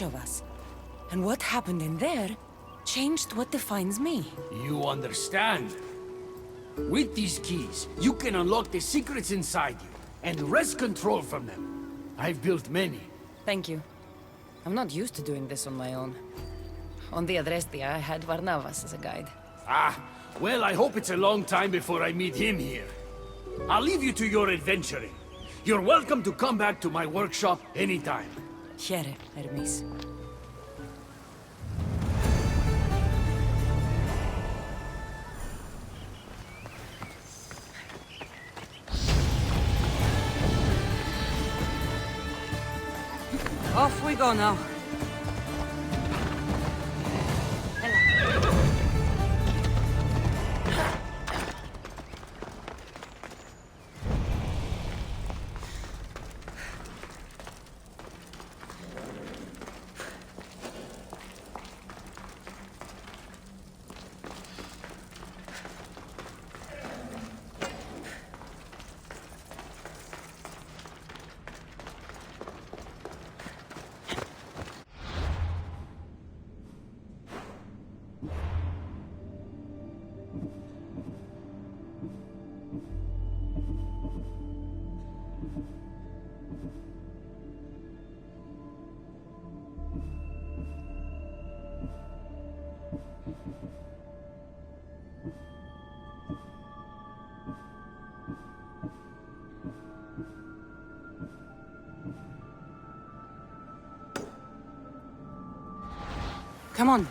of us. And what happened in there changed what defines me. You understand? With these keys, you can unlock the secrets inside you and wrest control from them. I've built many. Thank you. I'm not used to doing this on my own. On the Odessey, I had Varnavas as a guide. Ah, well, I hope it's a long time before I meet him here. I'll leave you to your adventuring. You're welcome to come back to my workshop anytime. Here, Hermes. Off we go now. Come on.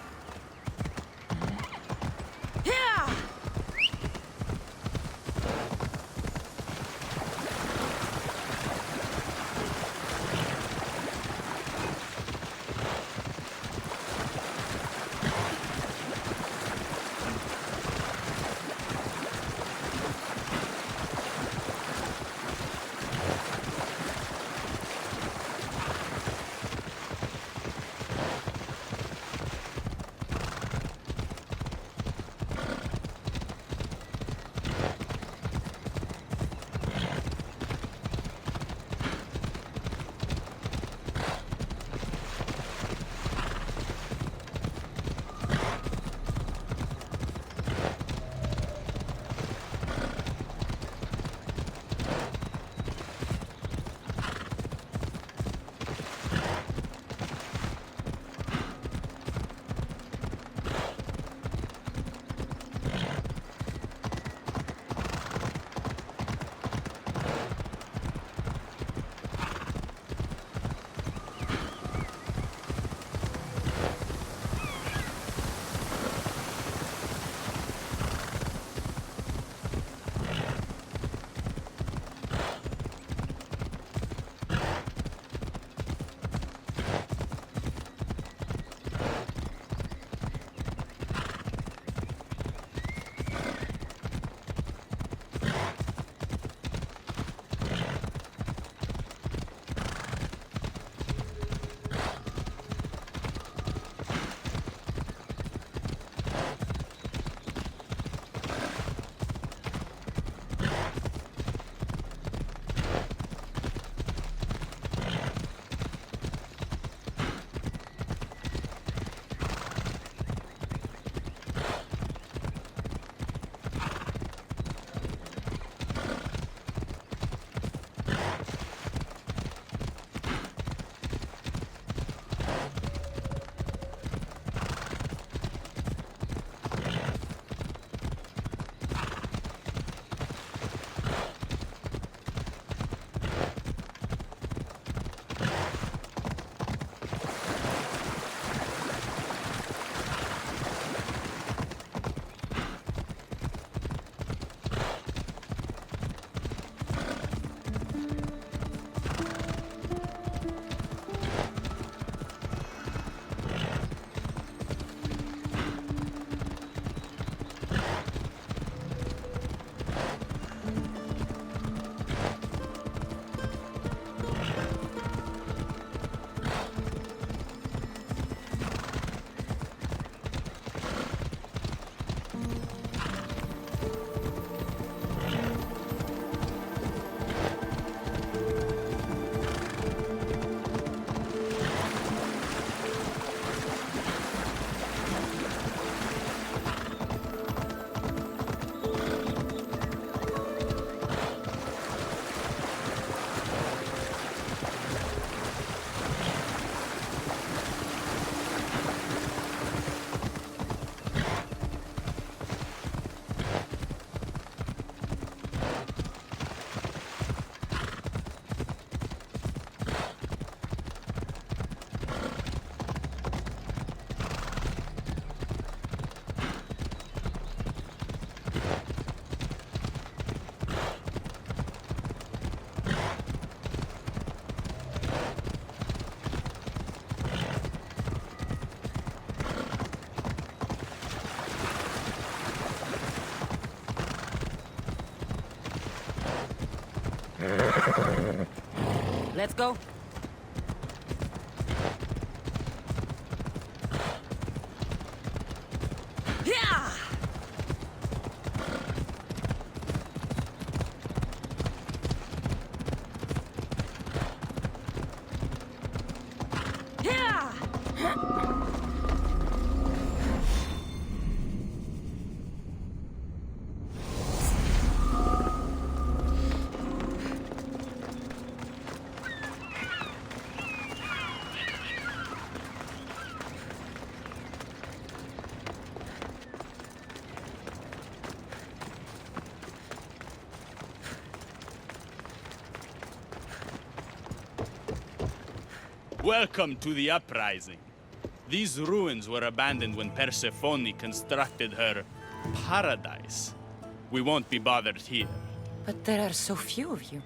Let's go. Yeah! Yeah! Welcome to the uprising. These ruins were abandoned when Persephone constructed her paradise. We won't be bothered here. But there are so few of you.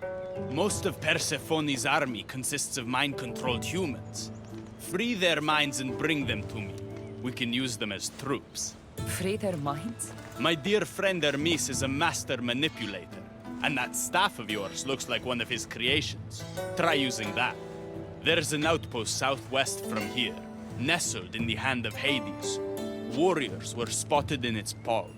Most of Persephone's army consists of mind-controlled humans. Free their minds and bring them to me. We can use them as troops. Free their minds? My dear friend Hermes is a master manipulator. And that staff of yours looks like one of his creations. Try using that. There's an outpost southwest from here, nestled in the hand of Hades. Warriors were spotted in its palm.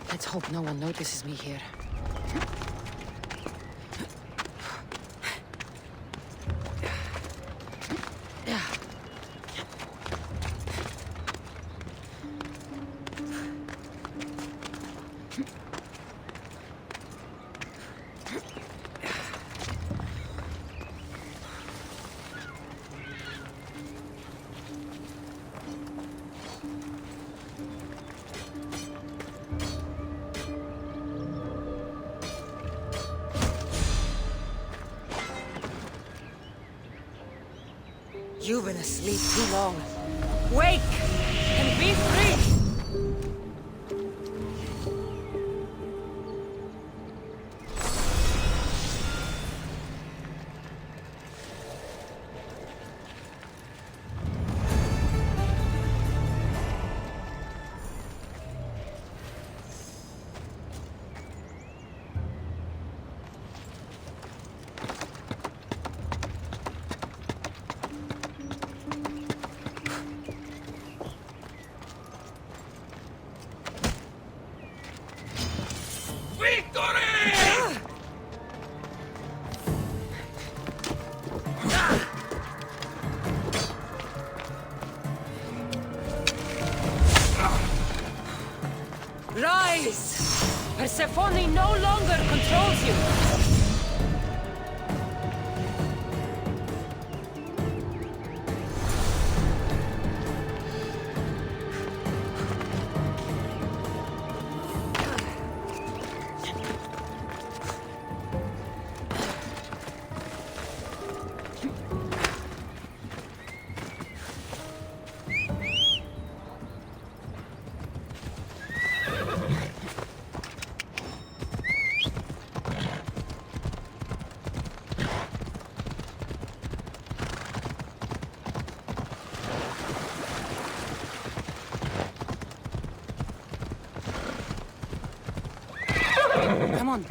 Let's hope no one notices me here. You've been asleep too long. Wake and be free! Rise! Persephone no longer controls you! on.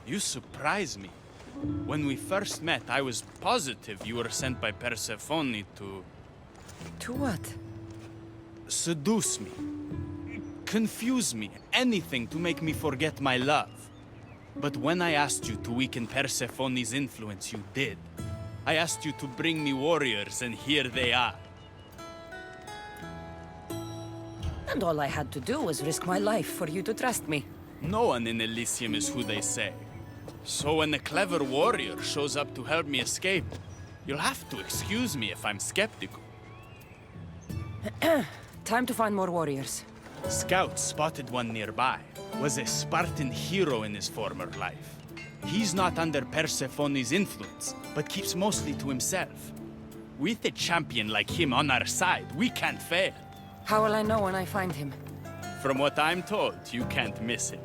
You surprise me. When we first met, I was positive you were sent by Persephone to... To what? seduce me. Confuse me. Anything to make me forget my love. But when I asked you to weaken Persephone's influence, you did. I asked you to bring me warriors, and here they are. And all I had to do was risk my life for you to trust me. No one in Elysium is who they say. So when a clever warrior shows up to help me escape, you'll have to excuse me if I'm skeptical. Time to find more warriors. Scouts spotted one nearby. Was a Spartan hero in his former life. He's not under Persephone's influence, but keeps mostly to himself. With a champion like him on our side, we can't fail. How will I know when I find him? From what I'm told, you can't miss him.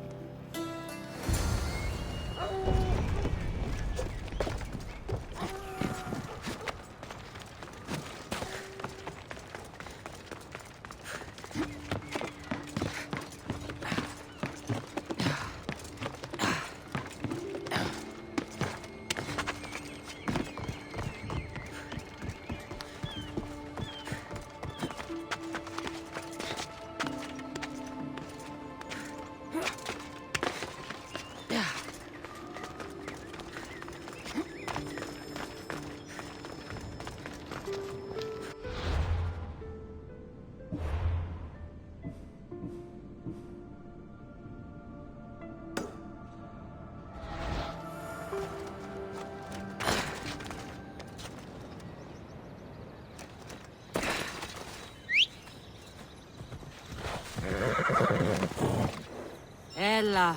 Ella.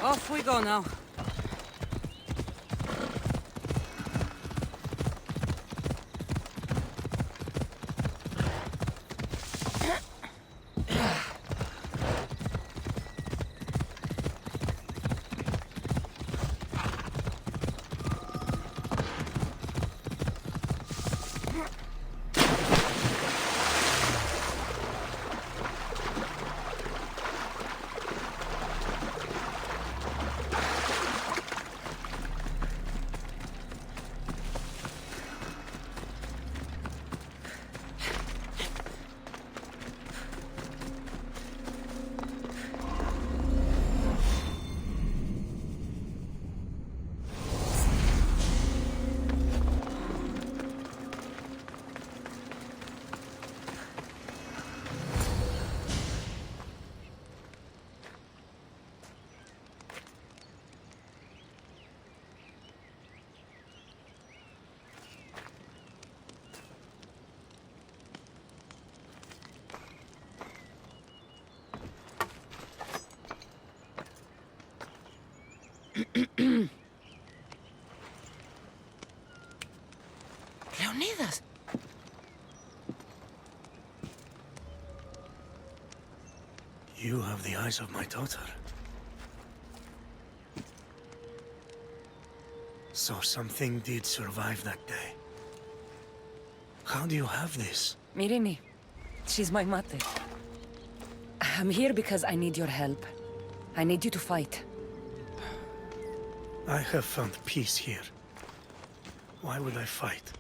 Off we go now. Leonidas! You have the eyes of my daughter. So something did survive that day. How do you have this? Mirini, she's my mother. I'm here because I need your help. I need you to fight. I have found peace here. Why would I fight?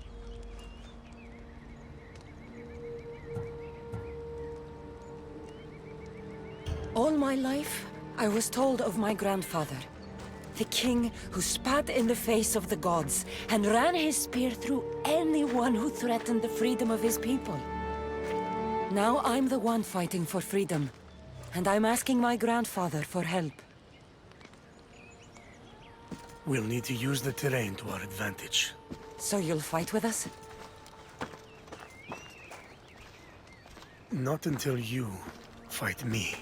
All my life, I was told of my grandfather. The king who spat in the face of the gods and ran his spear through anyone who threatened the freedom of his people. Now I'm the one fighting for freedom, and I'm asking my grandfather for help. We'll need to use the terrain to our advantage. So you'll fight with us? Not until you fight me.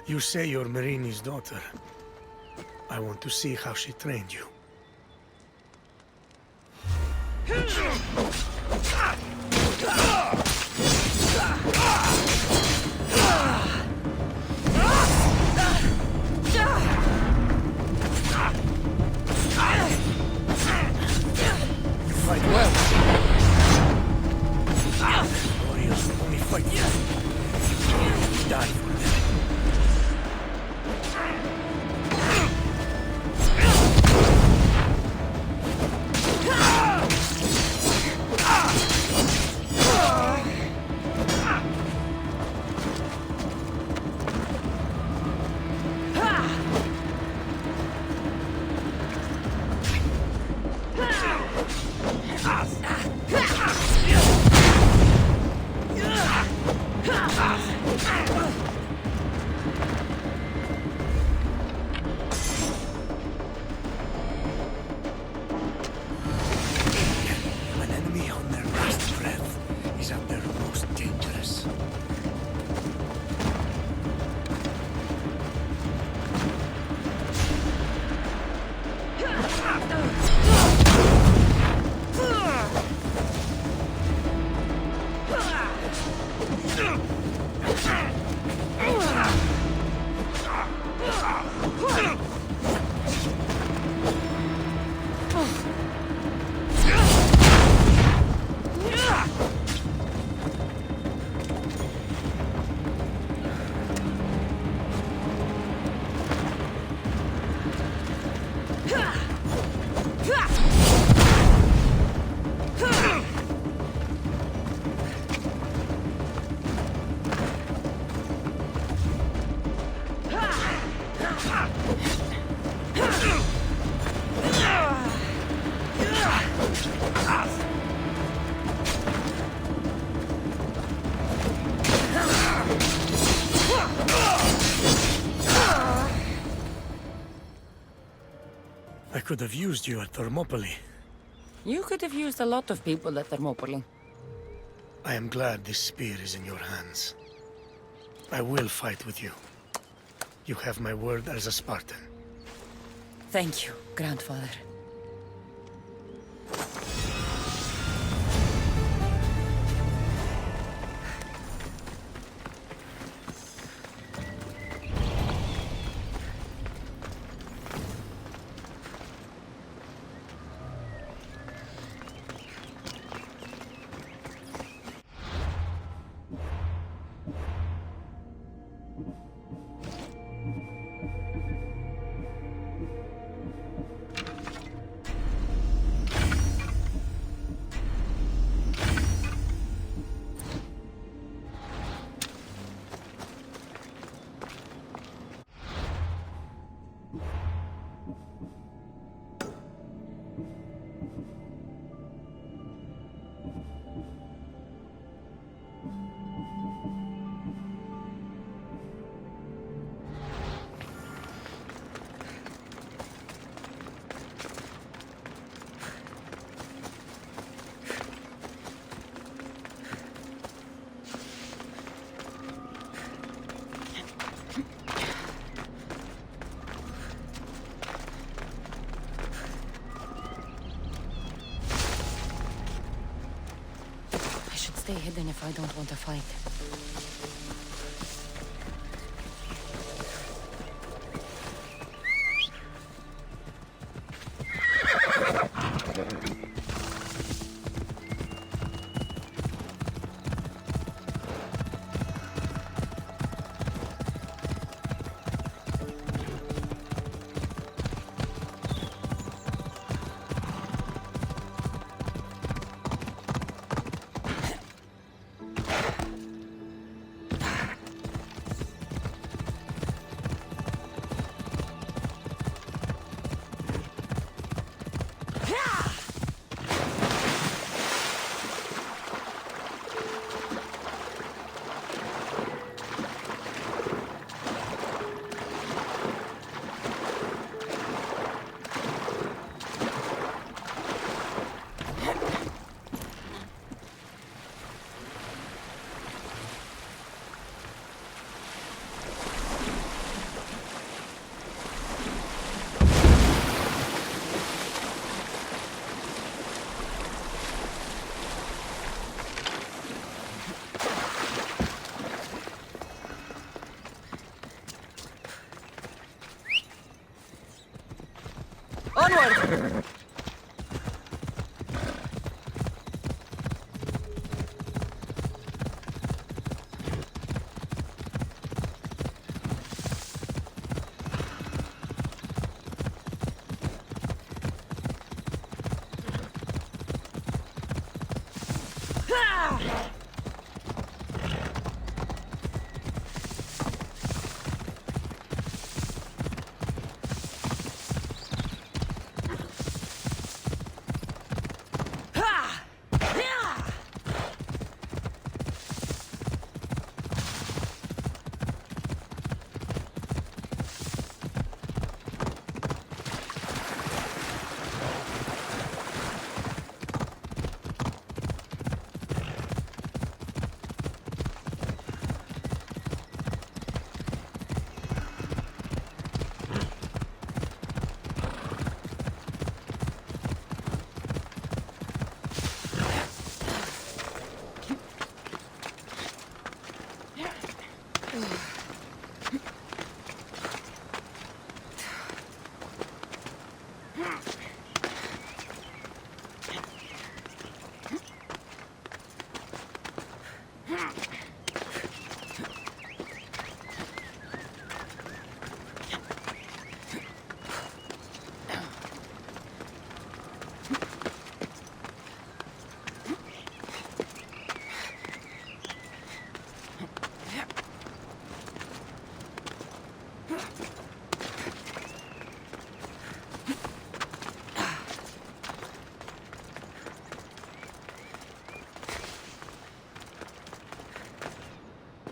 You say you're Marini's daughter. I want to see how she trained you. You fight well. Warriors only fight you. Die for them. An enemy on their last breath is at their most dangerous. I could have used you at Thermopylae. You could have used a lot of people at Thermopylae. I am glad this spear is in your hands. I will fight with you. You have my word as a Spartan. Thank you, grandfather. Stay hidden if I don't want to fight. Onward!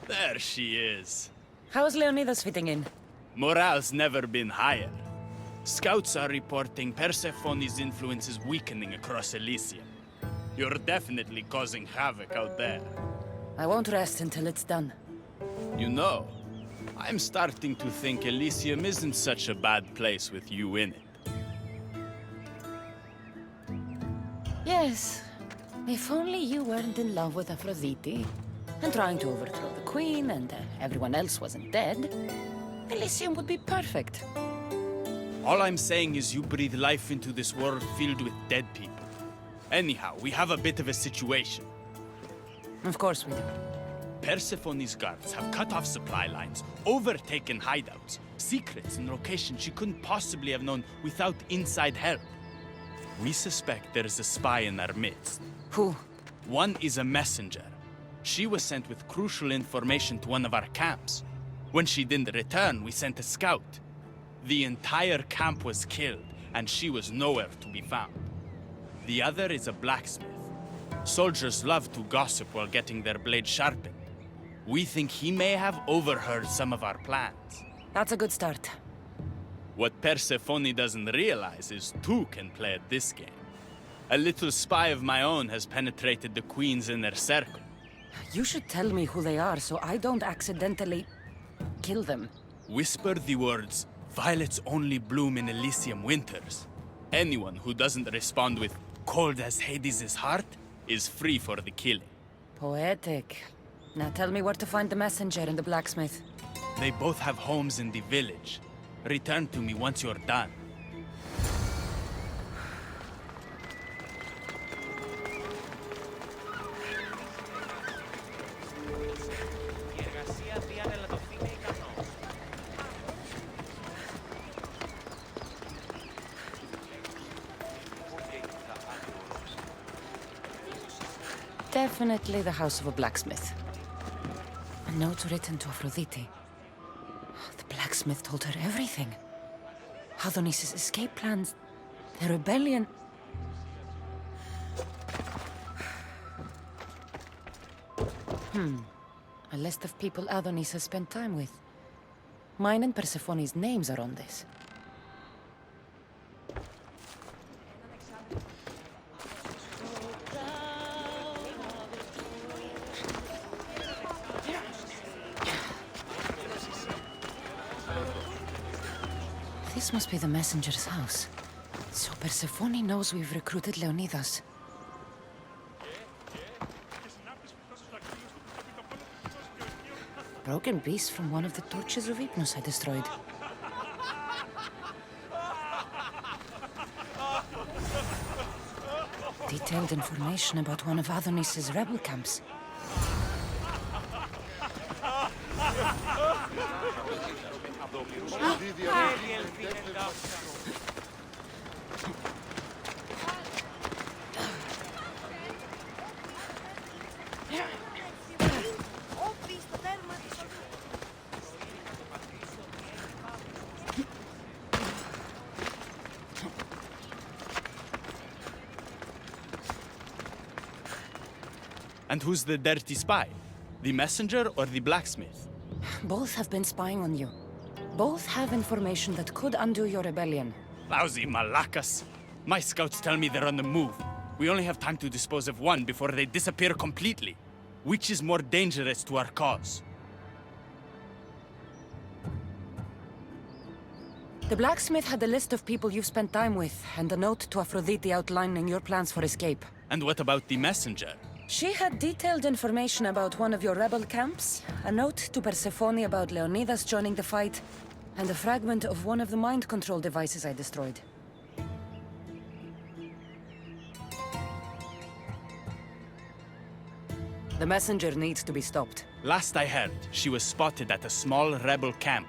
There she is. How's Leonidas fitting in? Morale's never been higher. Scouts are reporting Persephone's influence is weakening across Elysium. You're definitely causing havoc out there. I won't rest until it's done. You know, I'm starting to think Elysium isn't such a bad place with you in it. Yes. If only you weren't in love with Aphrodite, and trying to overthrow the queen, and everyone else wasn't dead, Elysium would be perfect. All I'm saying is you breathe life into this world filled with dead people. Anyhow, we have a bit of a situation. Of course we do. Persephone's guards have cut off supply lines, overtaken hideouts, secrets and locations she couldn't possibly have known without inside help. We suspect there is a spy in our midst. Who? One is a messenger. She was sent with crucial information to one of our camps. When she didn't return, we sent a scout. The entire camp was killed, and she was nowhere to be found. The other is a blacksmith. Soldiers love to gossip while getting their blades sharpened. We think he may have overheard some of our plans. That's a good start. What Persephone doesn't realize is two can play at this game. A little spy of my own has penetrated the Queen's inner circle. You should tell me who they are so I don't accidentally kill them. Whisper the words, "Violets only bloom in Elysium winters." Anyone who doesn't respond with "cold as Hades' heart" is free for the killing. Poetic. Now tell me where to find the messenger and the blacksmith. They both have homes in the village. Return to me once you're done. Definitely the house of a blacksmith. A note written to Aphrodite. The blacksmith told her everything. Adonis's escape plans, the rebellion. A list of people Adonis has spent time with. Mine and Persephone's names are on this. This must be the messenger's house. So Persephone knows we've recruited Leonidas. Broken piece from one of the torches of Hypnos I destroyed. detailed information about one of Adonis's rebel camps. And who's the dirty spy? The messenger or the blacksmith? Both have been spying on you. Both have information that could undo your rebellion. Lousy malacas. My scouts tell me they're on the move. We only have time to dispose of one before they disappear completely. Which is more dangerous to our cause? The blacksmith had a list of people you've spent time with, and a note to Aphrodite outlining your plans for escape. And what about the messenger? She had detailed information about one of your rebel camps, a note to Persephone about Leonidas joining the fight, and a fragment of one of the mind control devices I destroyed. The messenger needs to be stopped. Last I heard, she was spotted at a small rebel camp.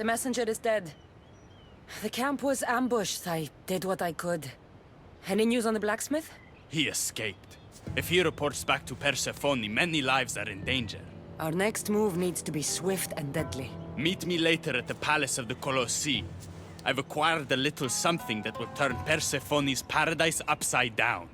The messenger is dead. The camp was ambushed. I did what I could. Any news on the blacksmith? He escaped. If he reports back to Persephone, many lives are in danger. Our next move needs to be swift and deadly. Meet me later at the Palace of the Colossi. I've acquired a little something that will turn Persephone's paradise upside down.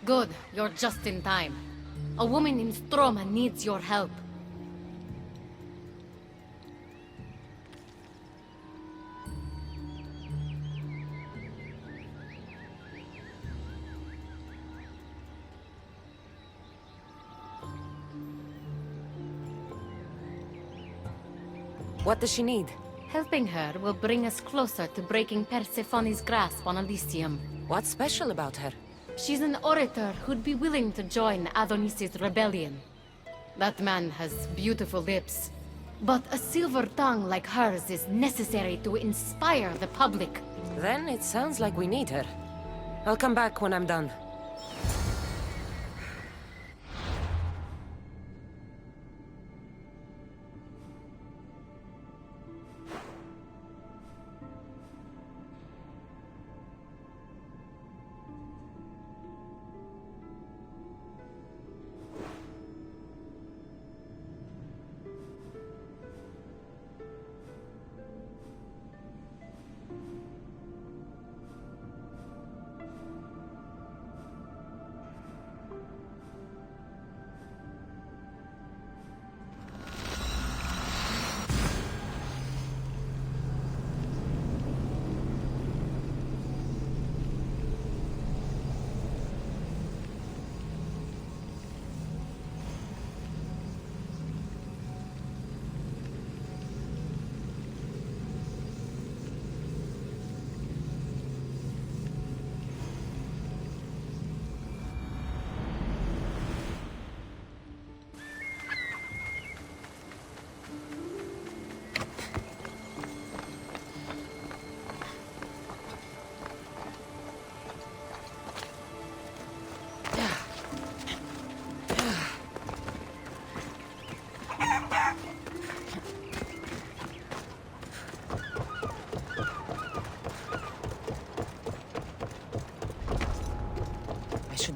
Good, you're just in time. A woman in Stroma needs your help. What does she need? Helping her will bring us closer to breaking Persephone's grasp on Elysium. What's special about her? She's an orator who'd be willing to join Adonis's rebellion. That man has beautiful lips, but a silver tongue like hers is necessary to inspire the public. Then it sounds like we need her. I'll come back when I'm done.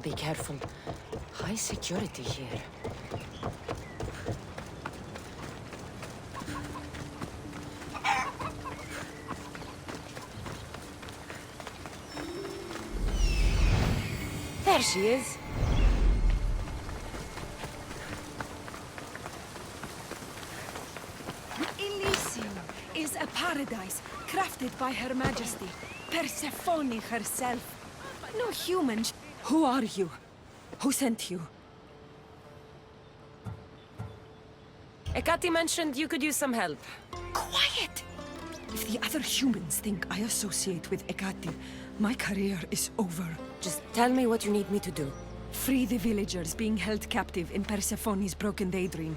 Be careful. High security here. There she is. Elysium is a paradise crafted by Her Majesty, Persephone herself. No human. Who are you? Who sent you? Ekati mentioned you could use some help. Quiet! If the other humans think I associate with Ekati, my career is over. Just tell me what you need me to do. Free the villagers being held captive in Persephone's broken daydream.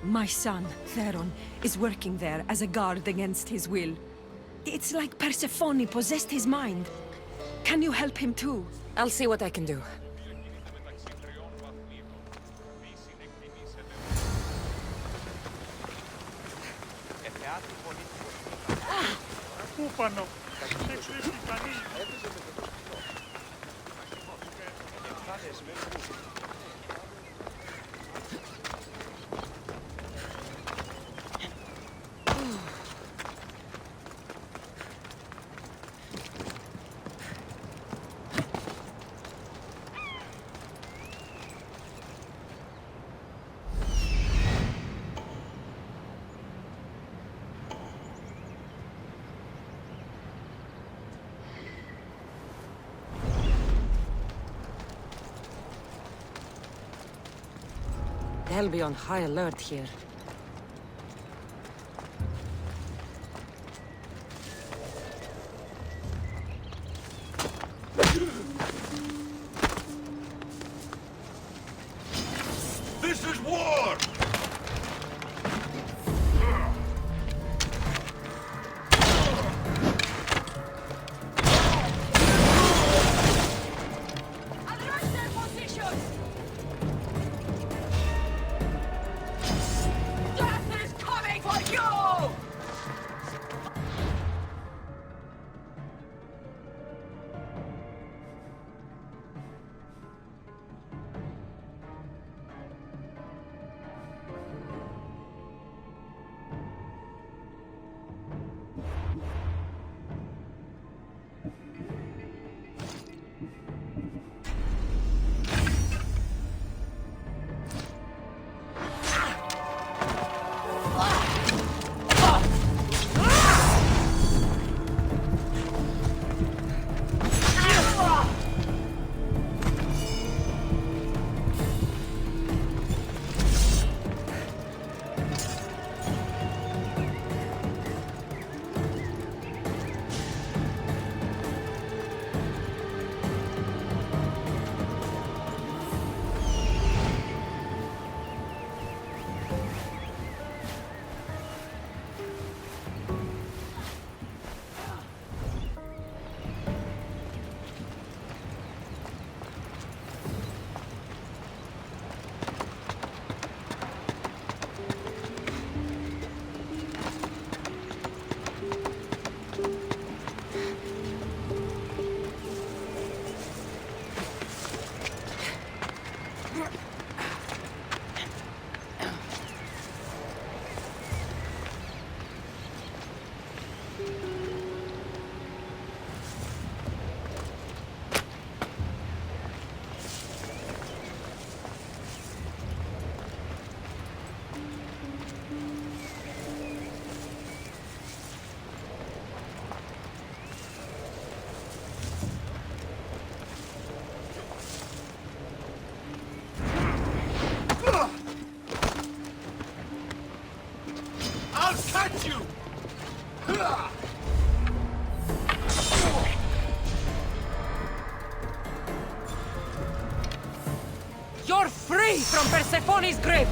My son, Theron, is working there as a guard against his will. It's like Persephone possessed his mind. Can you help him too? I'll see what I can do. They'll be on high alert here. This is war! I'll catch you! You're free from Persephone's grip!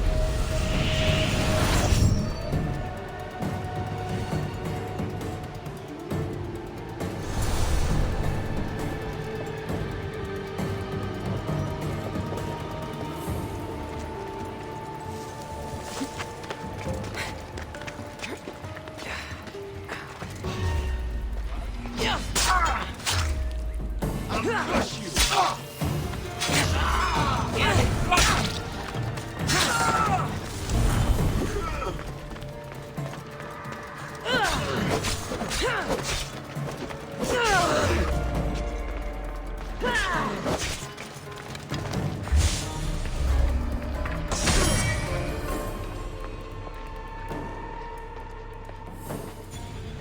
I'll crush you!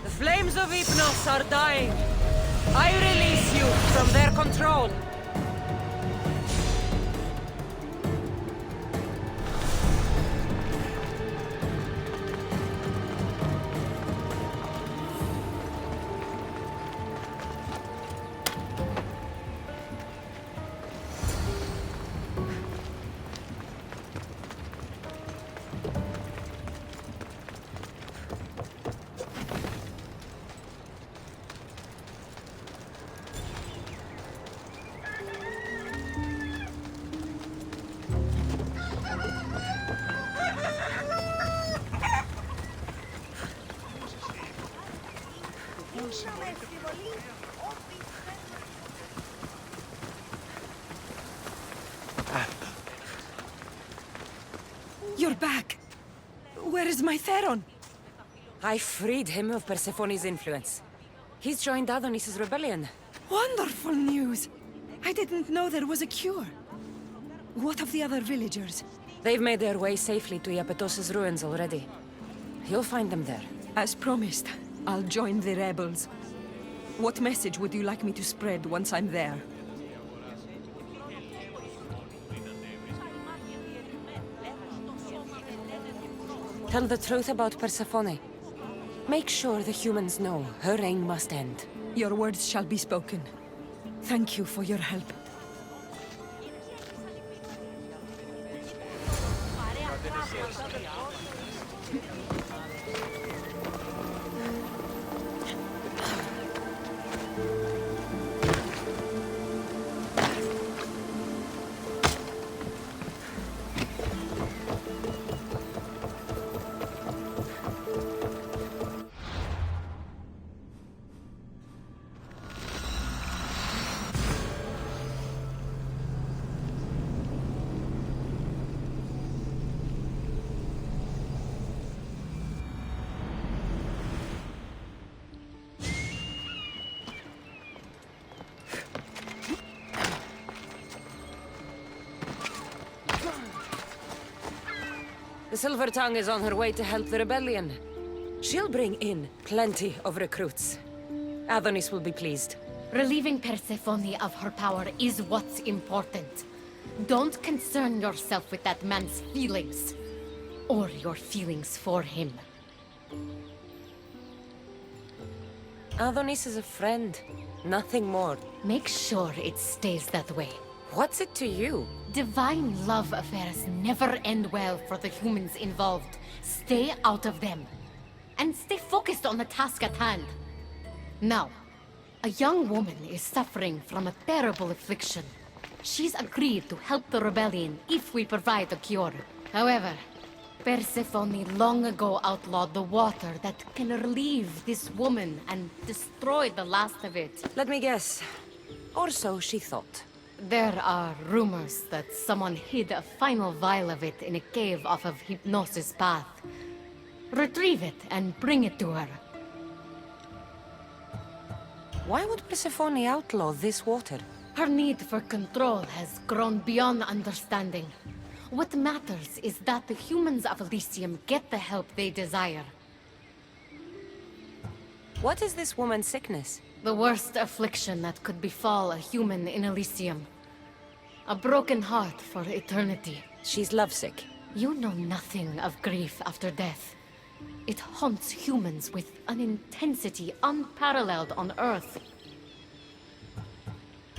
The flames of Hypnos are dying. I release you from their control. You're back! Where is my Theron? I freed him of Persephone's influence. He's joined Adonis's rebellion. Wonderful news! I didn't know there was a cure. What of the other villagers? They've made their way safely to Iapetos' ruins already. You'll find them there. As promised, I'll join the rebels. What message would you like me to spread once I'm there? Tell the truth about Persephone. Make sure the humans know her reign must end. Your words shall be spoken. Thank you for your help. The Silver Tongue is on her way to help the rebellion. She'll bring in plenty of recruits. Adonis will be pleased. Relieving Persephone of her power is what's important. Don't concern yourself with that man's feelings. Or your feelings for him. Adonis is a friend, nothing more. Make sure it stays that way. What's it to you? Divine love affairs never end well for the humans involved. Stay out of them. And stay focused on the task at hand. Now, a young woman is suffering from a terrible affliction. She's agreed to help the rebellion if we provide a cure. However, Persephone long ago outlawed the water that can relieve this woman and destroy the last of it. Let me guess. Or so she thought. There are rumors that someone hid a final vial of it in a cave off of Hypnos' path. Retrieve it and bring it to her. Why would Persephone outlaw this water? Her need for control has grown beyond understanding. What matters is that the humans of Elysium get the help they desire. What is this woman's sickness? The worst affliction that could befall a human in Elysium. A broken heart for eternity. She's lovesick. You know nothing of grief after death. It haunts humans with an intensity unparalleled on Earth.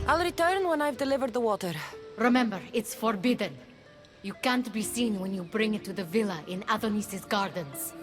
I'll return when I've delivered the water. Remember, it's forbidden. You can't be seen when you bring it to the villa in Adonis's gardens.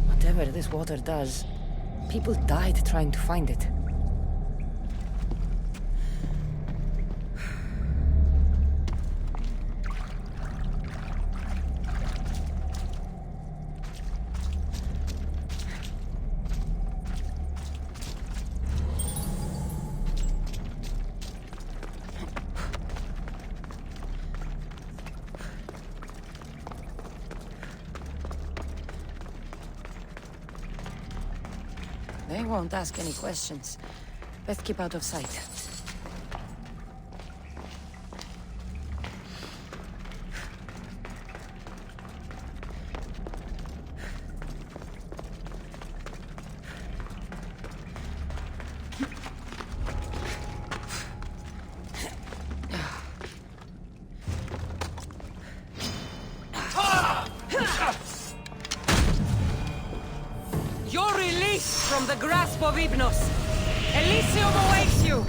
Whatever this water does, people died trying to find it. They won't ask any questions. Best keep out of sight. You're released from the grasp of Hypnos. Elysium awaits you!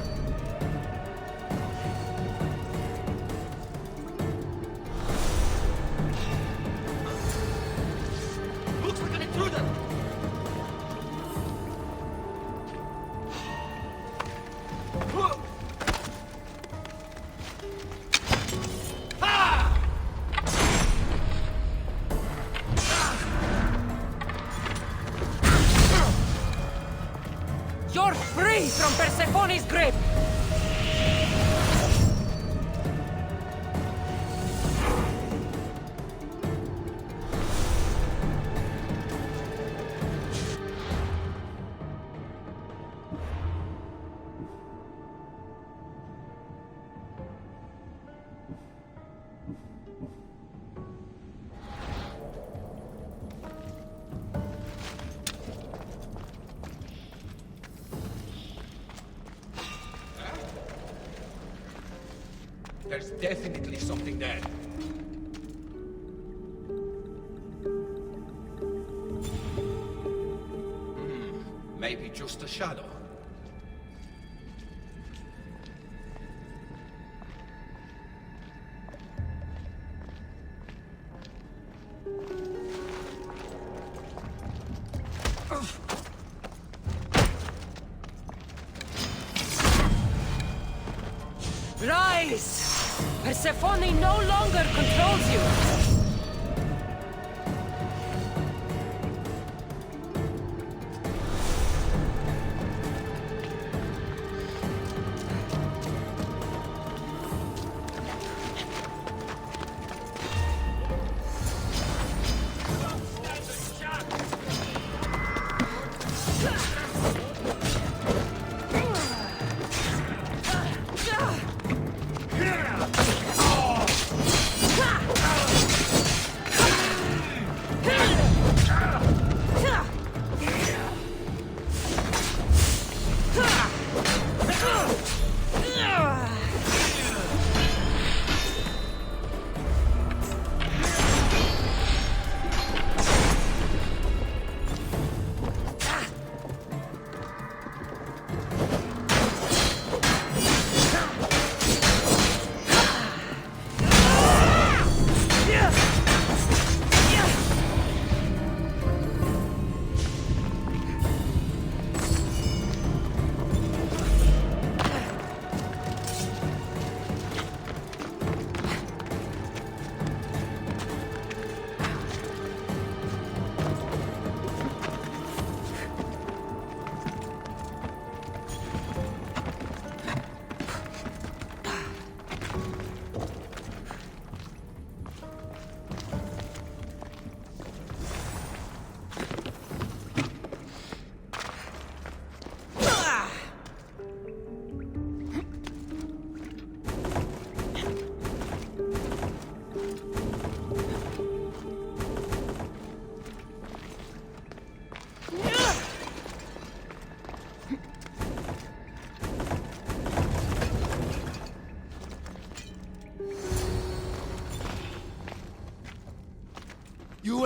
Looks like an intruder! You're free from Persephone's grip! There's definitely something there. Maybe just a shadow. Rise! Persephone no longer controls you!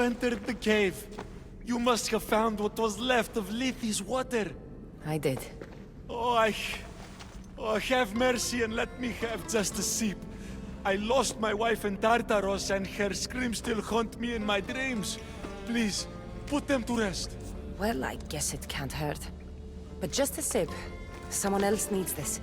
entered the cave. You must have found what was left of Lethe's water. I did. Oh, have mercy and let me have just a sip. I lost my wife in Tartaros and her screams still haunt me in my dreams. Please, put them to rest. Well, I guess it can't hurt. But just a sip. Someone else needs this.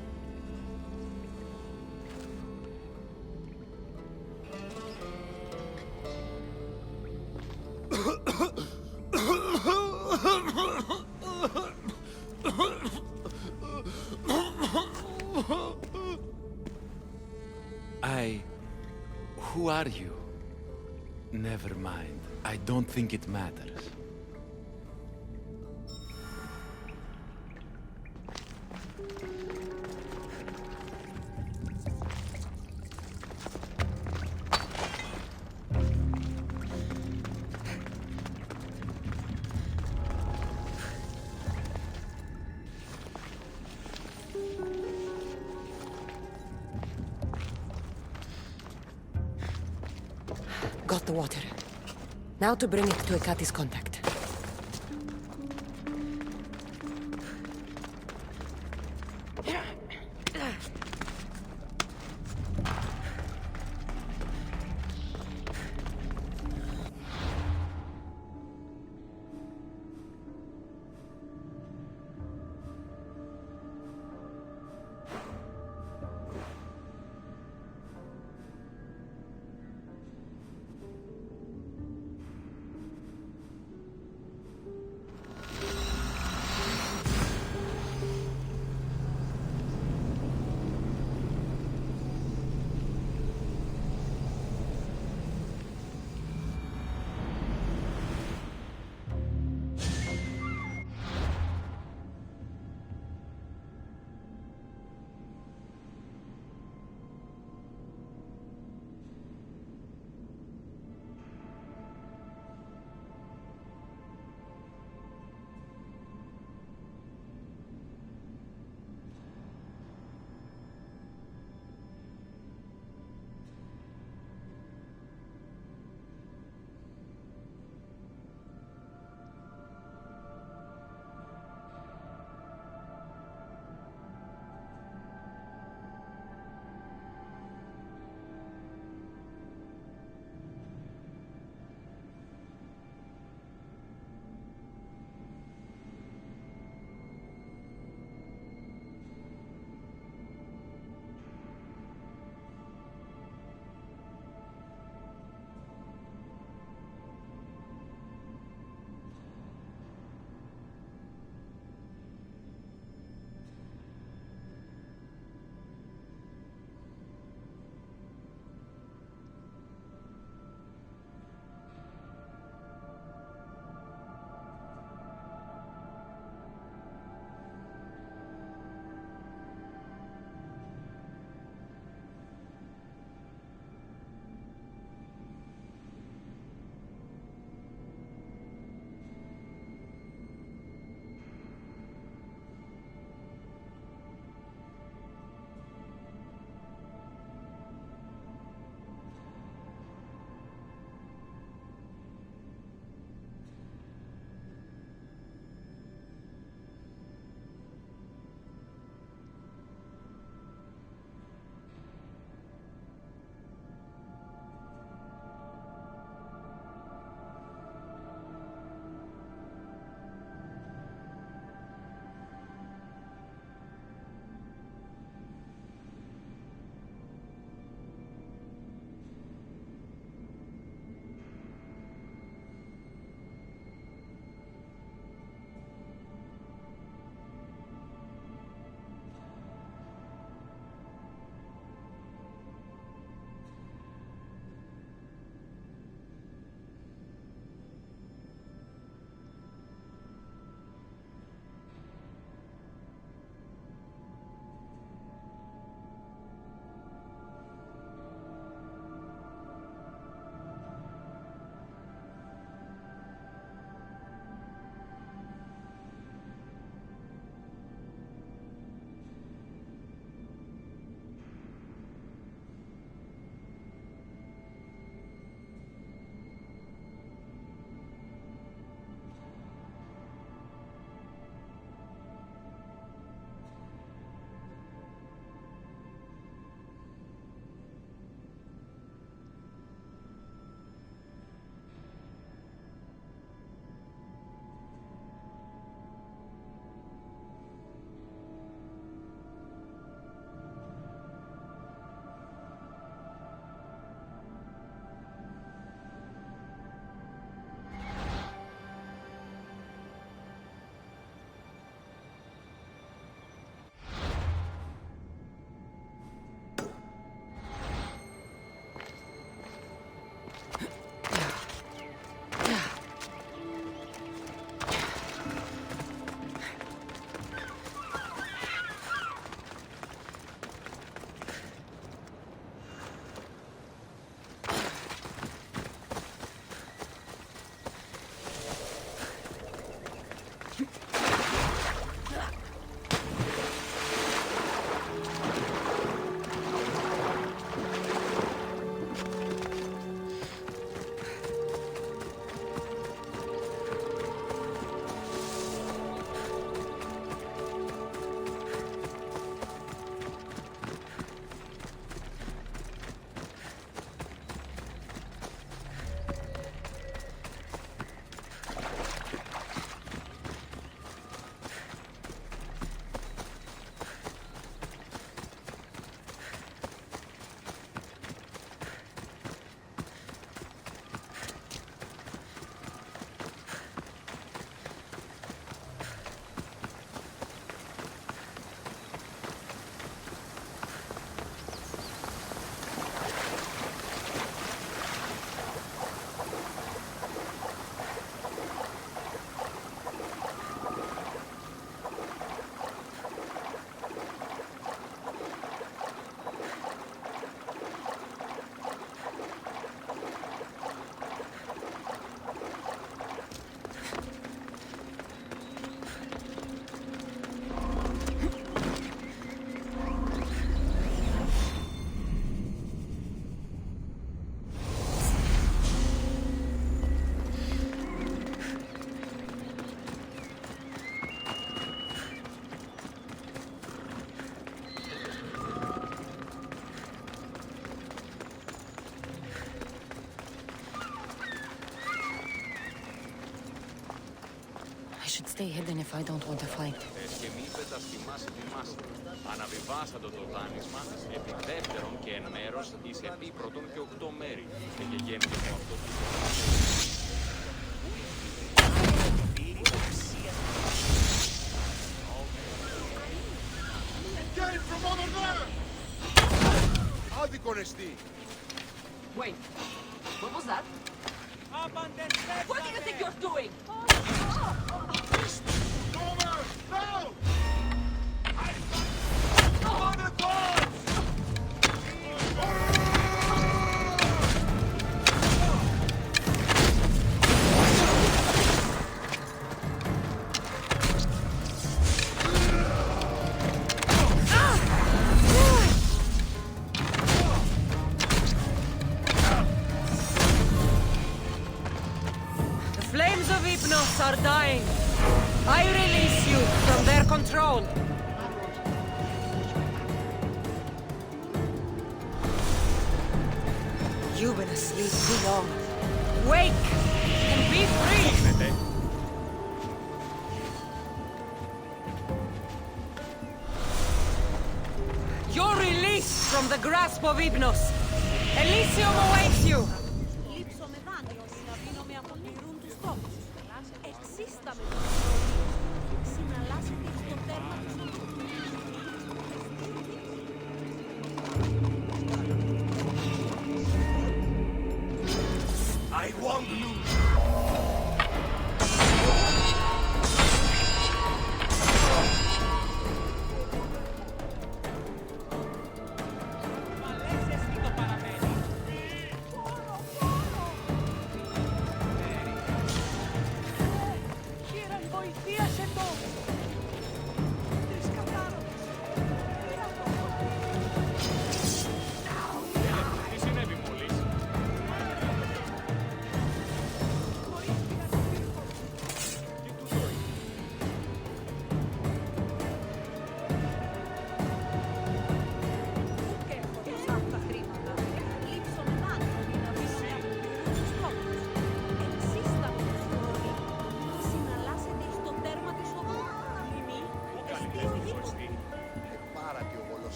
Who are you? Never mind. I don't think it matters. Got the water. Now to bring it to Ekati's contact. should stay hidden if I don't want to fight. Αναβιβάσαντο το δάνεισμα επί δεύτερον και εν μέρος εις επί πρώτον και 8 μέρη. Και γέμισε μου αυτό το Came from over there! Άδικον εστί! Wait, what was that? What do you think you're doing? Over! Now! On the guards! The flames of Hypnos are dying. I release you from their control. You've been asleep too long. Wake and be free! You're released from the grasp of Hypnos. Elysium awaits you. Λείψω με δάνειο, να δίνω με απολυρούν τους τόπους. Εξίσταμε συναλλάσσεται στο τέρμα της I won't lose!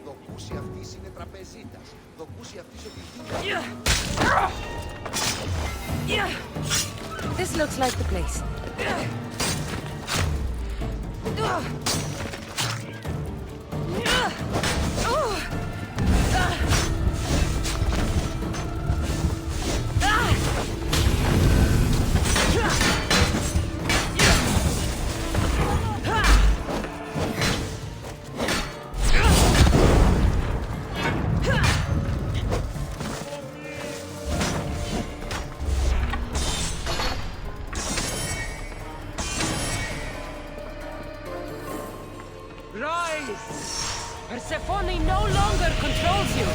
Δοκούσι αυτής είναι τραπεζίτας. Δοκούσι αυτής ότι This looks like the place. Rise! Persephone no longer controls you!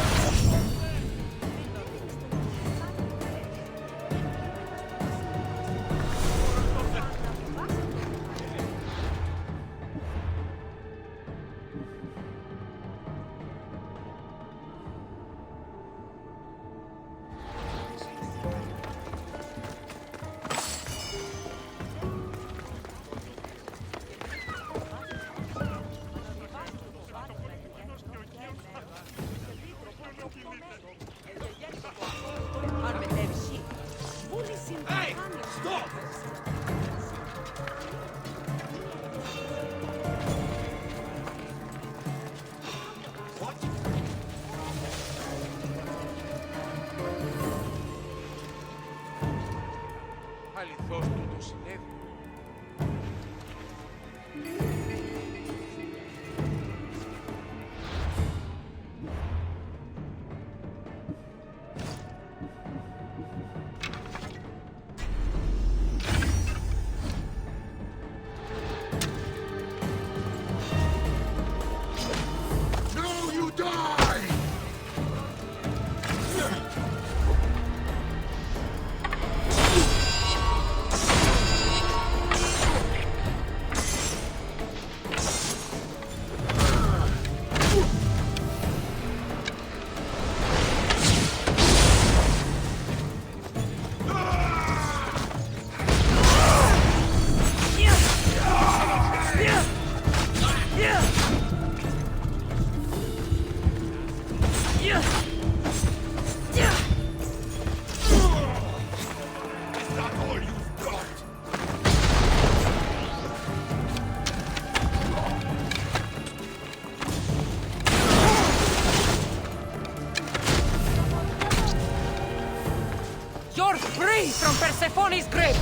Persephone's grave!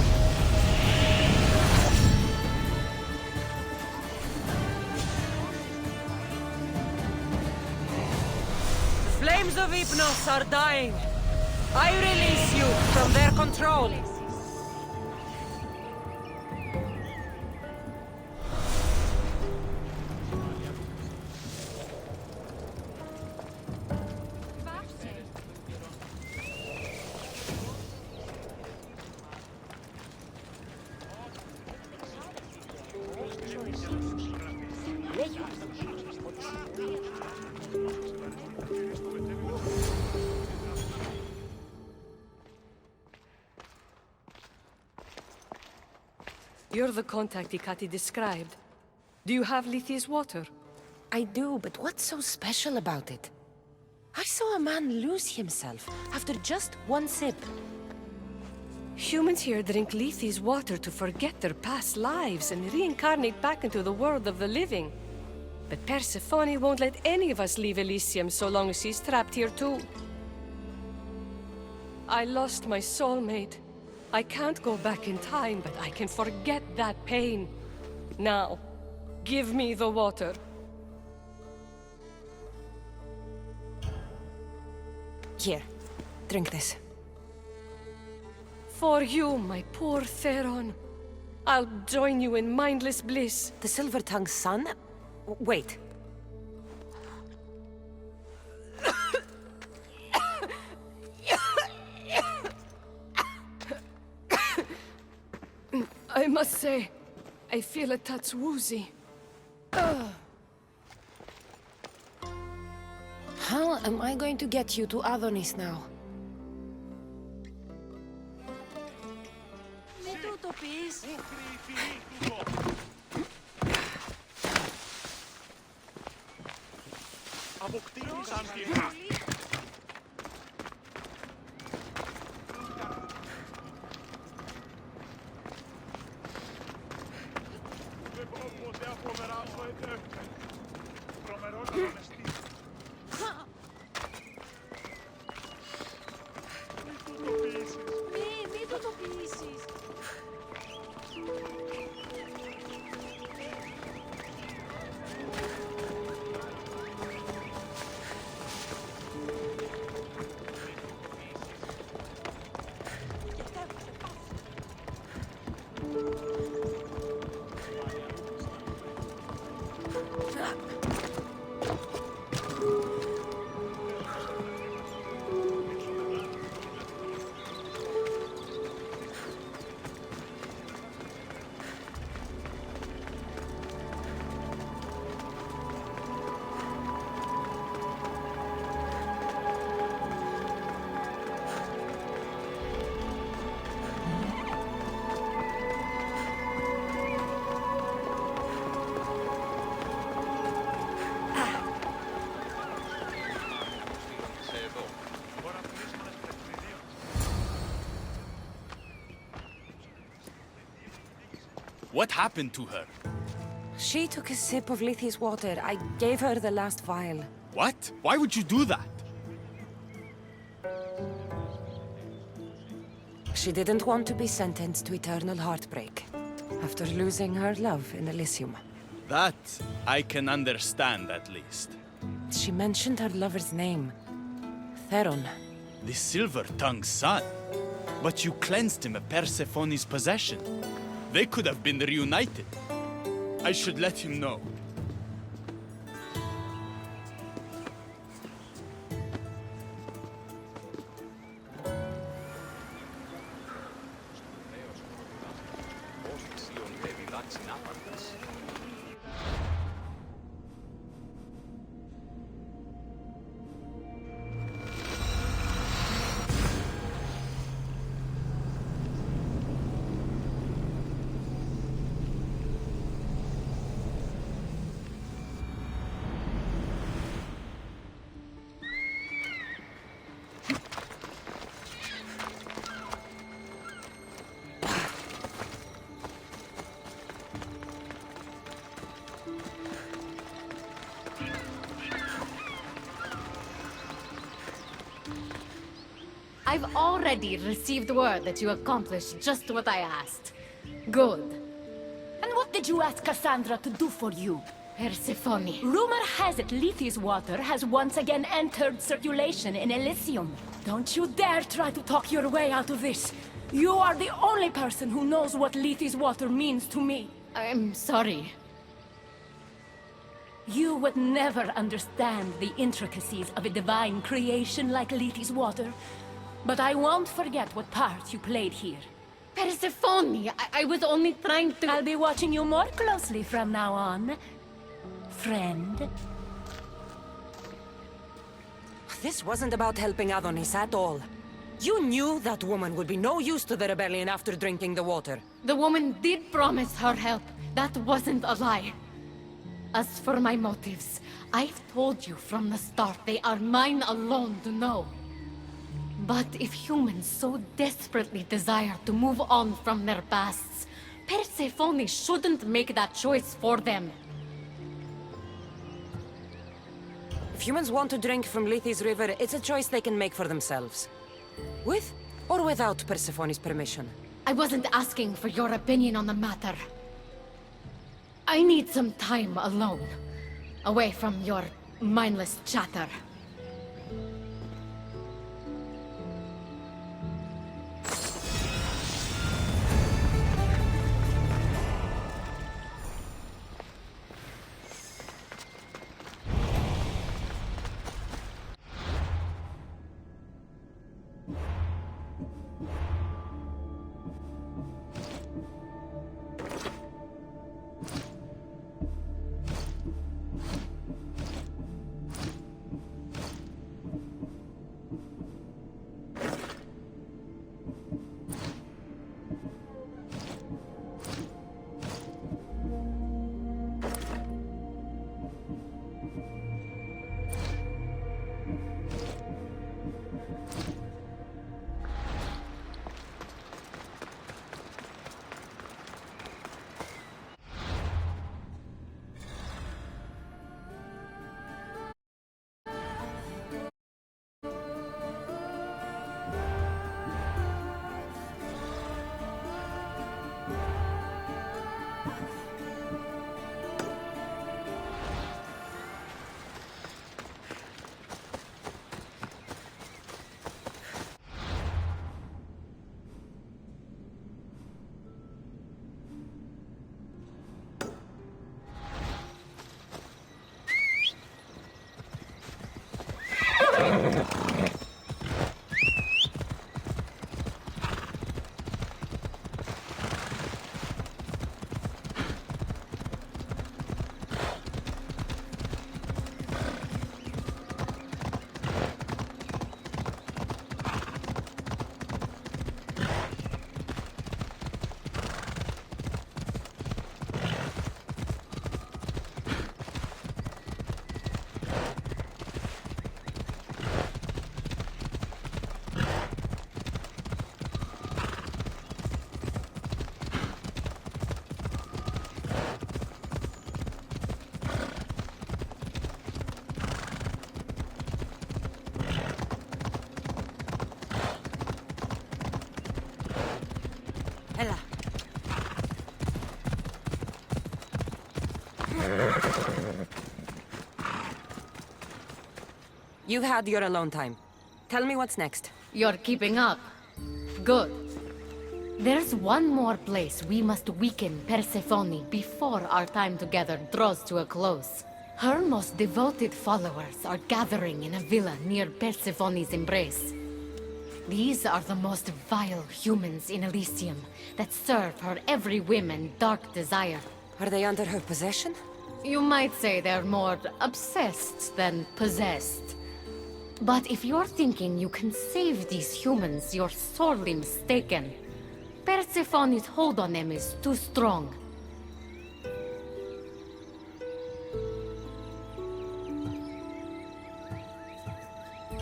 The flames of Hypnos are dying. I release you from their control. You're the contact Ikati described. Do you have Lithi's water? I do, but what's so special about it? I saw a man lose himself after just one sip. Humans here drink Lithi's water to forget their past lives and reincarnate back into the world of the living. But Persephone won't let any of us leave Elysium so long as she's trapped here too. I lost my soulmate. I can't go back in time, but I can forget that pain. Now, give me the water. Here, drink this. For you, my poor Theron. I'll join you in mindless bliss. The Silver-Tongue's son? Wait. I must say, I feel a touch woozy. How am I going to get you to Adonis now? What happened to her? She took a sip of Lithi's water. I gave her the last vial. What? Why would you do that? She didn't want to be sentenced to eternal heartbreak after losing her love in Elysium. That I can understand, at least. She mentioned her lover's name. Theron. The Silver-Tongue's son. But you cleansed him of Persephone's possession. They could have been reunited. I should let him know. I've already received word that you accomplished just what I asked. Good. And what did you ask Cassandra to do for you? Persephone. Rumor has it Lethe's water has once again entered circulation in Elysium. Don't you dare try to talk your way out of this. You are the only person who knows what Lethe's water means to me. I'm sorry. You would never understand the intricacies of a divine creation like Lethe's water. But I won't forget what part you played here. Persephone, I was only trying to... I'll be watching you more closely from now on, friend. This wasn't about helping Adonis at all. You knew that woman would be no use to the rebellion after drinking the water. The woman did promise her help. That wasn't a lie. As for my motives, I've told you from the start they are mine alone to know. But if humans so desperately desire to move on from their pasts, Persephone shouldn't make that choice for them. If humans want to drink from Lethe's river, it's a choice they can make for themselves. With or without Persephone's permission. I wasn't asking for your opinion on the matter. I need some time alone, away from your mindless chatter. Ella. You've had your alone time. Tell me what's next. You're keeping up. Good. There's one more place we must weaken Persephone before our time together draws to a close. Her most devoted followers are gathering in a villa near Persephone's embrace. These are the most vile humans in Elysium that serve her every whim and dark desire. Are they under her possession? You might say they're more obsessed than possessed. But if you're thinking you can save these humans, you're sorely mistaken. Persephone's hold on them is too strong.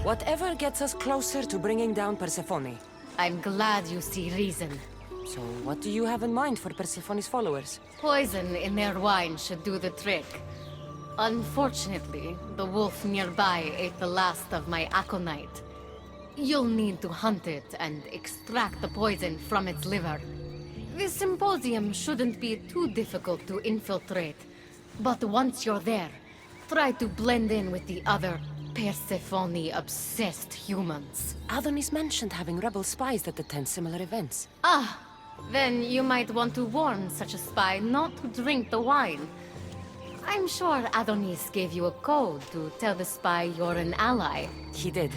Whatever gets us closer to bringing down Persephone. I'm glad you see reason. So what do you have in mind for Persephone's followers? Poison in their wine should do the trick. Unfortunately, the wolf nearby ate the last of my aconite. You'll need to hunt it and extract the poison from its liver. The symposium shouldn't be too difficult to infiltrate. But once you're there, try to blend in with the other Persephone-obsessed humans. Adonis mentioned having rebel spies that attend similar events. Ah, then you might want to warn such a spy not to drink the wine. I'm sure Adonis gave you a code to tell the spy you're an ally. He did.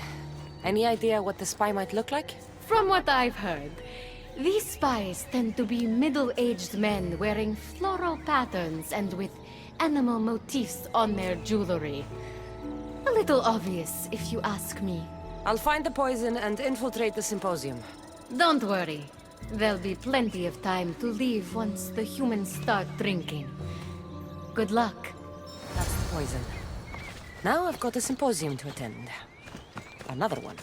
Any idea what the spy might look like? From what I've heard, these spies tend to be middle-aged men wearing floral patterns and with animal motifs on their jewelry. A little obvious, if you ask me. I'll find the poison and infiltrate the symposium. Don't worry. There'll be plenty of time to leave once the humans start drinking. Good luck. That's the poison. Now I've got a symposium to attend. Another one.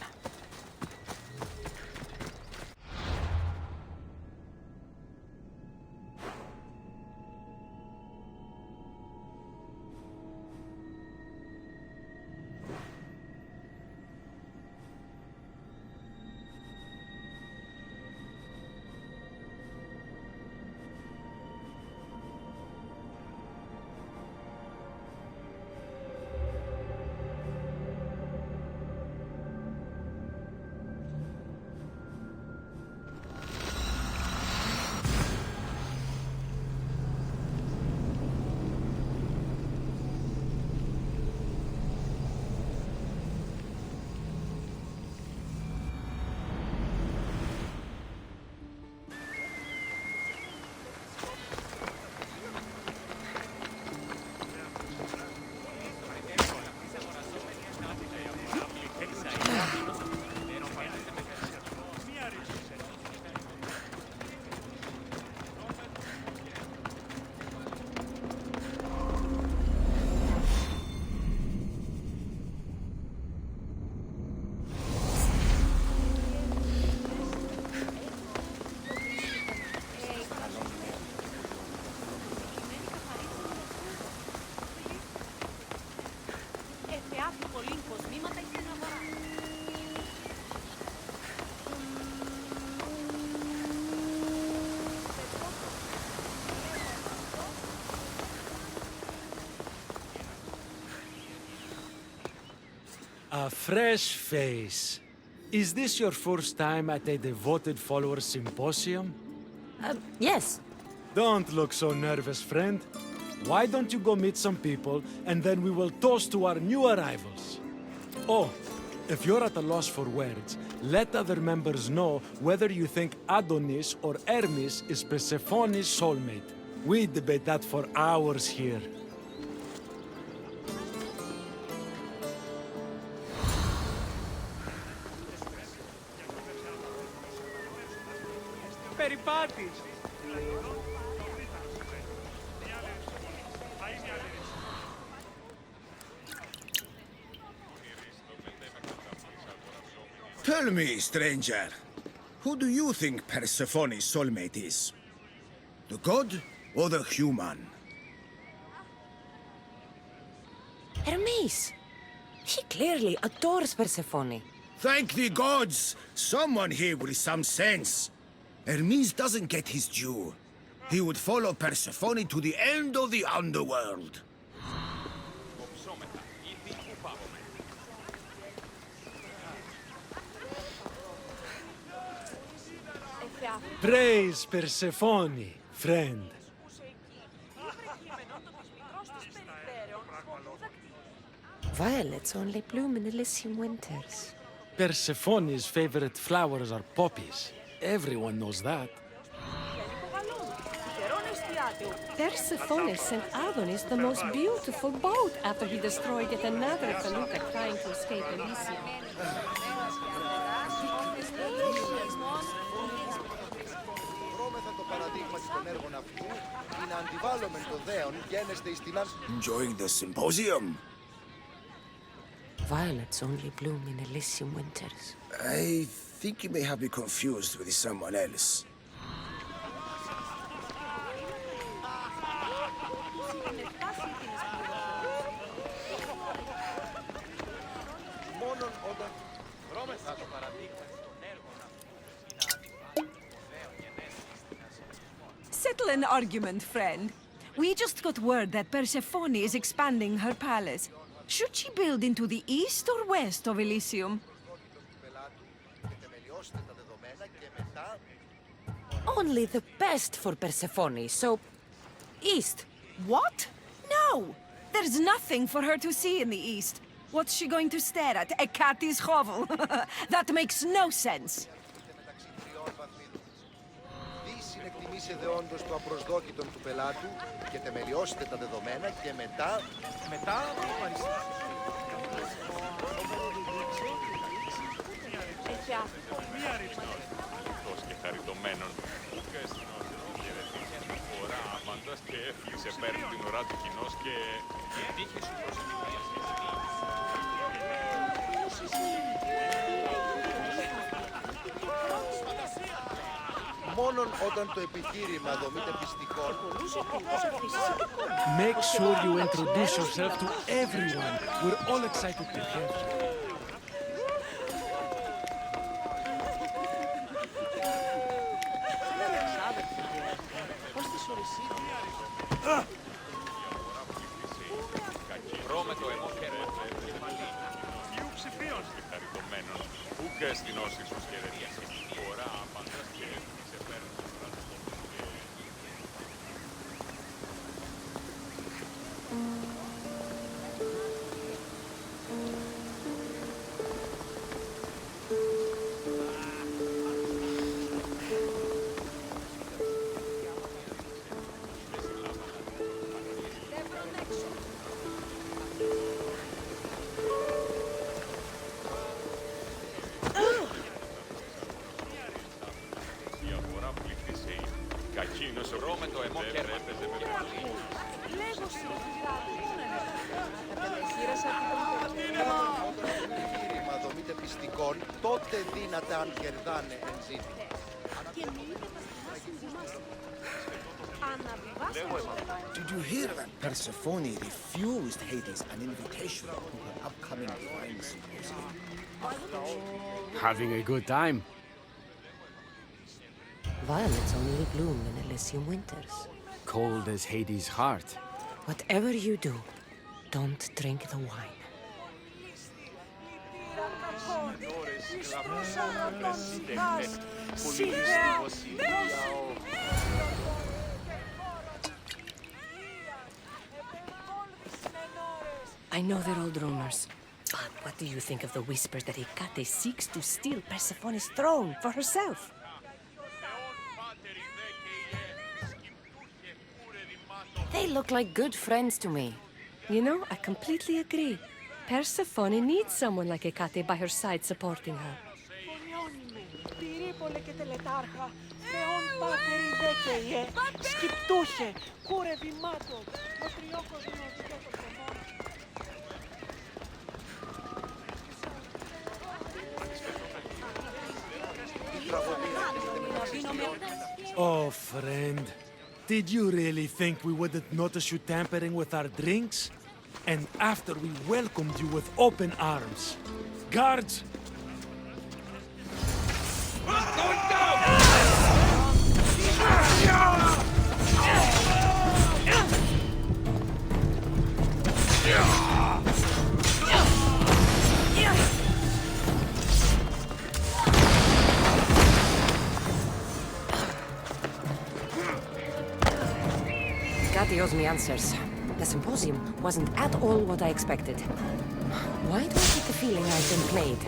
A fresh face. Is this your first time at a devoted follower symposium? Yes. Don't look so nervous, friend. Why don't you go meet some people, and then we will toast to our new arrivals. Oh, if you're at a loss for words, let other members know whether you think Adonis or Hermes is Persephone's soulmate. We debate that for hours here. Περιπάτης! Tell me, stranger, who do you think Persephone's soulmate is? The god or the human? Hermes! He clearly adores Persephone. Thank the gods! Someone here with some sense. Hermes doesn't get his due. He would follow Persephone to the end of the underworld. Praise Persephone, friend. Violets only bloom in Elysian winters. Persephone's favorite flowers are poppies. Everyone knows that. Persephone sent Adonis the most beautiful boat after he destroyed yet another felucca trying to escape Elysium. Enjoying the symposium? Violets only bloom in Elysian winters. I think you may have me confused with someone else. an argument, friend. We just got word that Persephone is expanding her palace. Should she build into the east or west of Elysium? Only the best for Persephone, so... east. What? No! There's nothing for her to see in the east. What's she going to stare at? A cat's hovel? That makes no sense. Συνεκτιμήσετε όντως το απροσδόκητο του πελάτου και θεμελιώσετε τα δεδομένα και μετά και χαριτωμένων και φορά άμαντας και έφυγε παίρνει την ουρά του κοινός και η τύχη σου μόνον όταν το επιχείρημα δομείται πιστικών. Make sure you introduce yourself to everyone. We're all excited to have you. Ρώμε το αιμό και πλειοψηφίων και χαριτωμένων που και στην όση σου χαιρετήσει φορά άμαντας και έφυγε παίρνει την ουρά του κοινός και ρώμε το αιμό και έπαιζε με επιχείρημα δομείται πιστικών, τότε δύναται αν κερδάνε εν ζήτημα. Did you hear that Persephone refused Hades an invitation to her upcoming divine symposium? Having a good time? Violets only bloom in Elysium winters. Cold as Hades' heart. Whatever you do, don't drink the wine. I know they're all rumors, but what do you think of the whispers that Hecate seeks to steal Persephone's throne for herself? They look like good friends to me. You know, I completely agree. Persephone needs someone like Hecate by her side supporting her. Oh, friend. Did you really think we wouldn't notice you tampering with our drinks? And after we welcomed you with open arms. Guards! Hecate owes me answers. The symposium wasn't at all what I expected. Why do I get the feeling I've been played?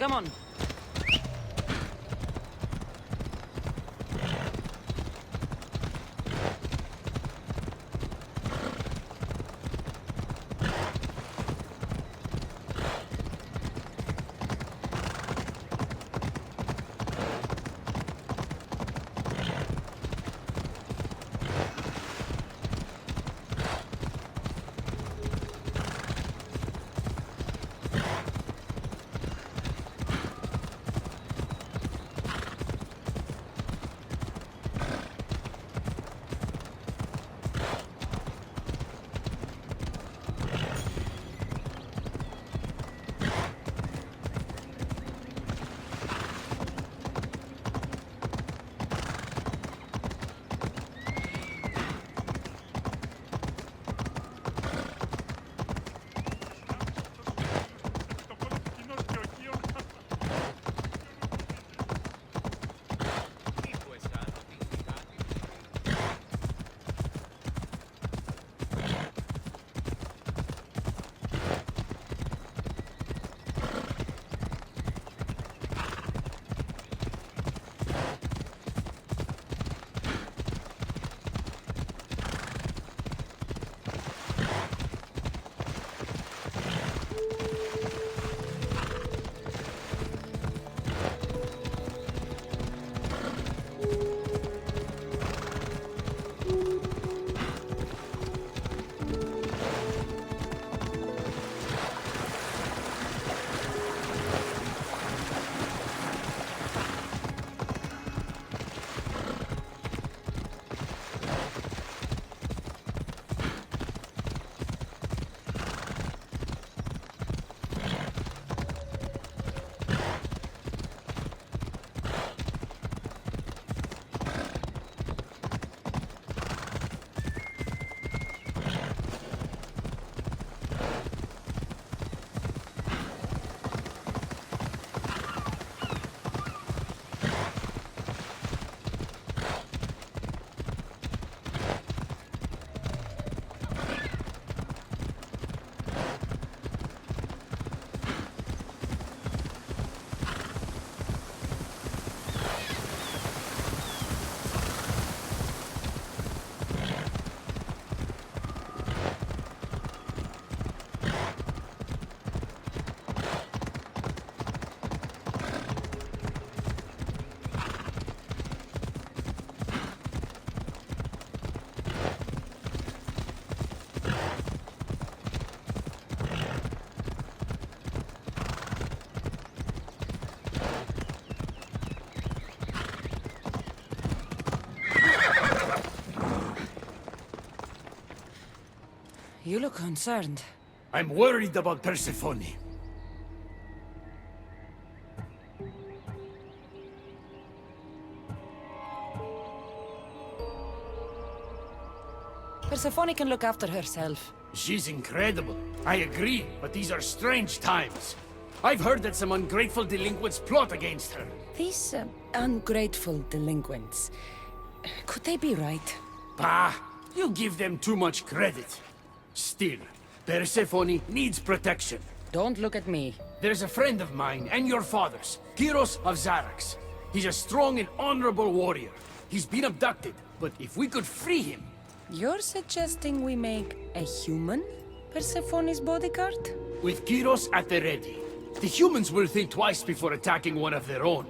Come on. You look concerned. I'm worried about Persephone. Persephone can look after herself. She's incredible. I agree, but these are strange times. I've heard that some ungrateful delinquents plot against her. These ungrateful delinquents. Could they be right? Bah! You give them too much credit. Still, Persephone needs protection. Don't look at me. There's a friend of mine and your father's, Kyros of Xarax. He's a strong and honorable warrior. He's been abducted, but if we could free him... You're suggesting we make a human Persephone's bodyguard? With Kyros at the ready, the humans will think twice before attacking one of their own.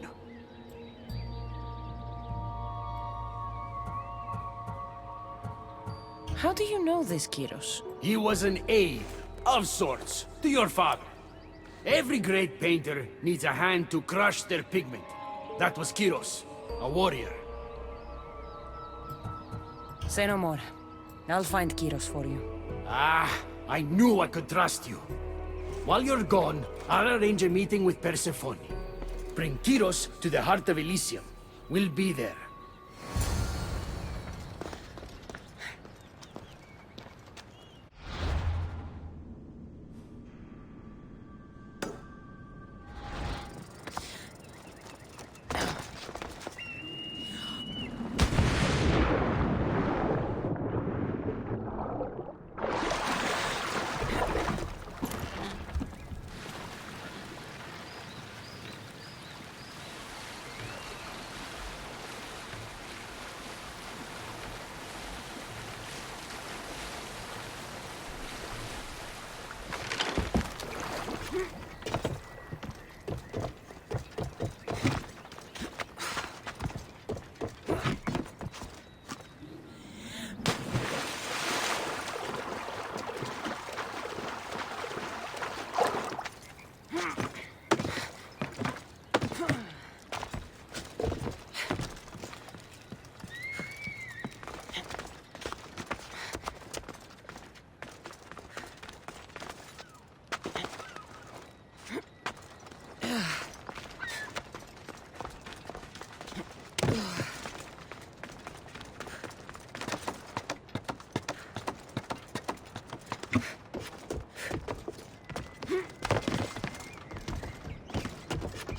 How do you know this, Kyros? He was an aide, of sorts, to your father. Every great painter needs a hand to crush their pigment. That was Kyros, a warrior. Say no more. I'll find Kyros for you. Ah, I knew I could trust you. While you're gone, I'll arrange a meeting with Persephone. Bring Kyros to the heart of Elysium. We'll be there.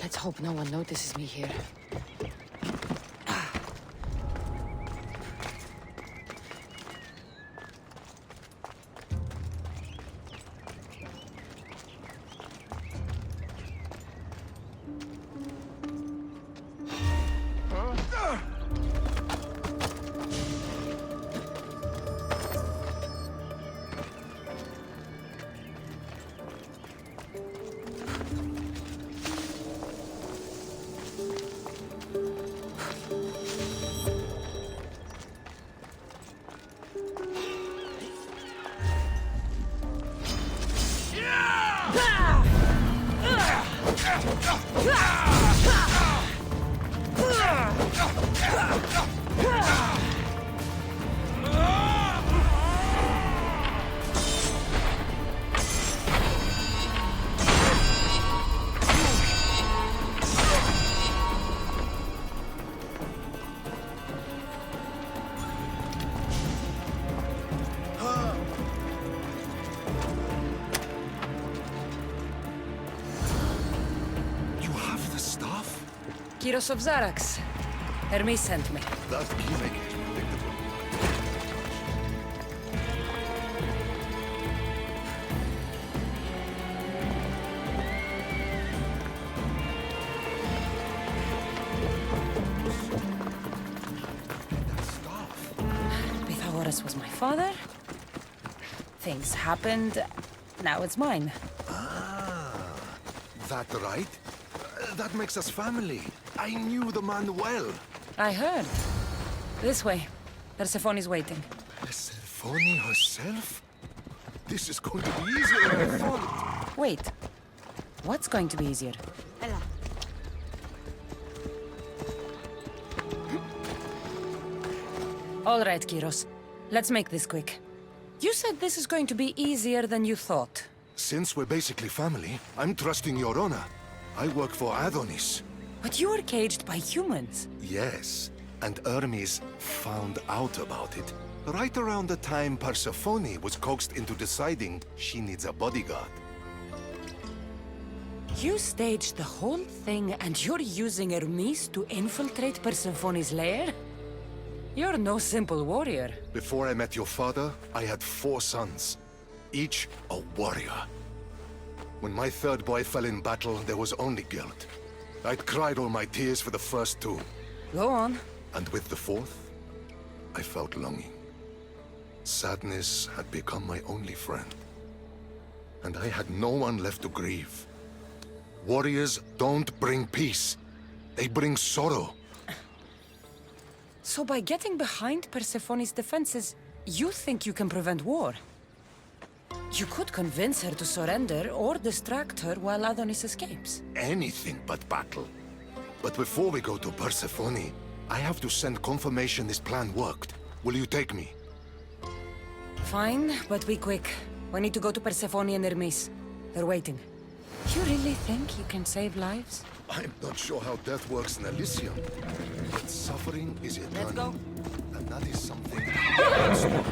Let's hope no one notices me here. Kyros of Xarax. Hermes sent me. That gimmick is predictable. Pythagoras was my father. Things happened. Now it's mine. Ah, that right? That makes us family. I knew the man well. I heard. This way. Persephone's waiting. Persephone herself? This is going to be easier than I thought. Wait. What's going to be easier? Έλα. All right, Kyros. Let's make this quick. You said this is going to be easier than you thought. Since we're basically family, I'm trusting your honor. I work for Adonis. But you were caged by humans. Yes, and Hermes found out about it. Right around the time Persephone was coaxed into deciding she needs a bodyguard. You staged the whole thing and you're using Hermes to infiltrate Persephone's lair? You're no simple warrior. Before I met your father, I had 4 sons, each a warrior. When my third boy fell in battle, there was only guilt. I'd cried all my tears for the first 2. Go on. And with the 4th, I felt longing. Sadness had become my only friend. And I had no one left to grieve. Warriors don't bring peace. They bring sorrow. So by getting behind Persephone's defenses, you think you can prevent war? You could convince her to surrender or distract her while Adonis escapes. Anything but battle. But before we go to Persephone, I have to send confirmation this plan worked. Will you take me? Fine, but be quick. We need to go to Persephone and Hermes. They're waiting. You really think you can save lives? I'm not sure how death works in Elysium, but suffering is eternal. Let's go. And that is something I can't stop.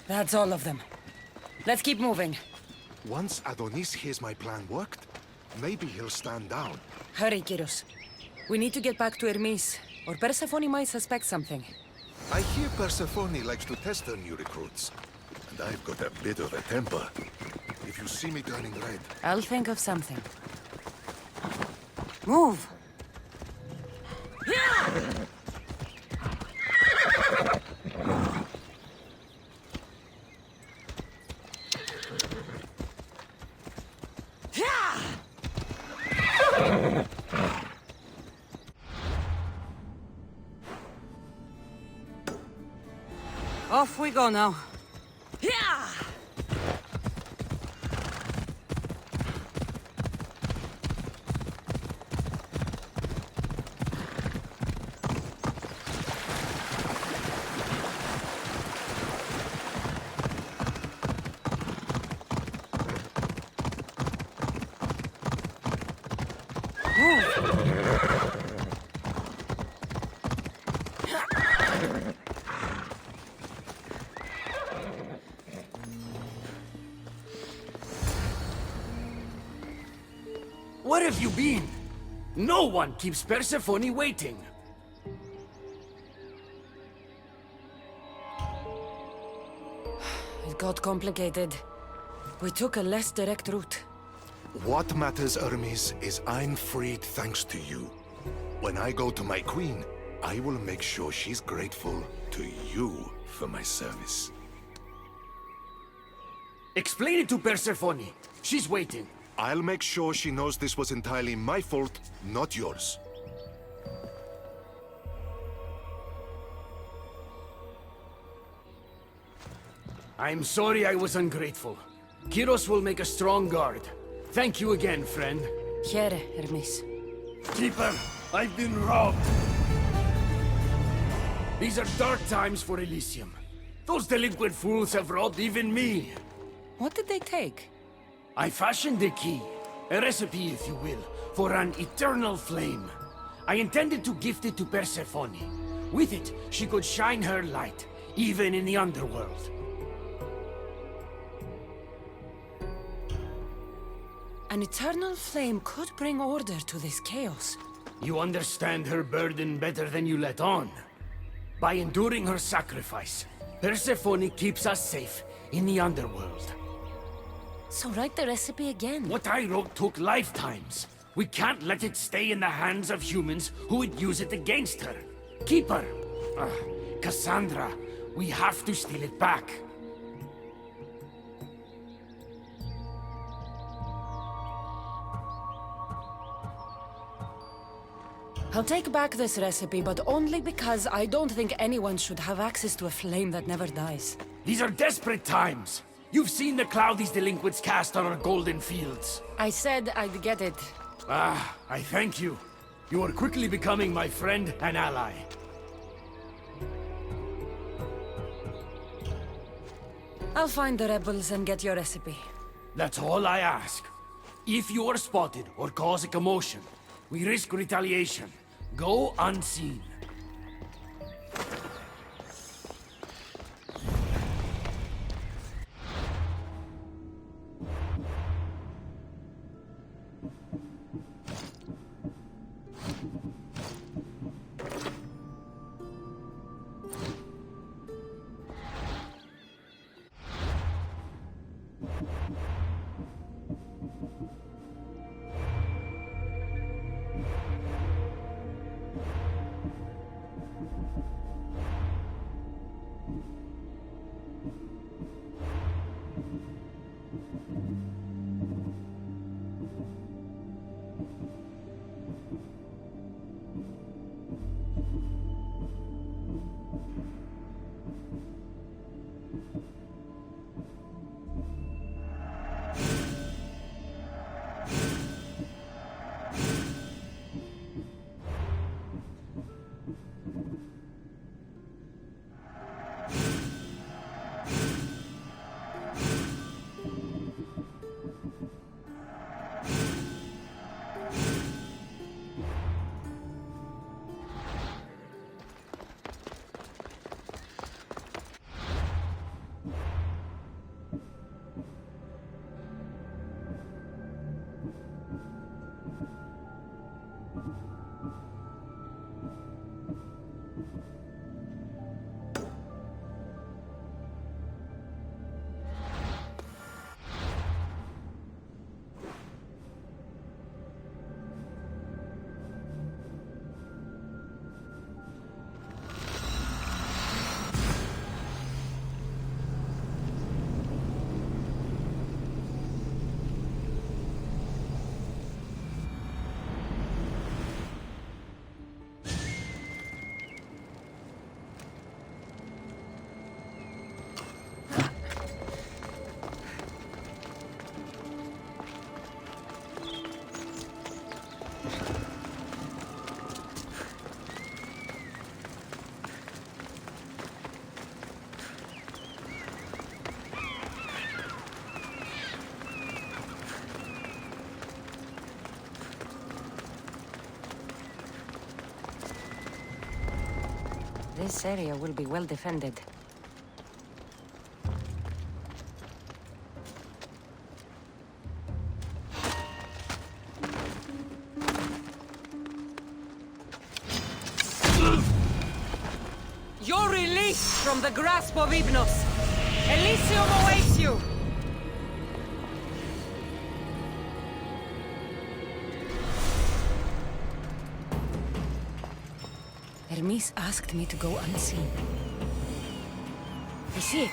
That's all of them. Let's keep moving. Once Adonis hears my plan worked, maybe he'll stand down. Hurry, Kyros. We need to get back to Hermes, or Persephone might suspect something. I hear Persephone likes to test her new recruits. And I've got a bit of a temper. If you see me turning red... I'll think of something. Move! Off we go now. Where have you been? No one keeps Persephone waiting. It got complicated. We took a less direct route. What matters, Hermes, is I'm freed thanks to you. When I go to my queen, I will make sure she's grateful to you for my service. Explain it to Persephone. She's waiting. I'll make sure she knows this was entirely my fault, not yours. I'm sorry I was ungrateful. Kyros will make a strong guard. Thank you again, friend. Here, Hermes. Keeper, I've been robbed. These are dark times for Elysium. Those delinquent fools have robbed even me. What did they take? I fashioned a key, a recipe if you will, for an eternal flame. I intended to gift it to Persephone. With it, she could shine her light, even in the underworld. An eternal flame could bring order to this chaos. You understand her burden better than you let on. By enduring her sacrifice, Persephone keeps us safe in the underworld. So write the recipe again. What I wrote took lifetimes. We can't let it stay in the hands of humans who would use it against her. Keep her. Cassandra, we have to steal it back. I'll take back this recipe, but only because I don't think anyone should have access to a flame that never dies. These are desperate times. You've seen the cloud these delinquents cast on our golden fields. I said I'd get it. I thank you. You are quickly becoming my friend and ally. I'll find the rebels and get your recipe. That's all I ask. If you are spotted or cause a commotion, we risk retaliation. Go unseen. This area will be well defended. You're released from the grasp of Hypnos. Elysium awaits you! Hermes asked me to go unseen. I see it.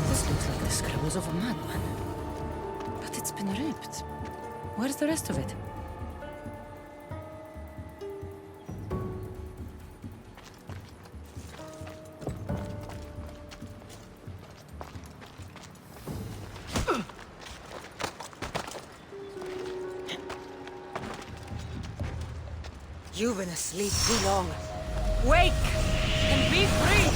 This looks like the scribbles of a madman. But it's been ripped. Where's the rest of it? You've been asleep too long. Wake and be free!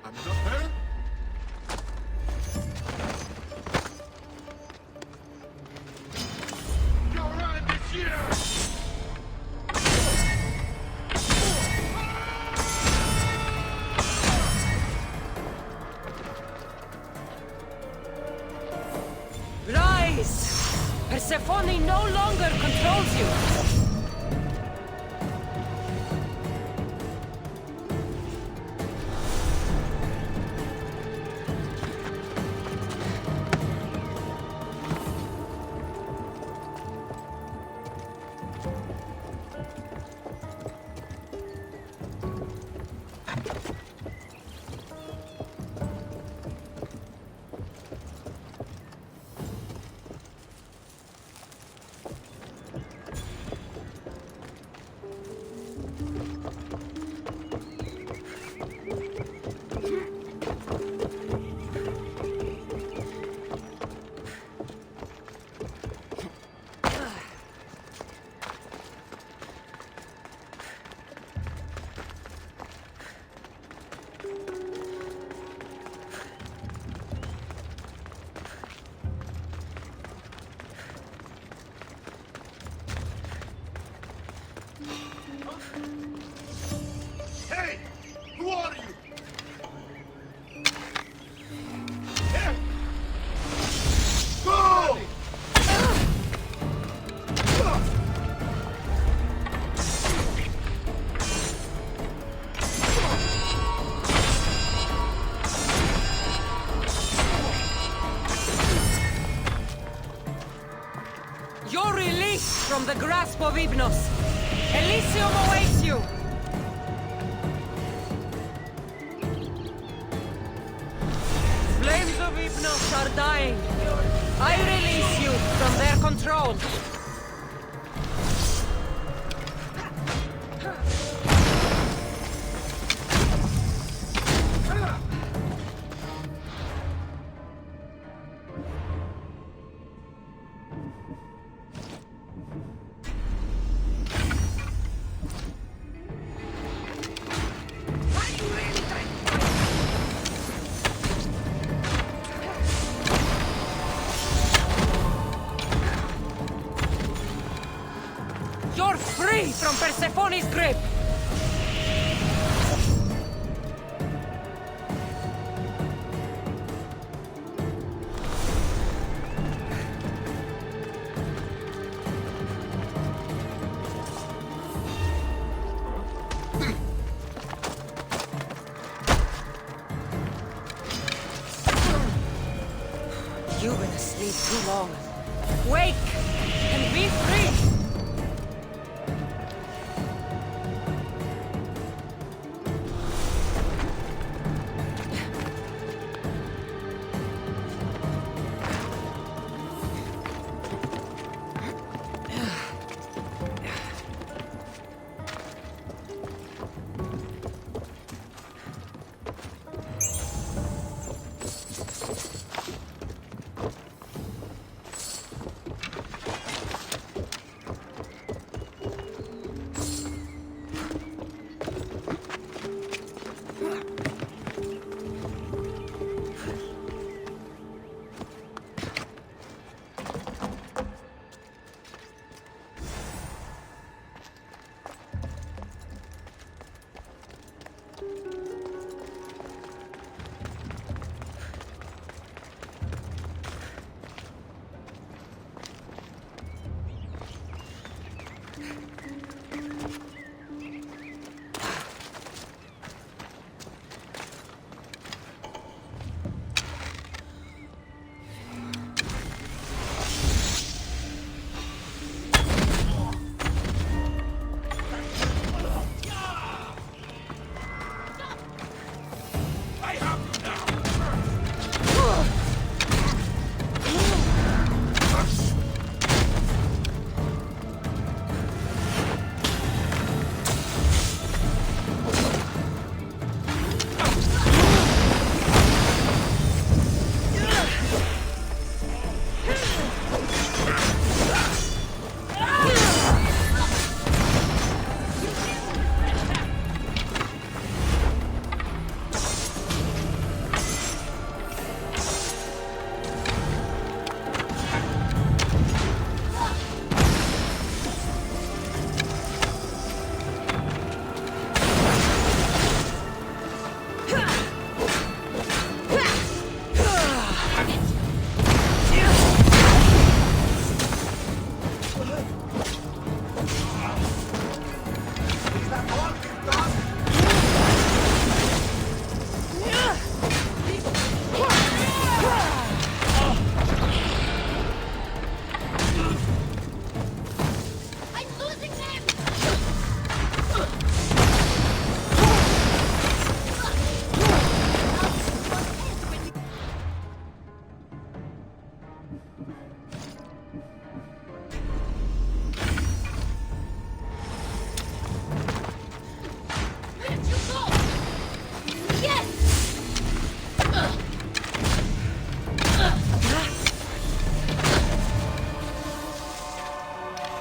I'm not hurt. You're right this year! Rise! Persephone no longer controls you! Hey! Who are you? Go! You're released from the grasp of Hypnos. Elysium awaits you! Flames of Hypnos are dying. I release you from their control. You're free from Persephone's grip! You've been asleep too long. Wake and be free!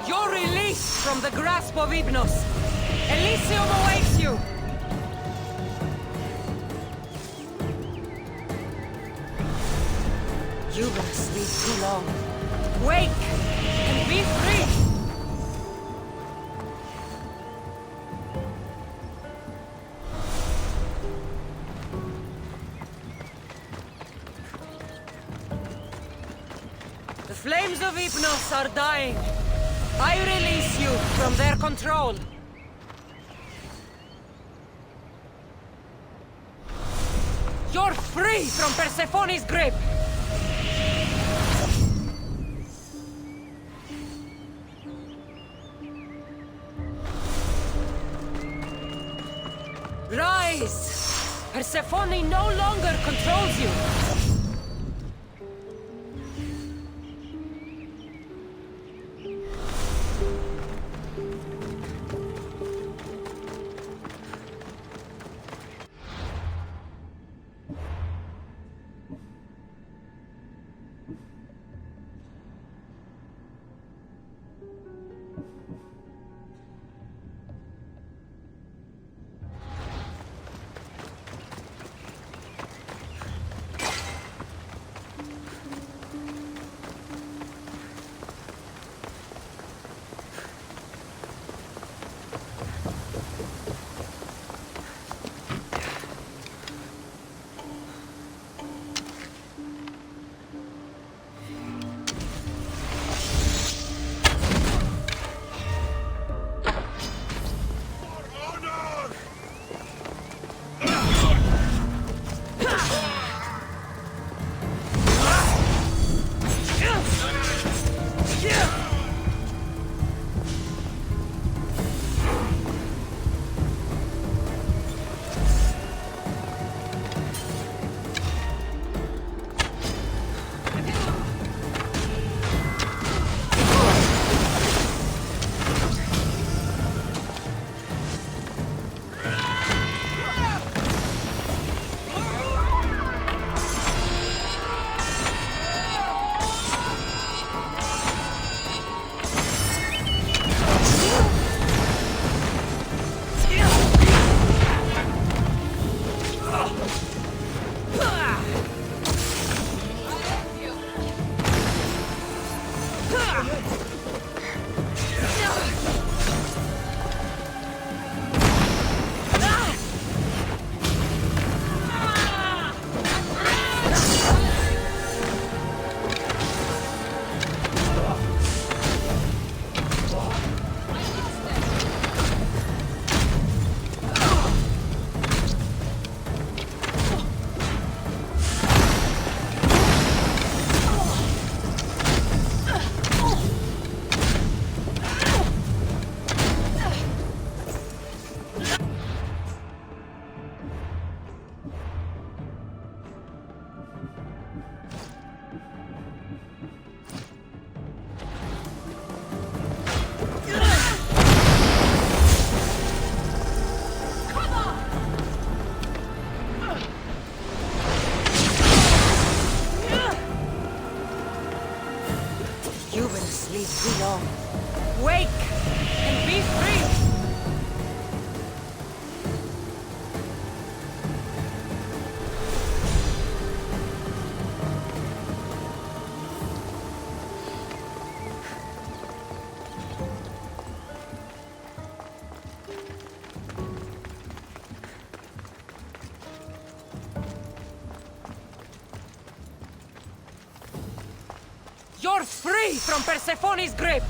You're released from the grasp of Hypnos. Elysium awaits you! You've been asleep too long. Wake and be free! The flames of Hypnos are dying. I release you from their control. You're free from Persephone's grip! Rise! Persephone no longer controls you! Too long. Wake and be free! You're free from Persephone's grip!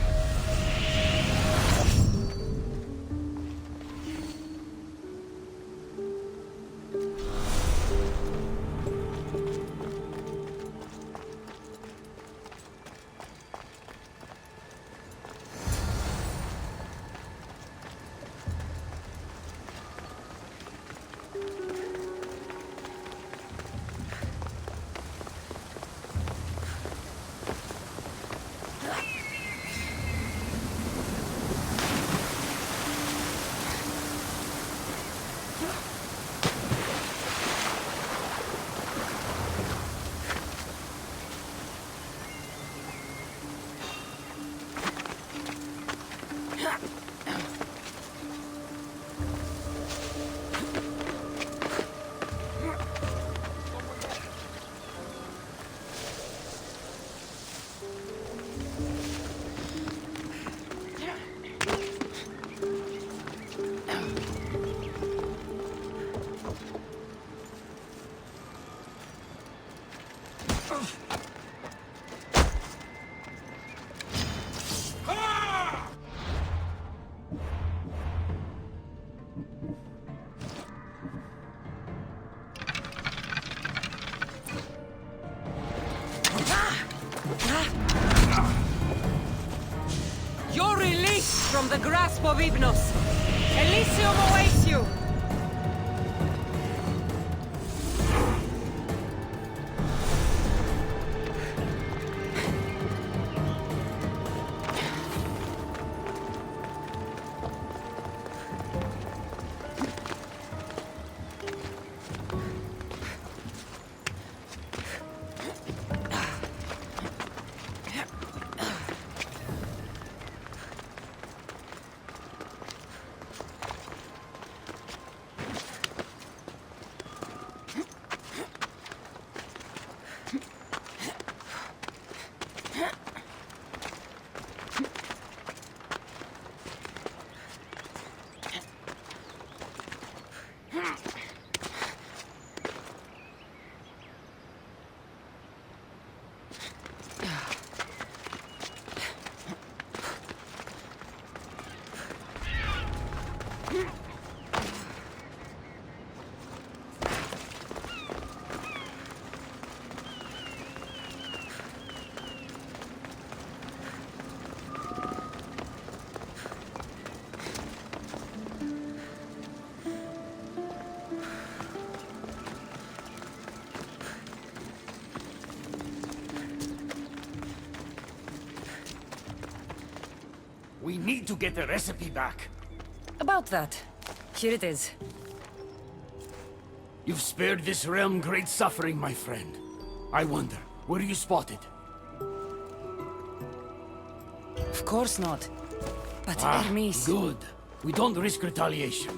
Povivnos! Elysium awaits you! We need to get the recipe back. About that. Here it is. You've spared this realm great suffering, my friend. I wonder, were you spotted? Of course not. But Hermes... Good. We don't risk retaliation.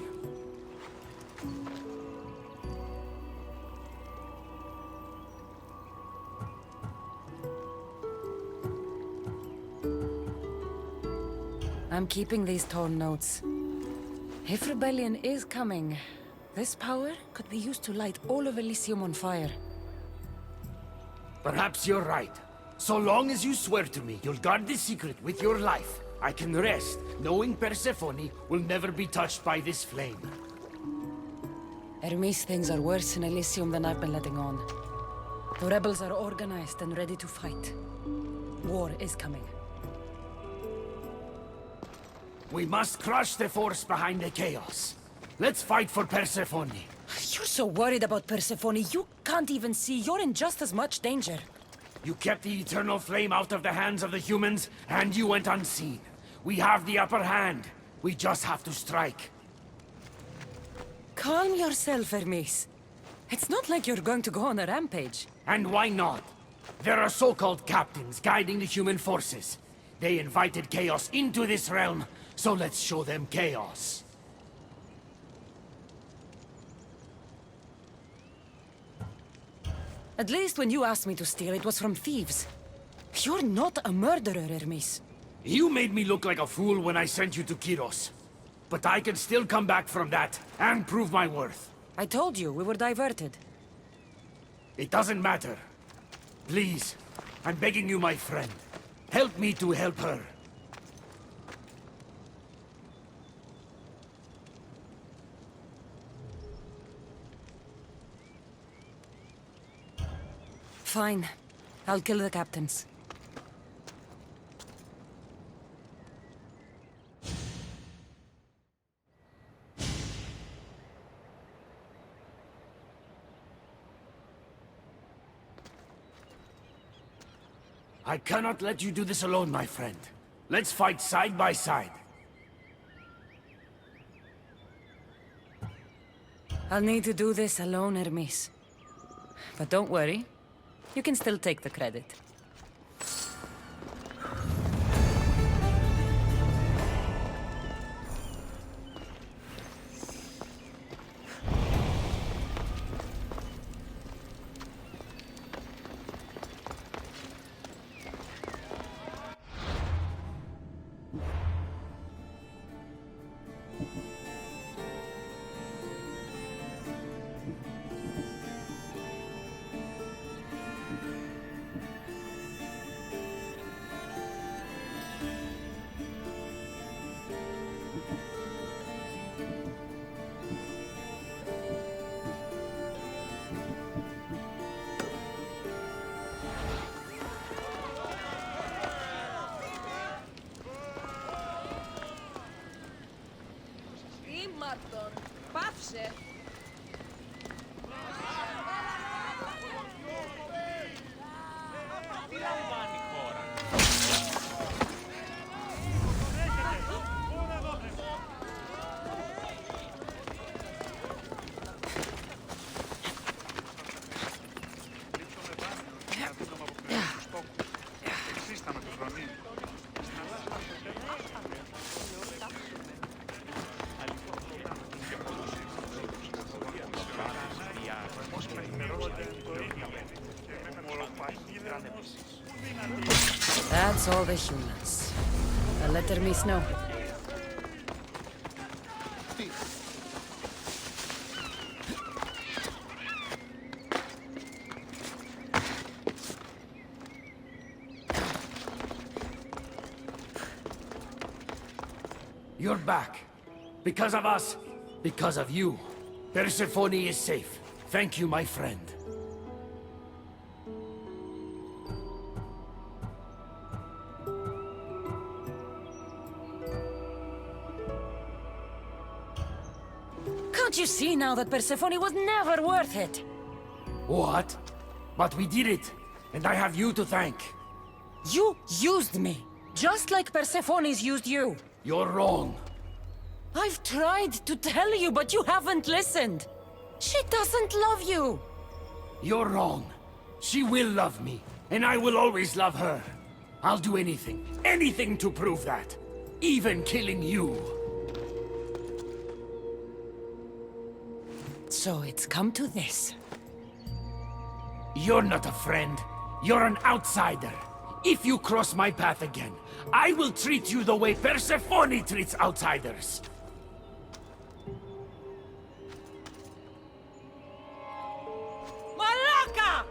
I'm keeping these torn notes. If rebellion is coming, this power could be used to light all of Elysium on fire. Perhaps you're right. So long as you swear to me you'll guard this secret with your life, I can rest, knowing Persephone will never be touched by this flame. Hermes, things are worse in Elysium than I've been letting on. The rebels are organized and ready to fight. War is coming. We must crush the force behind the chaos. Let's fight for Persephone. You're so worried about Persephone, you can't even see you're in just as much danger. You kept the eternal flame out of the hands of the humans, and you went unseen. We have the upper hand. We just have to strike. Calm yourself, Hermes. It's not like you're going to go on a rampage. And why not? There are so-called captains guiding the human forces. They invited chaos into this realm, so let's show them chaos. At least when you asked me to steal, it was from thieves. You're not a murderer, Hermes. You made me look like a fool when I sent you to Kyros. But I can still come back from that, and prove my worth. I told you, we were diverted. It doesn't matter. Please, I'm begging you, my friend. Help me to help her. Fine. I'll kill the captains. I cannot let you do this alone, my friend. Let's fight side by side. I'll need to do this alone, Hermes. But don't worry. You can still take the credit. Παύσε! Τι λαμβάνει η χώρα. That's all the humans. Let their miss know. You're back. Because of us. Because of you. Persephone is safe. Thank you, my friend. Can't you see now that Persephone was never worth it? What? But we did it. And I have you to thank. You used me, just like Persephone's used you. You're wrong. I've tried to tell you, but you haven't listened. She doesn't love you. You're wrong. She will love me, and I will always love her. I'll do anything to prove that. Even killing you. So it's come to this. You're not a friend. You're an outsider. If you cross my path again, I will treat you the way Persephone treats outsiders. Malaka!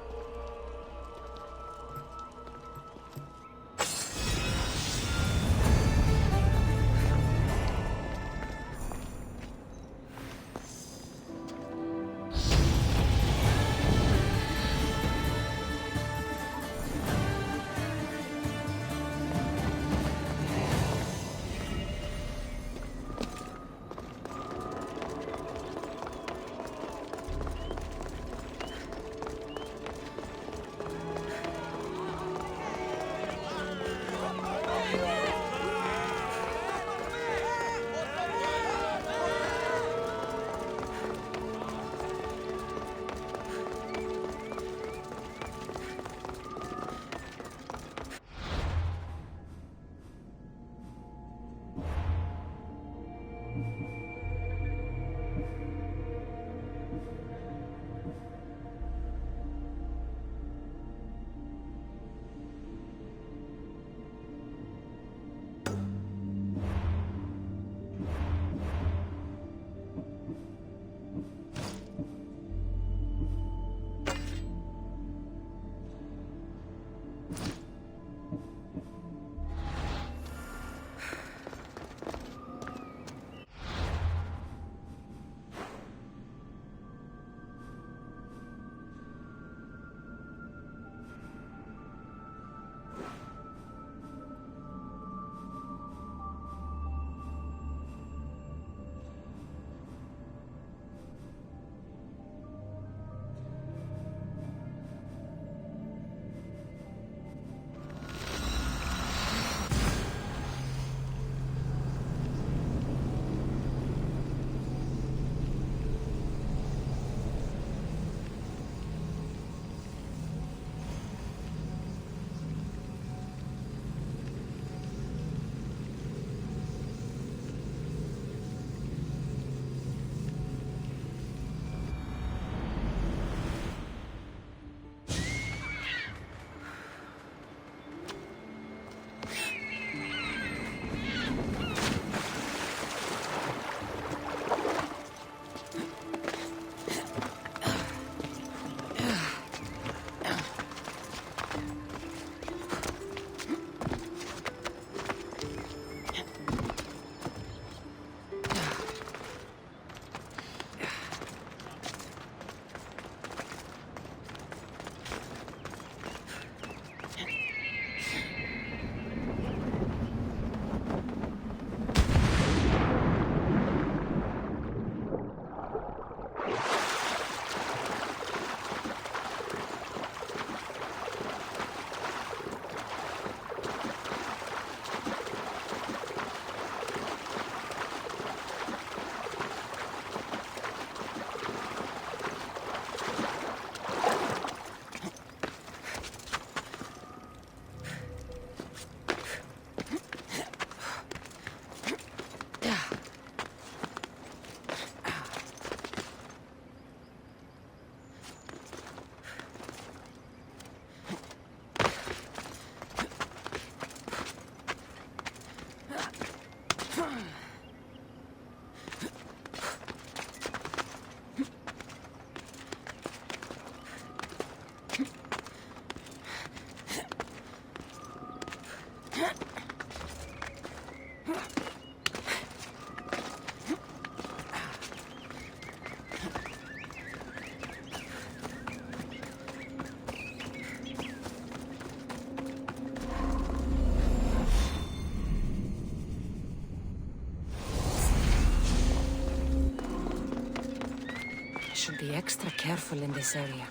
I should be extra careful in this area.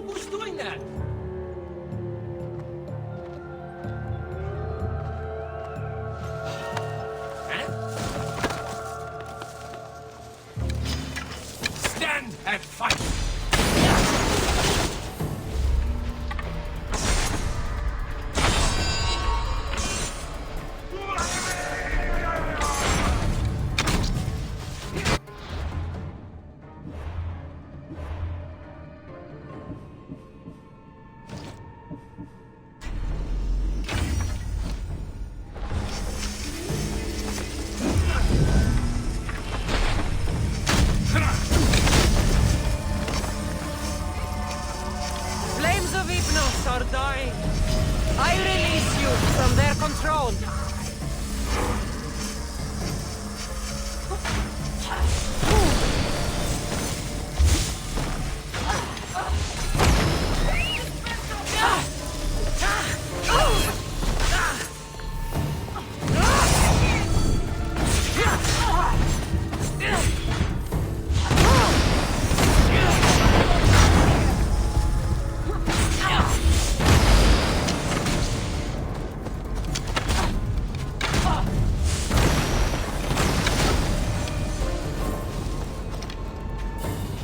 Who's doing that? Stand and fight! Flames of Hypnos are dying. I release you from their control.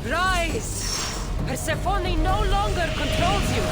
Rise! Persephone no longer controls you!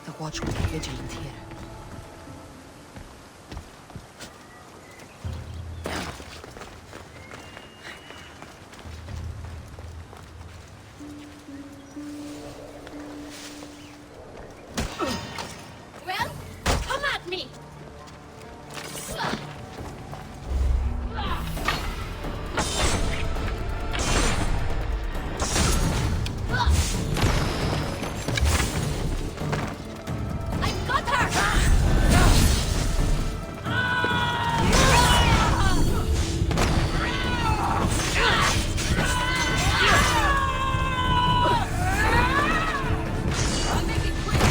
The watch will be vigilant here. Well, come at me! I've got her! I'll make it quick!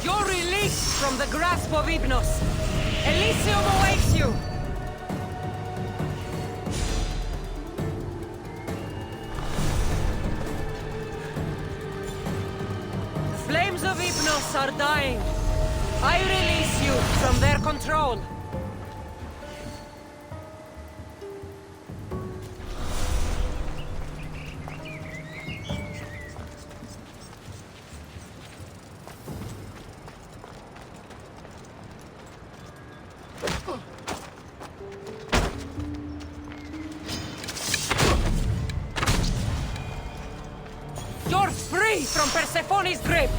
You're released from the grasp of Hypnos. Elysium awaits you! The flames of Hypnos are dying. I release you from their control. from Persephone's grave!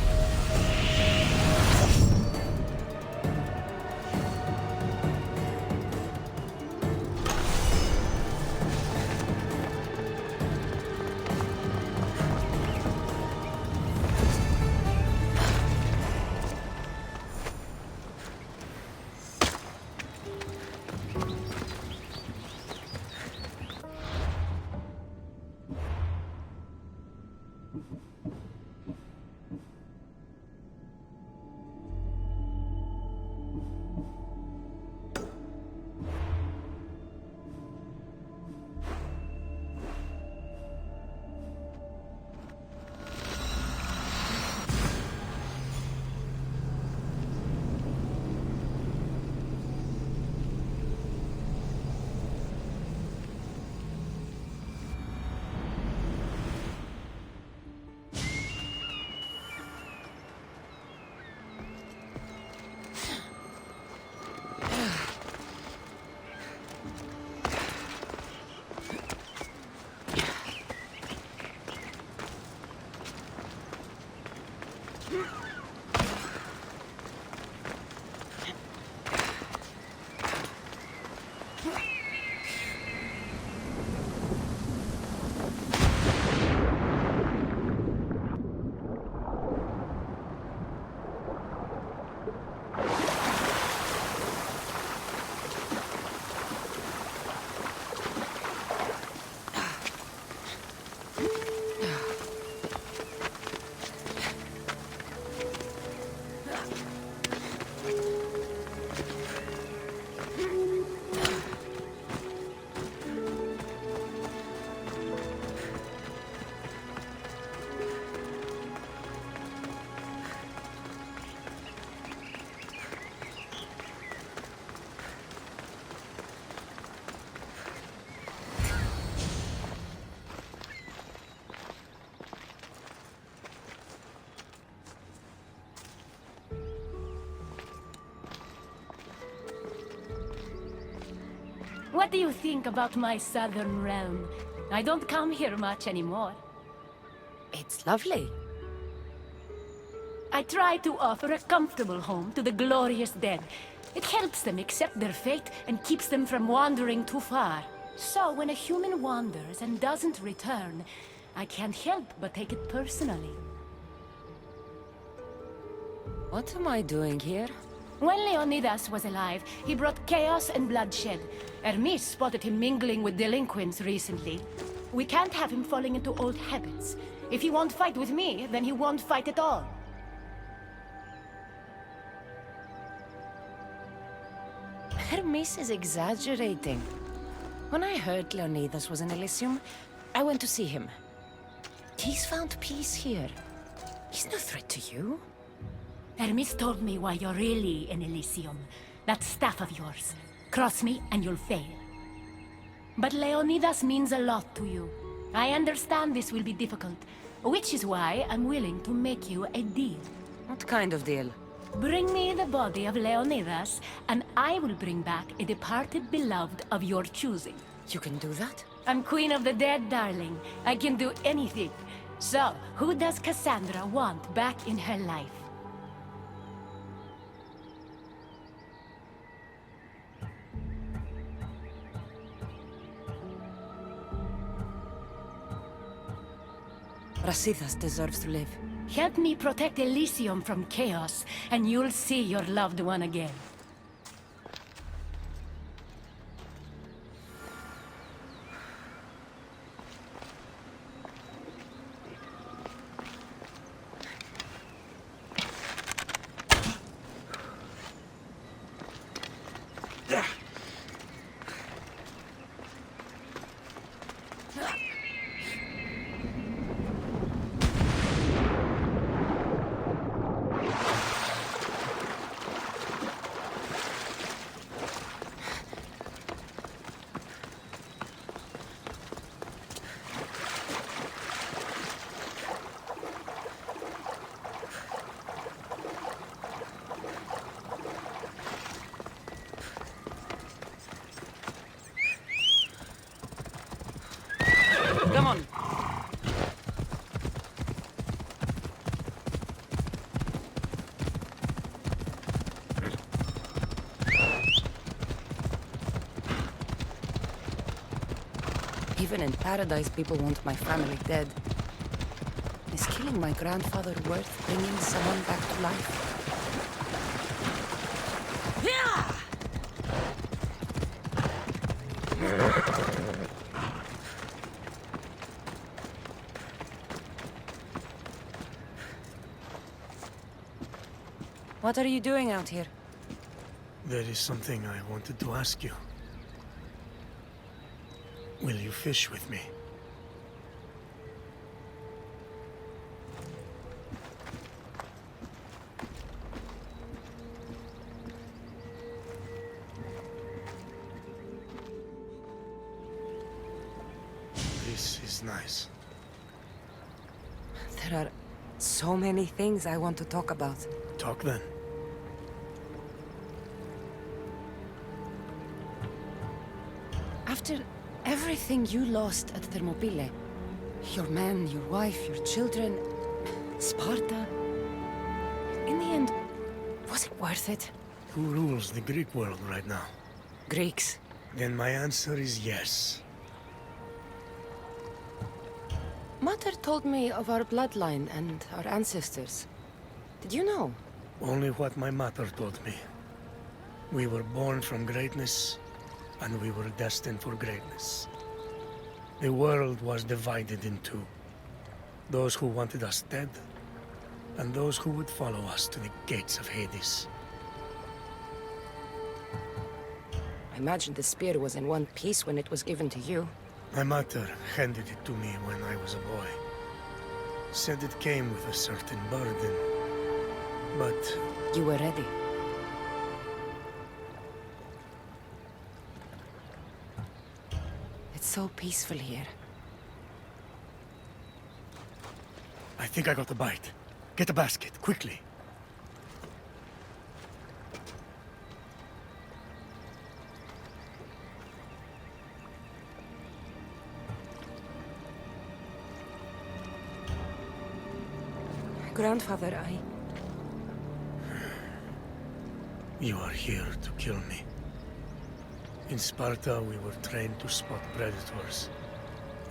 What do you think about my southern realm? I don't come here much anymore. It's lovely. I try to offer a comfortable home to the glorious dead. It helps them accept their fate and keeps them from wandering too far. So when a human wanders and doesn't return, I can't help but take it personally. What am I doing here? When Leonidas was alive, he brought chaos and bloodshed. Hermes spotted him mingling with delinquents recently. We can't have him falling into old habits. If he won't fight with me, then he won't fight at all. Hermes is exaggerating. When I heard Leonidas was in Elysium, I went to see him. He's found peace here. He's no threat to you. Hermes told me why you're really in Elysium. That staff of yours. Cross me and you'll fail. But Leonidas means a lot to you. I understand this will be difficult, which is why I'm willing to make you a deal. What kind of deal? Bring me the body of Leonidas, and I will bring back a departed beloved of your choosing. You can do that? I'm queen of the dead, darling. I can do anything. So, who does Cassandra want back in her life? Brasidas deserves to live. Help me protect Elysium from chaos, and you'll see your loved one again. Even in paradise, people want my family dead. Is killing my grandfather worth bringing someone back to life? What are you doing out here? There is something I wanted to ask you. Will you fish with me? This is nice. There are so many things I want to talk about. Talk then. After everything you lost at Thermopylae, your men, your wife, your children, Sparta, in the end, was it worth it? Who rules the Greek world right now? Greeks. Then my answer is yes. Mater told me of our bloodline and our ancestors. Did you know? Only what my mother told me. We were born from greatness, and we were destined for greatness. The world was divided in two. Those who wanted us dead, and those who would follow us to the gates of Hades. I imagine the spear was in one piece when it was given to you. My mother handed it to me when I was a boy. Said it came with a certain burden, but... You were ready. It's so peaceful here. I think I got a bite. Get a basket, quickly. Grandfather, You are here to kill me. In Sparta, we were trained to spot predators,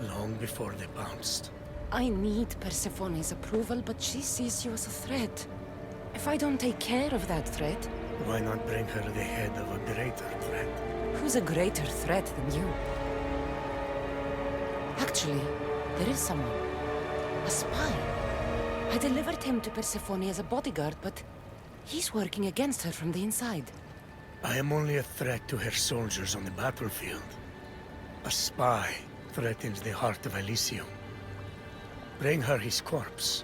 long before they pounced. I need Persephone's approval, but she sees you as a threat. If I don't take care of that threat... Why not bring her the head of a greater threat? Who's a greater threat than you? Actually, there is someone. A spy. I delivered him to Persephone as a bodyguard, but he's working against her from the inside. I am only a threat to her soldiers on the battlefield. A spy threatens the heart of Elysium. Bring her his corpse,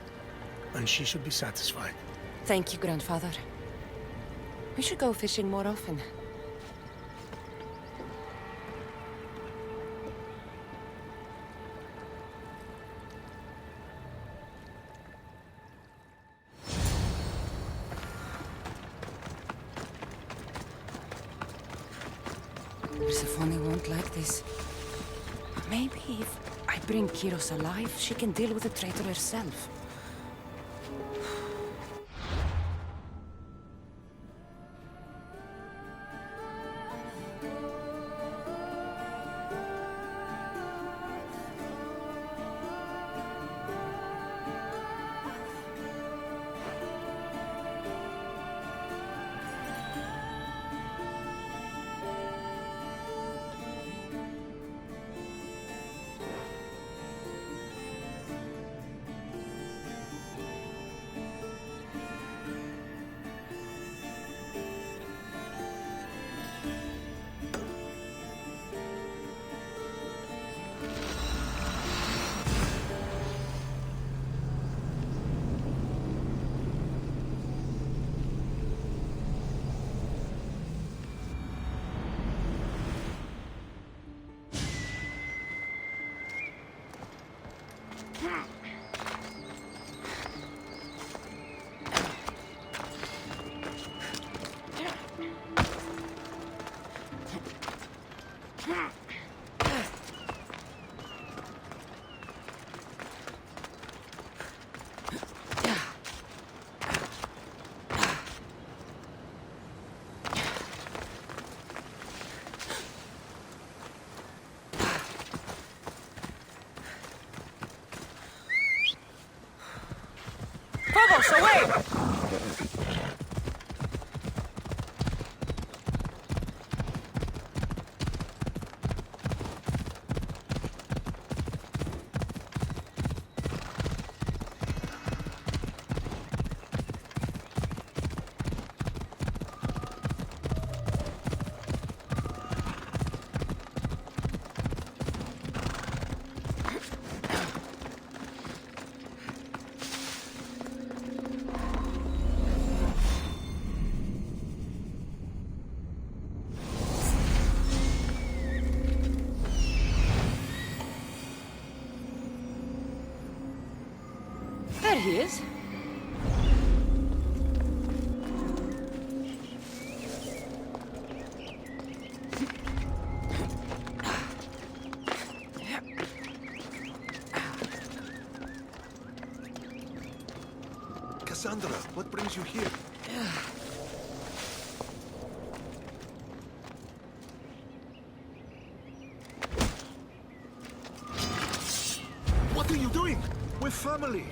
and she should be satisfied. Thank you, Grandfather. We should go fishing more often. Persephone won't like this. Maybe if I bring Kyros alive, she can deal with the traitor herself. Phobos, away! There he is. Cassandra, what brings you here? What are you doing? We're family.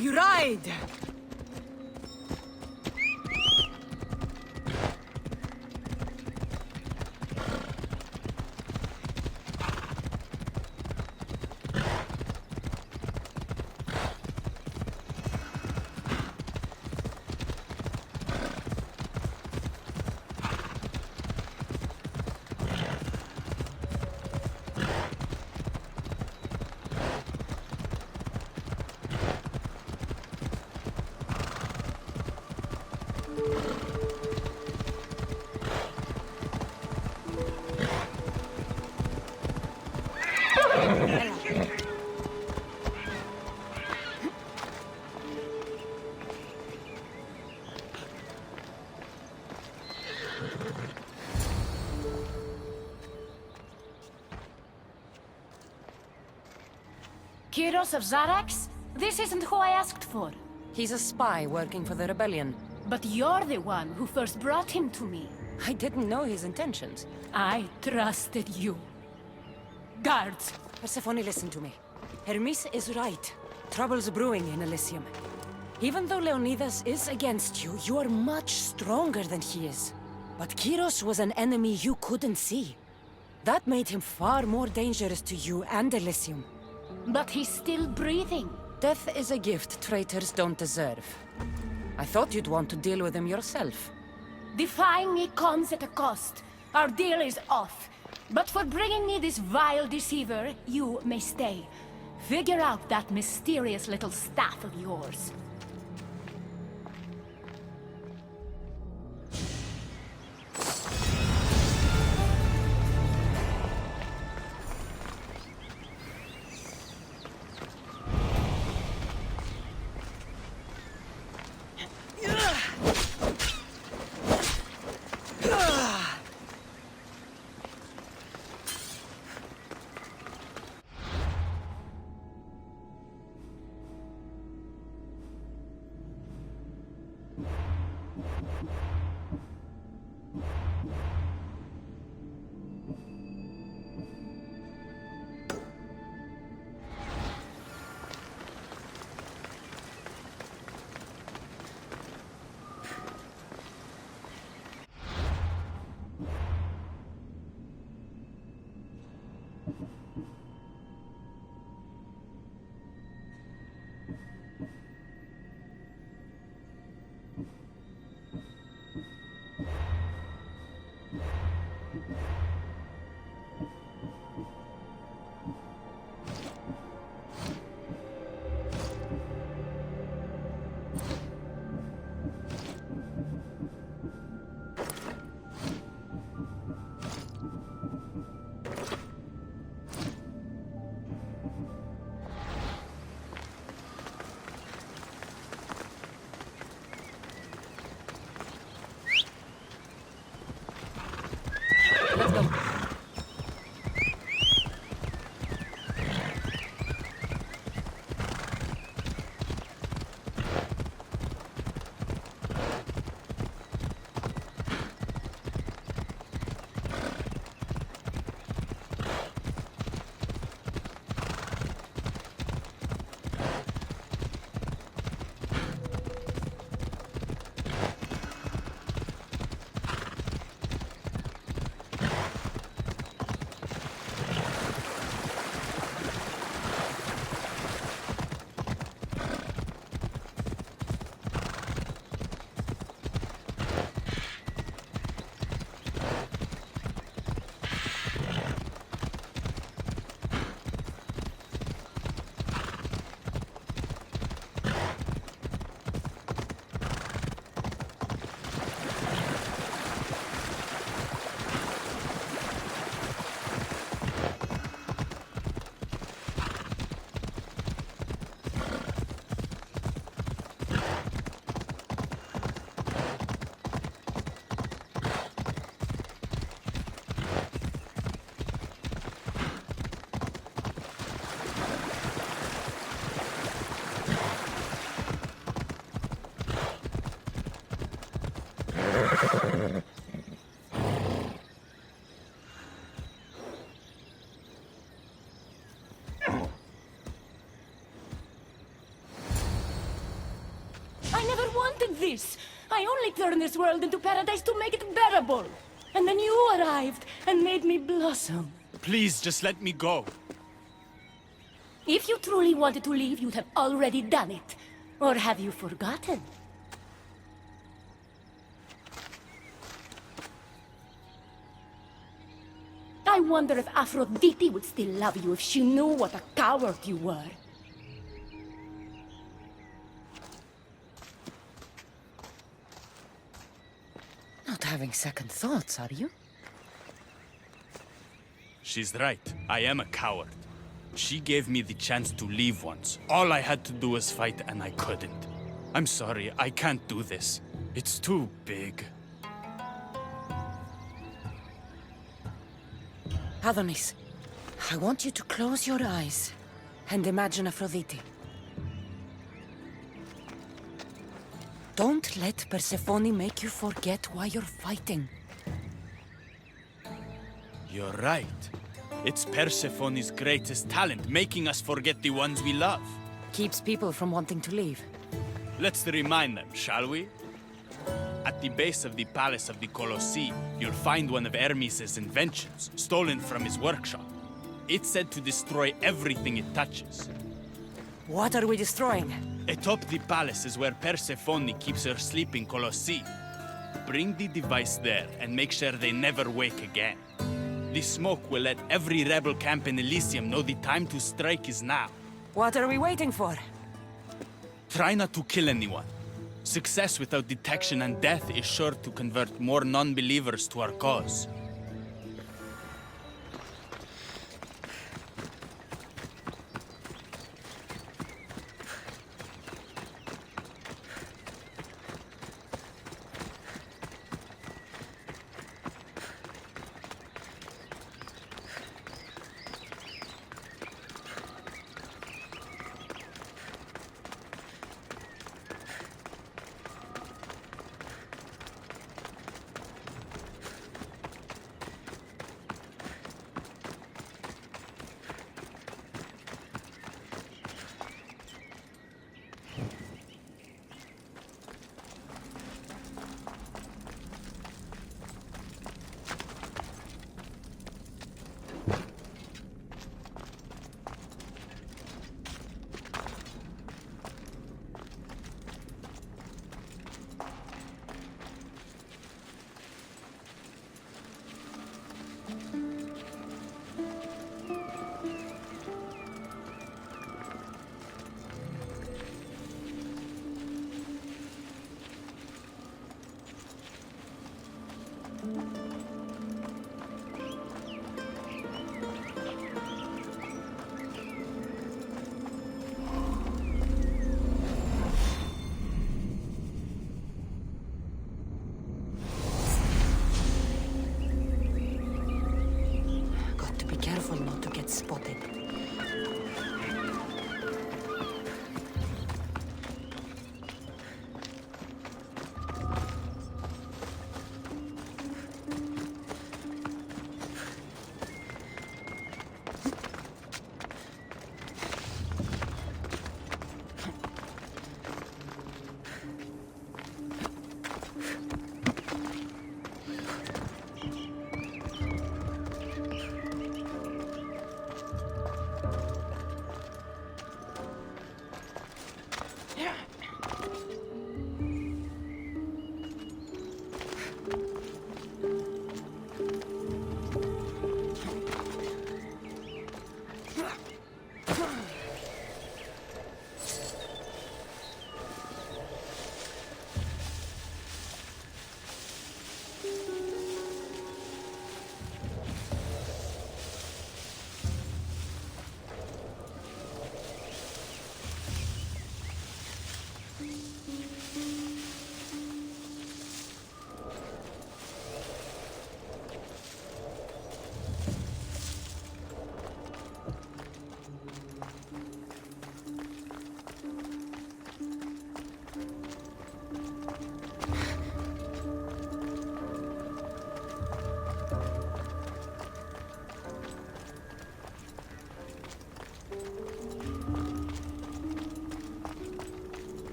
You ride! Kyros of Zarax? This isn't who I asked for. He's a spy working for the rebellion. But you're the one who first brought him to me. I didn't know his intentions. I trusted you. Guards! Persephone, listen to me. Hermes is right. Trouble's brewing in Elysium. Even though Leonidas is against you, you are much stronger than he is. But Kyros was an enemy you couldn't see. That made him far more dangerous to you and Elysium. But he's still breathing. Death is a gift traitors don't deserve. I thought you'd want to deal with him yourself. Defying me comes at a cost. Our deal is off. But for bringing me this vile deceiver, you may stay. Figure out that mysterious little staff of yours. I never wanted this. I only turned this world into paradise to make it bearable. And then you arrived and made me blossom. Please, just let me go. If you truly wanted to leave, you'd have already done it. Or have you forgotten? I wonder if Aphrodite would still love you if she knew what a coward you were. Not having second thoughts, are you? She's right. I am a coward. She gave me the chance to leave once. All I had to do was fight, and I couldn't. I'm sorry, I can't do this. It's too big. Adonis, I want you to close your eyes and imagine Aphrodite. Don't let Persephone make you forget why you're fighting. You're right. It's Persephone's greatest talent, making us forget the ones we love. Keeps people from wanting to leave. Let's remind them, shall we? At the base of the palace of the Colosseum, you'll find one of Hermes' inventions, stolen from his workshop. It's said to destroy everything it touches. What are we destroying? Atop the palace is where Persephone keeps her sleeping Colosseum. Bring the device there and make sure they never wake again. The smoke will let every rebel camp in Elysium know the time to strike is now. What are we waiting for? Try not to kill anyone. Success without detection and death is sure to convert more non-believers to our cause.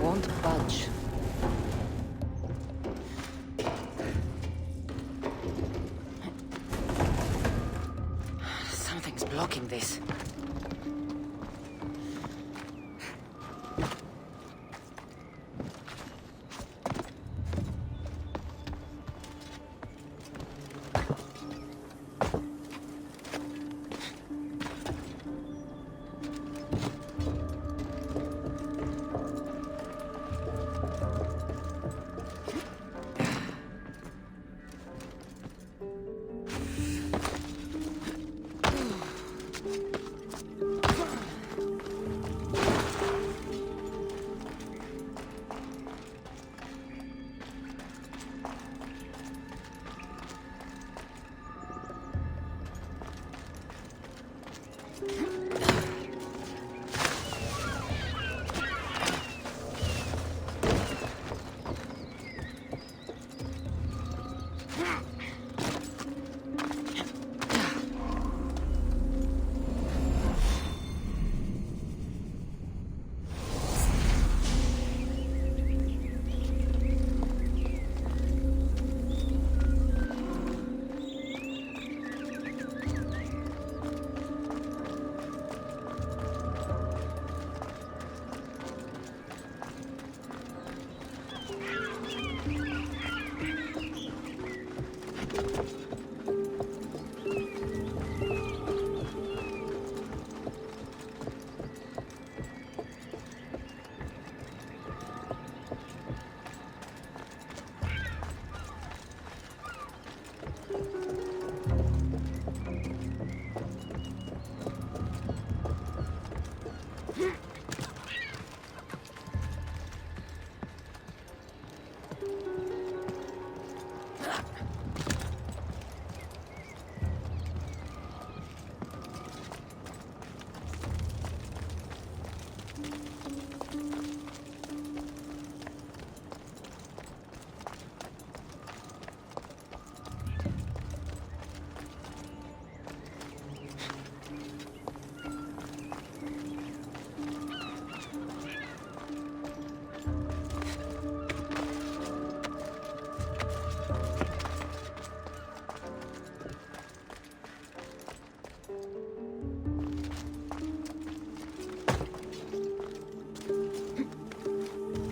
Won't budge. Something's blocking this.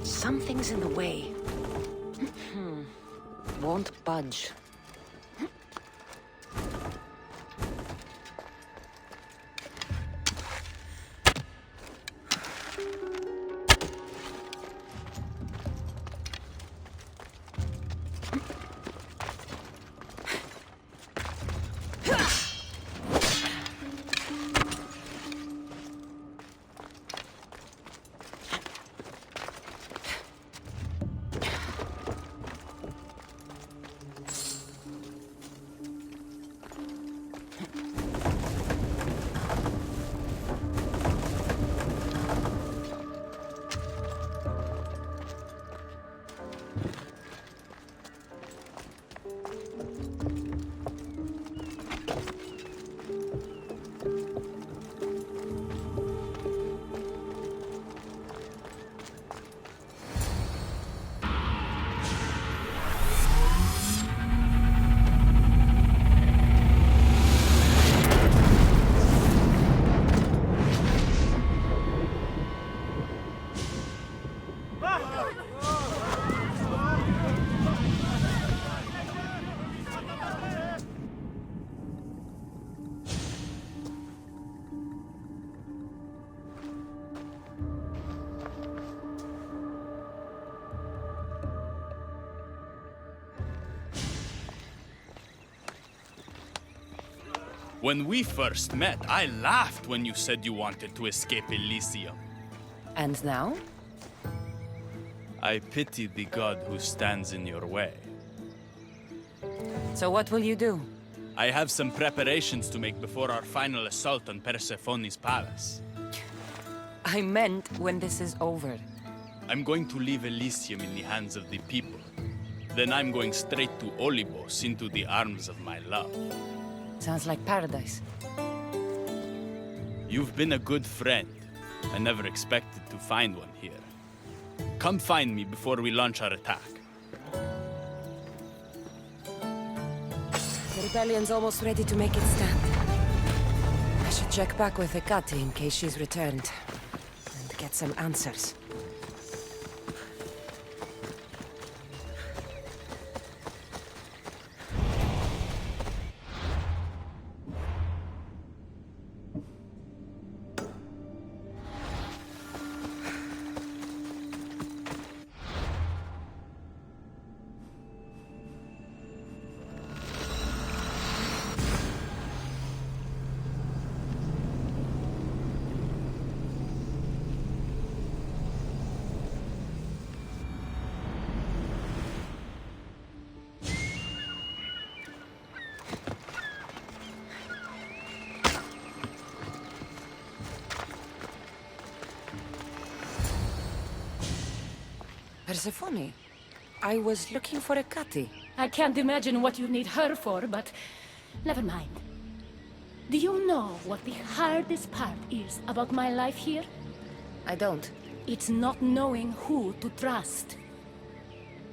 Something's in the way. Won't budge. When we first met, I laughed when you said you wanted to escape Elysium. And now? I pity the god who stands in your way. So what will you do? I have some preparations to make before our final assault on Persephone's palace. I meant when this is over. I'm going to leave Elysium in the hands of the people. Then I'm going straight to Olibos, into the arms of my love. Sounds like paradise. You've been a good friend. I never expected to find one here. Come find me before we launch our attack. The rebellion's almost ready to make its stand. I should check back with Hecate in case she's returned. And get some answers. Persephone, I was looking for Hecate. I can't imagine what you need her for, but never mind. Do you know what the hardest part is about my life here? I don't. It's not knowing who to trust.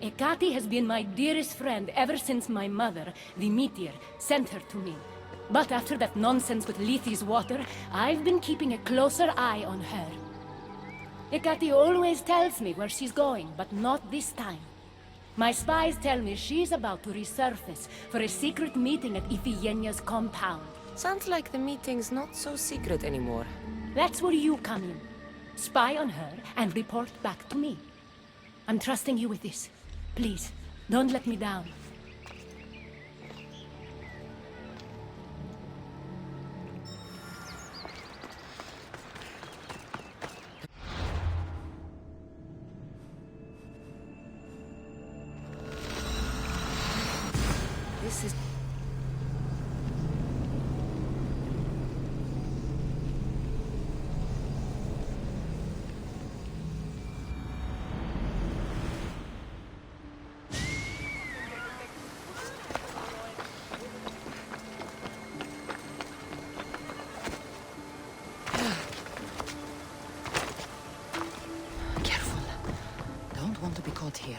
Hecate has been my dearest friend ever since my mother, the meteor, sent her to me. But after that nonsense with Lethe's water, I've been keeping a closer eye on her. Hecate always tells me where she's going, but not this time. My spies tell me she's about to resurface for a secret meeting at Iphigenia's compound. Sounds like the meeting's not so secret anymore. That's where you come in. Spy on her and report back to me. I'm trusting you with this. Please, don't let me down. This is... Careful. Don't want to be caught here.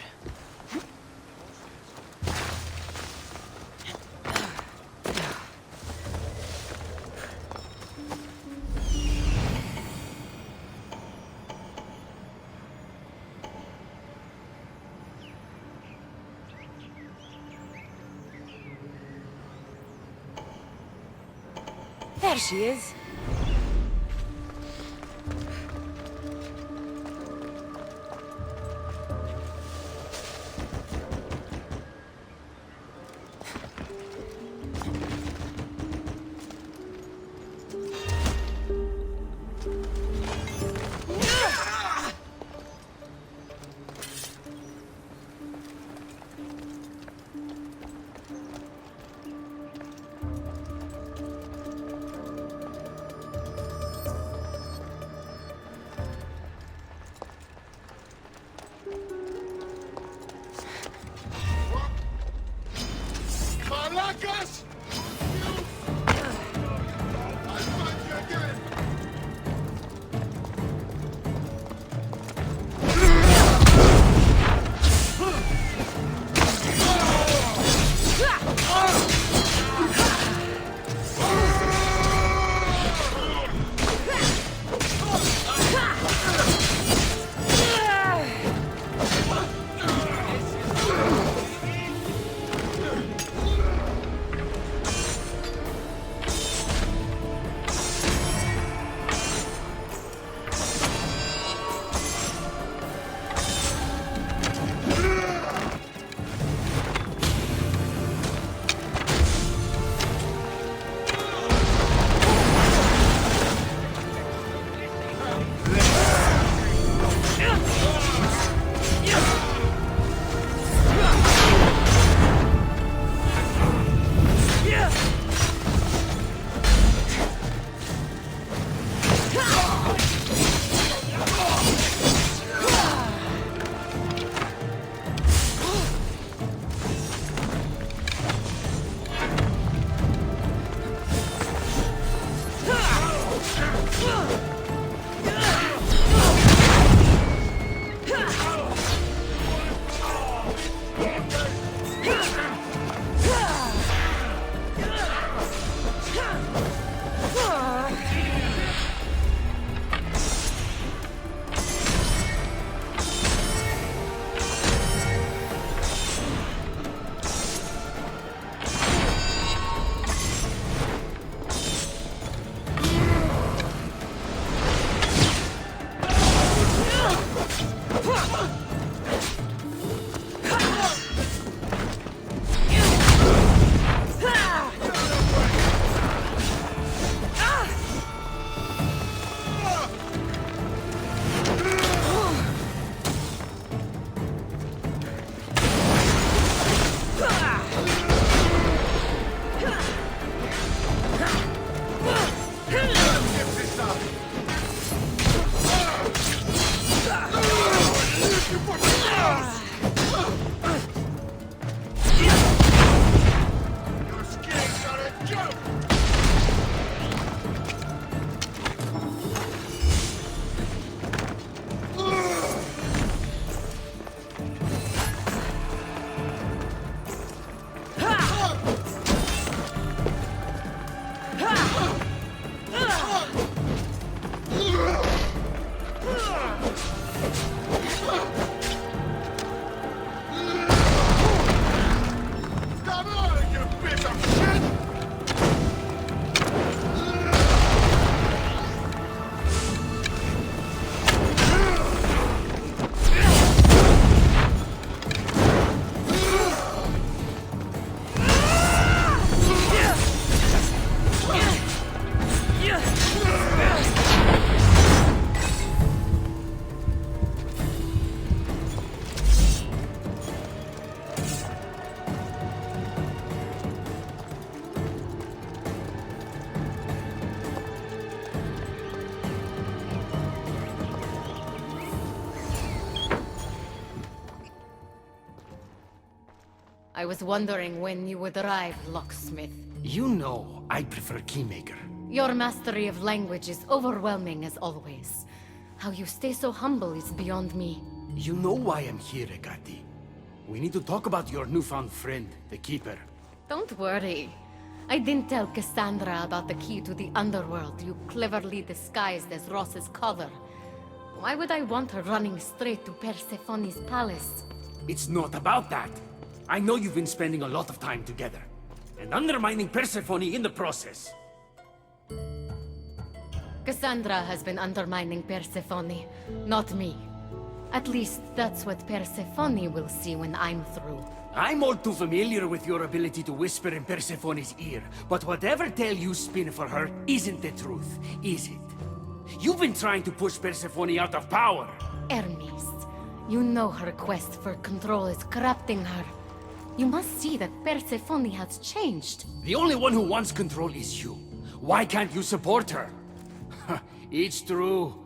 There she is. I was wondering when you would arrive, locksmith. You know I prefer Keymaker. Your mastery of language is overwhelming as always. How you stay so humble is beyond me. You know why I'm here, Ekati. We need to talk about your newfound friend, the Keeper. Don't worry. I didn't tell Cassandra about the key to the underworld you cleverly disguised as Ross's cover. Why would I want her running straight to Persephone's palace? It's not about that. I know you've been spending a lot of time together, and undermining Persephone in the process. Cassandra has been undermining Persephone, not me. At least that's what Persephone will see when I'm through. I'm all too familiar with your ability to whisper in Persephone's ear, but whatever tale you spin for her isn't the truth, is it? You've been trying to push Persephone out of power. Hermes, you know her quest for control is corrupting her. You must see that Persephone has changed. The only one who wants control is you. Why can't you support her? It's true.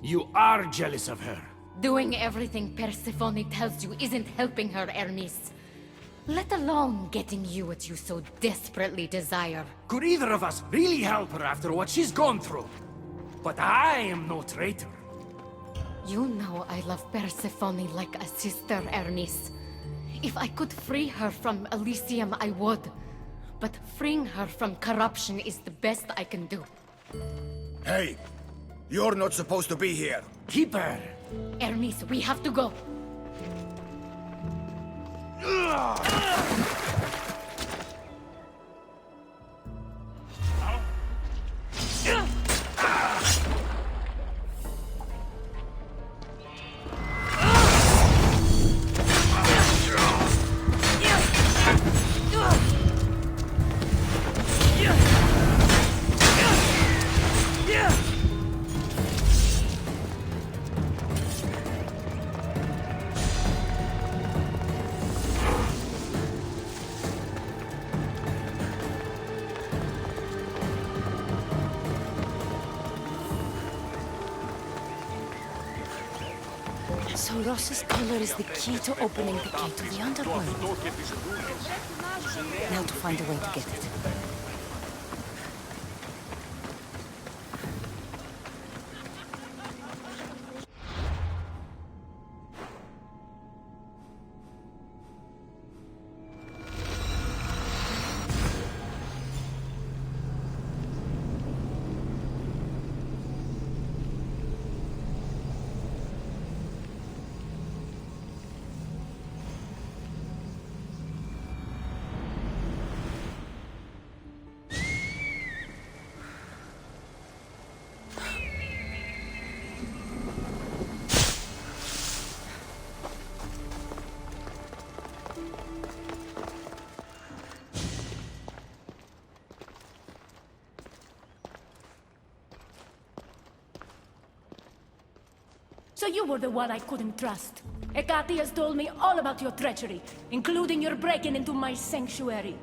You are jealous of her. Doing everything Persephone tells you isn't helping her, Hermes. Let alone getting you what you so desperately desire. Could either of us really help her after what she's gone through? But I am no traitor. You know I love Persephone like a sister, Hermes. If I could free her from Elysium, I would. But freeing her from corruption is the best I can do. Hey! You're not supposed to be here! Keeper! Hermes, we have to go. So Ross's color is the key to opening the gate to the underworld. Now to find a way to get it. So you were the one I couldn't trust. Ekati has told me all about your treachery, including your breaking into my sanctuary.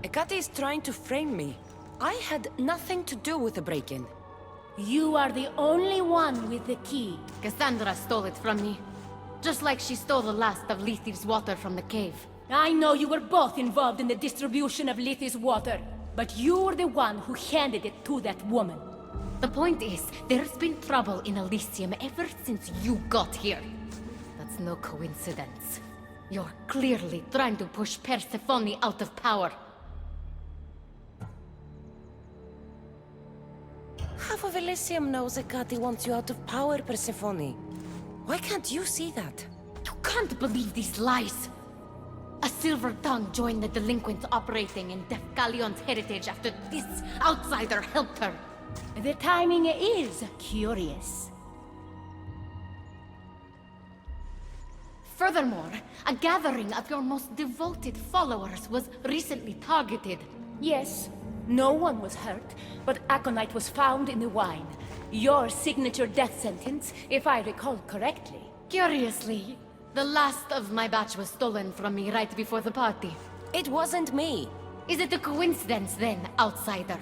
Ekati is trying to frame me. I had nothing to do with the break-in. You are the only one with the key. Cassandra stole it from me. Just like she stole the last of Lethe's water from the cave. I know you were both involved in the distribution of Lethe's water, but you were the one who handed it to that woman. The point is, there's been trouble in Elysium ever since you got here. That's no coincidence. You're clearly trying to push Persephone out of power. Half of Elysium knows Ekati wants you out of power, Persephone. Why can't you see that? You can't believe these lies! A silver tongue joined the delinquents operating in Defcalion's heritage after this outsider helped her. The timing is curious. Furthermore, a gathering of your most devoted followers was recently targeted. Yes, no one was hurt, but aconite was found in the wine. Your signature death sentence, if I recall correctly. Curiously, the last of my batch was stolen from me right before the party. It wasn't me. Is it a coincidence then, outsider,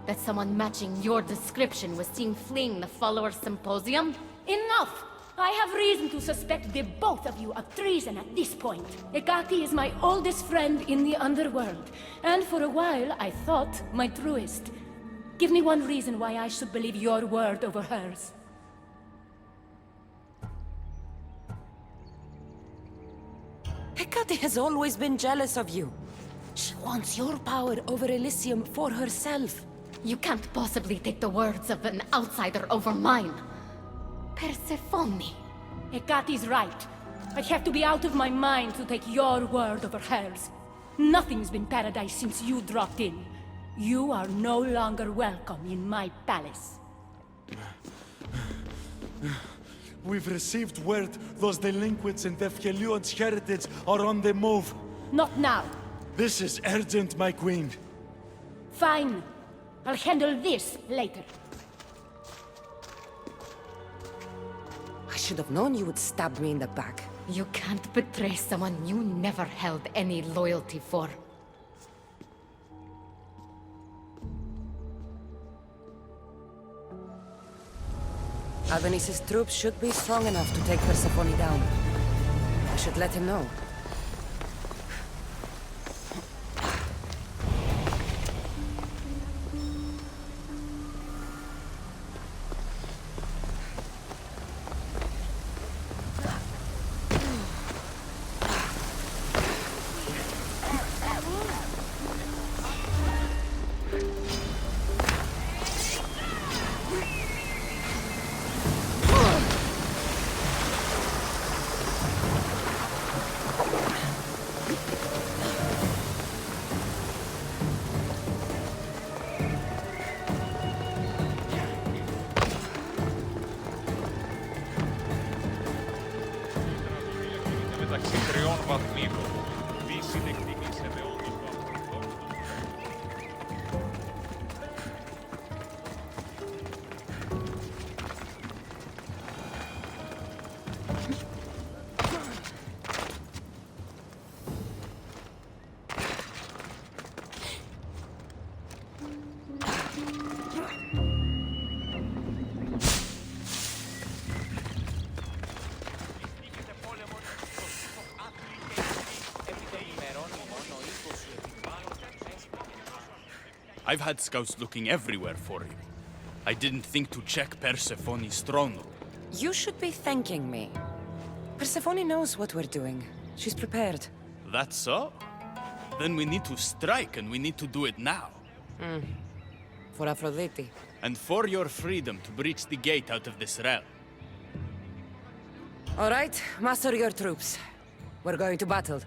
that someone matching your description was seen fleeing the followers' symposium? Enough! I have reason to suspect the both of you of treason at this point. Hecate is my oldest friend in the underworld, and for a while I thought my truest. Give me one reason why I should believe your word over hers. Hecate has always been jealous of you. She wants your power over Elysium for herself. You can't possibly take the words of an outsider over mine. Persephone. Hecate's right. I have to be out of my mind to take your word over hers. Nothing's been paradise since you dropped in. You are no longer welcome in my palace. We've received word those delinquents in Defkelion's heritage are on the move. Not now. This is urgent, my queen. Fine. I'll handle this later. I should have known you would stab me in the back. You can't betray someone you never held any loyalty for. Adonis's troops should be strong enough to take Persephone down. I should let him know. μεταξύ τριών βαθμίδων. Δύση εκτιμήσεται όντως βαθμιδών. I've had scouts looking everywhere for you. I didn't think to check Persephone's throne room. You should be thanking me. Persephone knows what we're doing. She's prepared. That's so? Then we need to strike, and we need to do it now. For Aphrodite. And for your freedom to breach the gate out of this realm. All right, muster your troops. We're going to battle.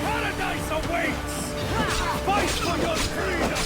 Paradise awaits! Fight for your freedom!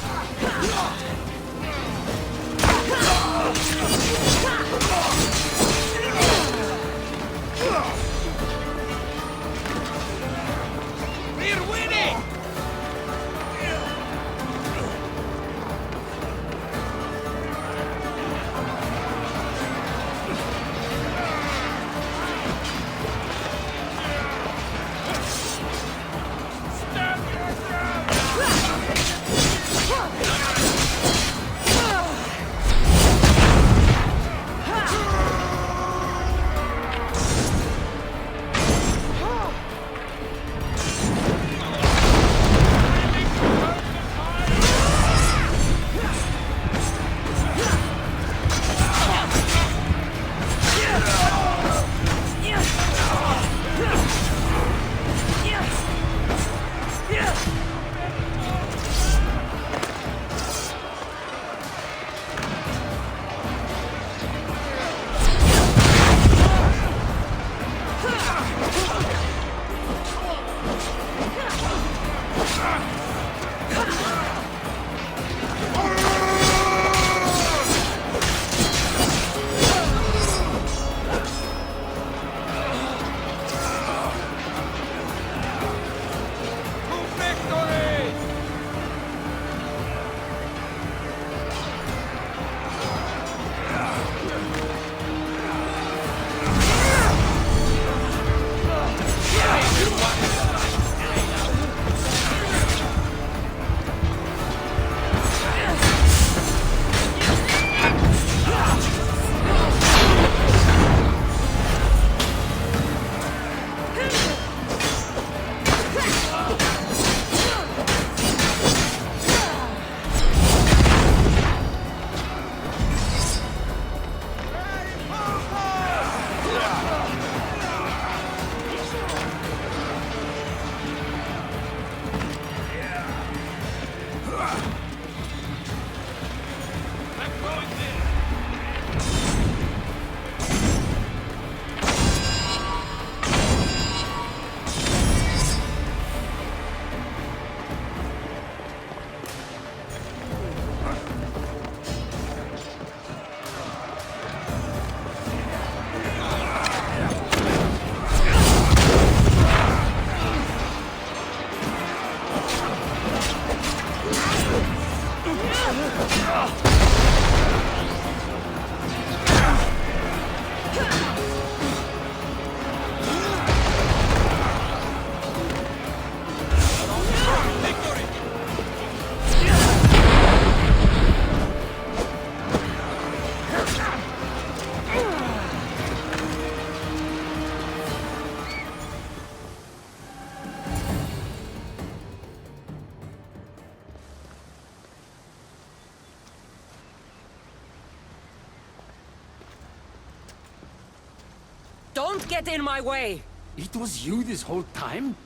Don't get in my way! It was you this whole time?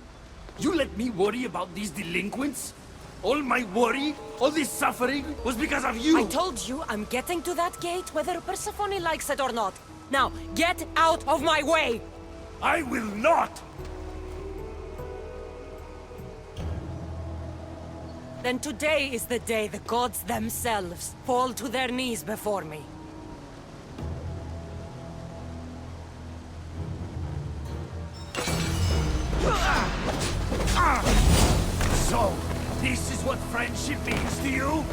You let me worry about these delinquents? All my worry, all this suffering, was because of you! I told you I'm getting to that gate whether Persephone likes it or not. Now, get out of my way! I will not! Then today is the day the gods themselves fall to their knees before me. So, this is what friendship means to you?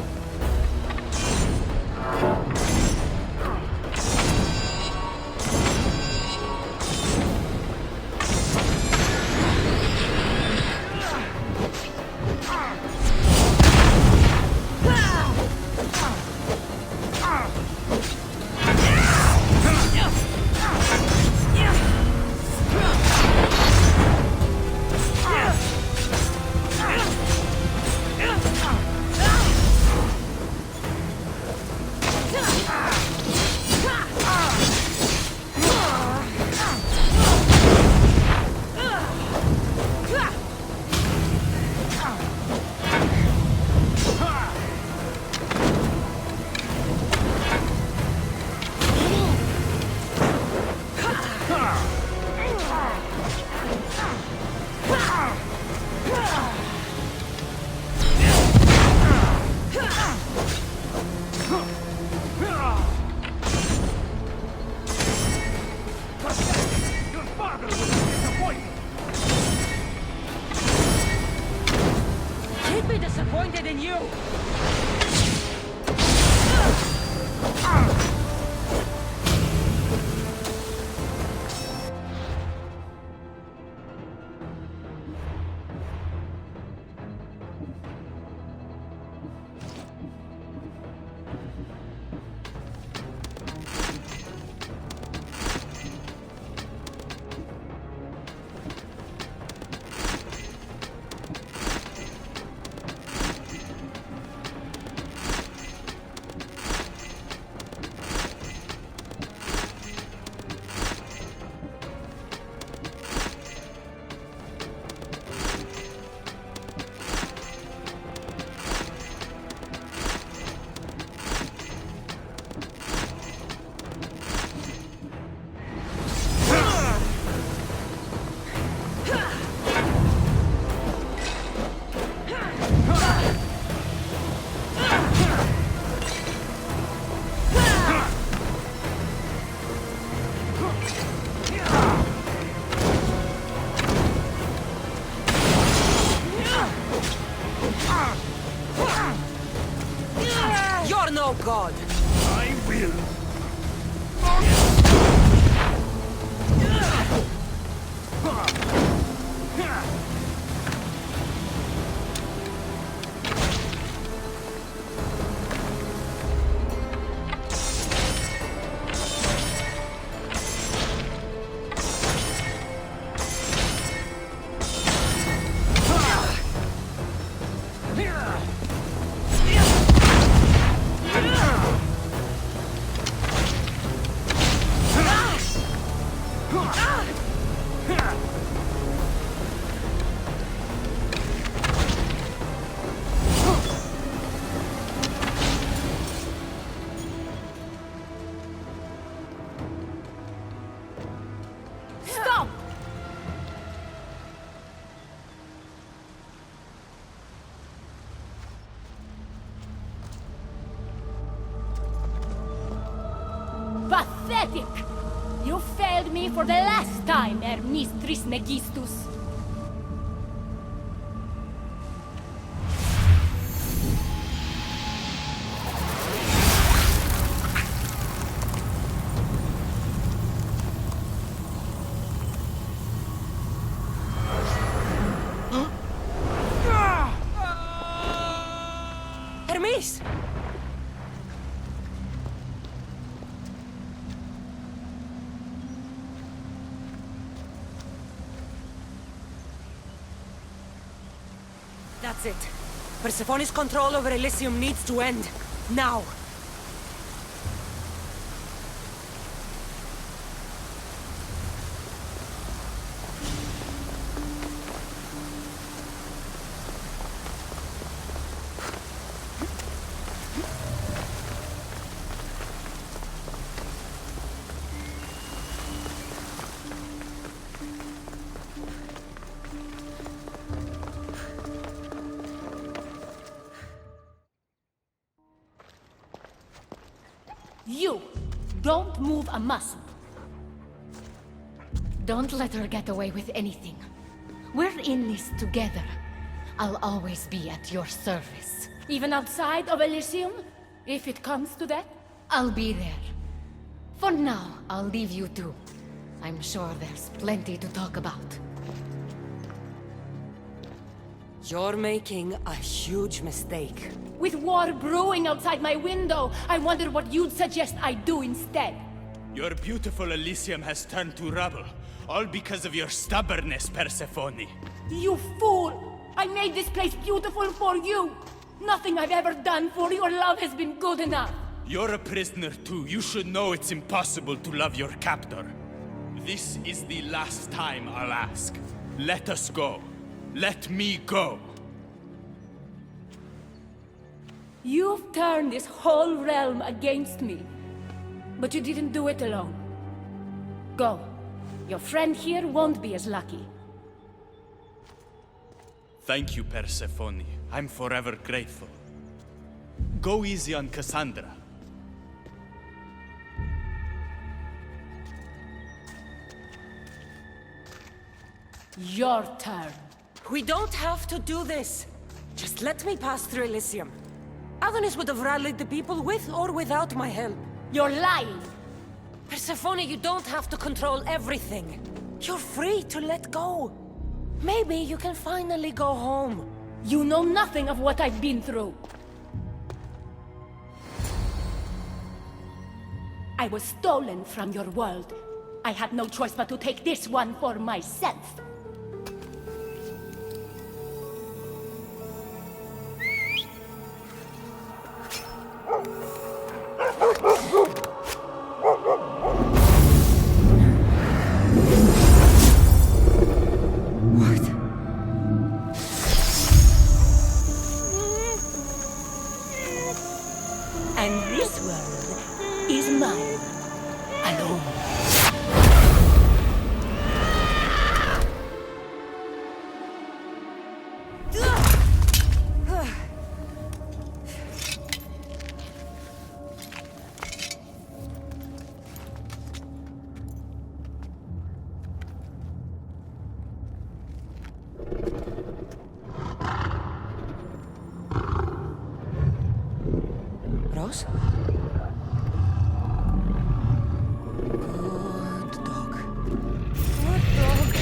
He'd be disappointed in you! You're no god! I will! Stop! Pathetic! You failed me for the last time, Hermes Trismegistus. That's it. Persephone's control over Elysium needs to end. Now! You! Don't move a muscle. Don't let her get away with anything. We're in this together. I'll always be at your service. Even outside of Elysium? If it comes to that? I'll be there. For now, I'll leave you two. I'm sure there's plenty to talk about. You're making a huge mistake. With war brewing outside my window, I wonder what you'd suggest I do instead. Your beautiful Elysium has turned to rubble, all because of your stubbornness, Persephone. You fool! I made this place beautiful for you! Nothing I've ever done for your love has been good enough! You're a prisoner too. You should know it's impossible to love your captor. This is the last time I'll ask. Let us go. Let me go. You've turned this whole realm against me. But you didn't do it alone. Go. Your friend here won't be as lucky. Thank you, Persephone. I'm forever grateful. Go easy on Cassandra. Your turn. We don't have to do this. Just let me pass through Elysium. Adonis would have rallied the people with or without my help. You're lying! Persephone, you don't have to control everything. You're free to let go. Maybe you can finally go home. You know nothing of what I've been through. I was stolen from your world. I had no choice but to take this one for myself. And this world is mine, alone. Rose? Good dog. Good dog.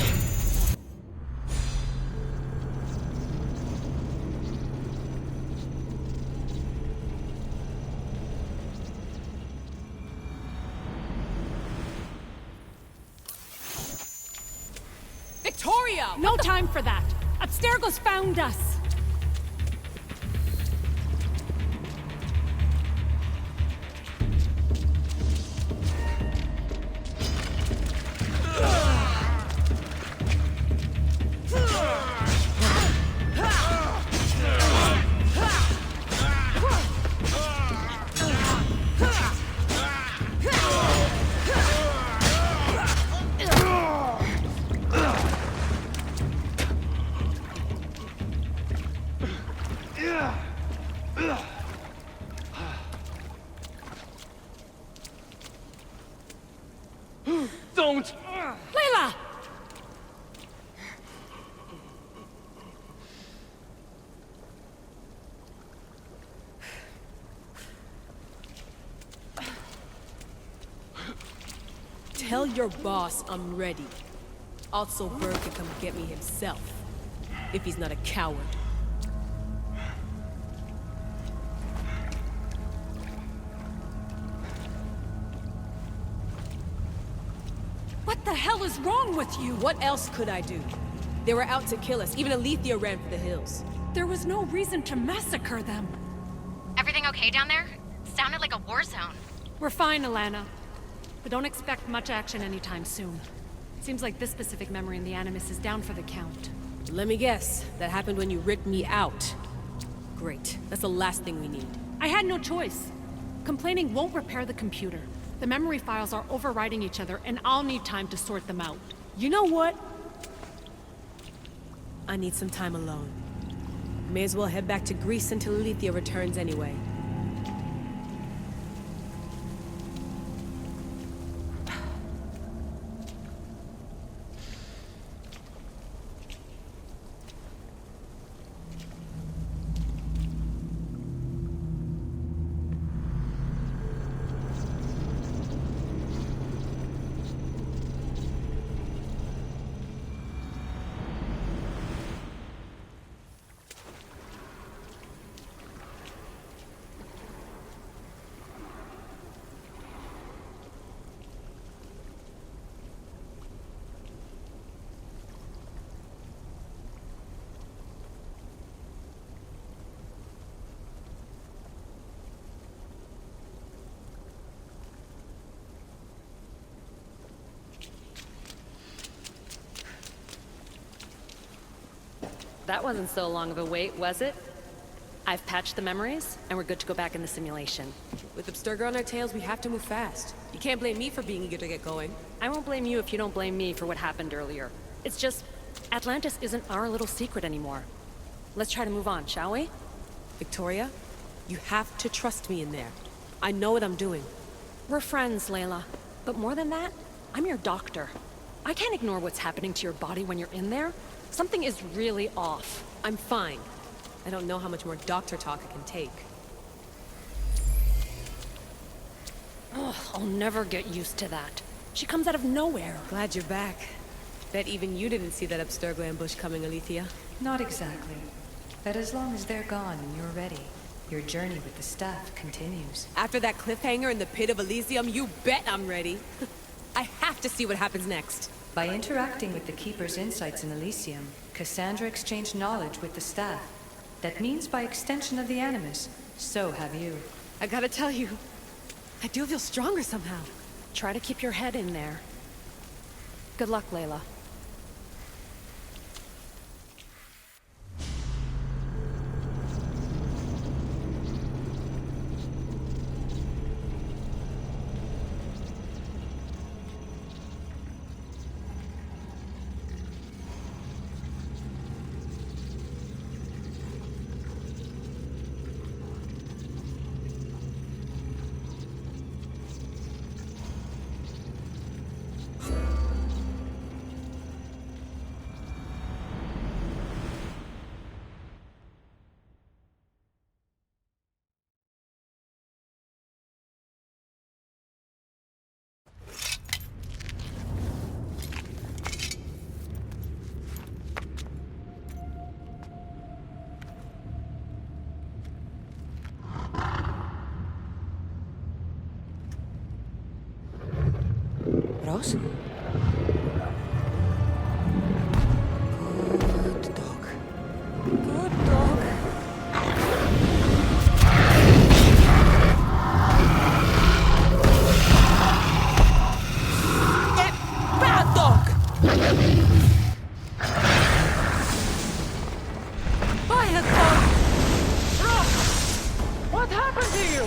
Victoria! No time for that! Abstergo's found us! Don't! Layla! Tell your boss I'm ready. Also, Bird can come get me himself, if he's not a coward. What the hell is wrong with you? What else could I do? They were out to kill us. Even Alethea ran for the hills. There was no reason to massacre them. Everything okay down there? Sounded like a war zone. We're fine, Alana. But don't expect much action anytime soon. Seems like this specific memory in the Animus is down for the count. Let me guess. That happened when you ripped me out. Great. That's the last thing we need. I had no choice. Complaining won't repair the computer. The memory files are overriding each other, and I'll need time to sort them out. You know what? I need some time alone. May as well head back to Greece until Alethea returns anyway. That wasn't so long of a wait, was it? I've patched the memories, and we're good to go back in the simulation. With Abstergo on our tails, we have to move fast. You can't blame me for being eager to get going. I won't blame you if you don't blame me for what happened earlier. It's just, Atlantis isn't our little secret anymore. Let's try to move on, shall we? Victoria, you have to trust me in there. I know what I'm doing. We're friends, Layla. But more than that, I'm your doctor. I can't ignore what's happening to your body when you're in there. Something is really off. I'm fine. I don't know how much more doctor talk I can take. Ugh, I'll never get used to that. She comes out of nowhere. Glad you're back. Bet even you didn't see that Abstergo ambush coming, Alethea. Not exactly. But as long as they're gone and you're ready, your journey with the staff continues. After that cliffhanger in the pit of Elysium, you bet I'm ready. I have to see what happens next. By interacting with the Keeper's insights in Elysium, Cassandra exchanged knowledge with the staff. That means by extension of the Animus, so have you. I gotta tell you, I do feel stronger somehow. Try to keep your head in there. Good luck, Layla. Rose? Good dog. Good dog. Bad dog! Quiet dog! Ross! What happened to you?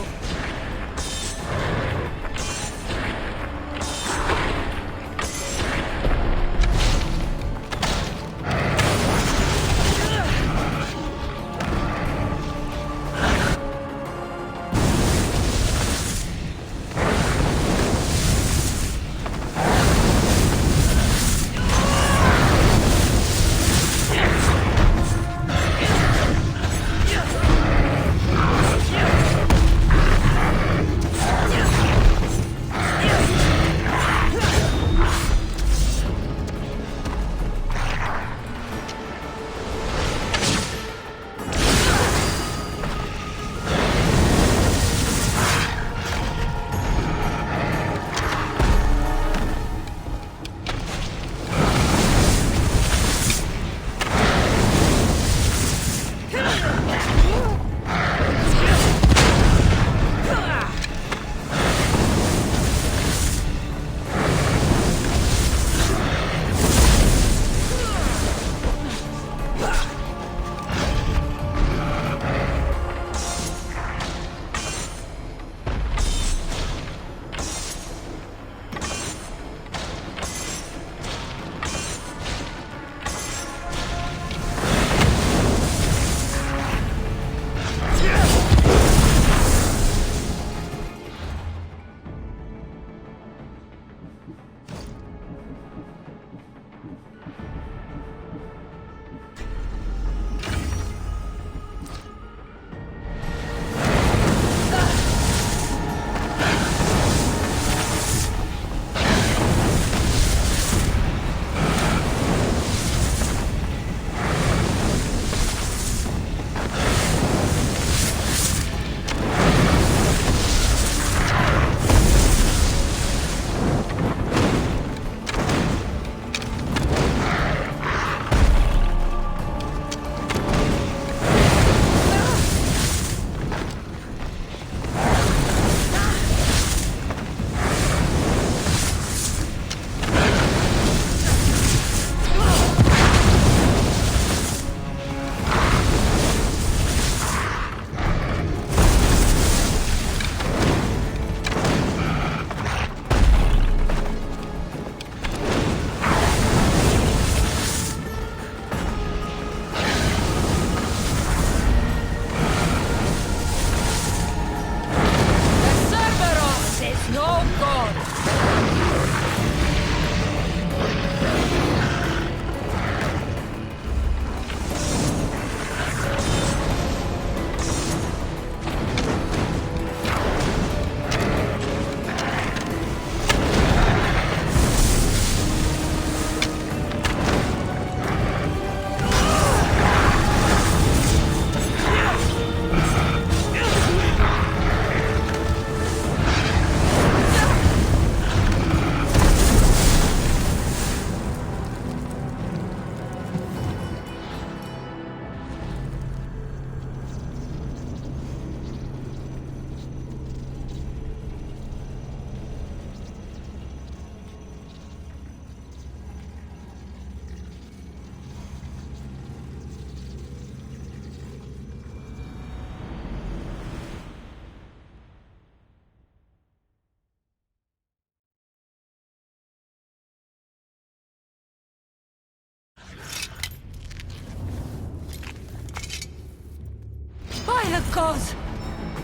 the cause!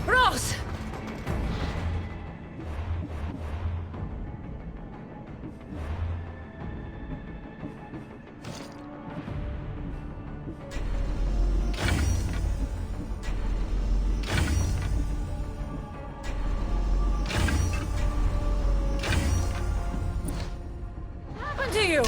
Ross! What happened to you?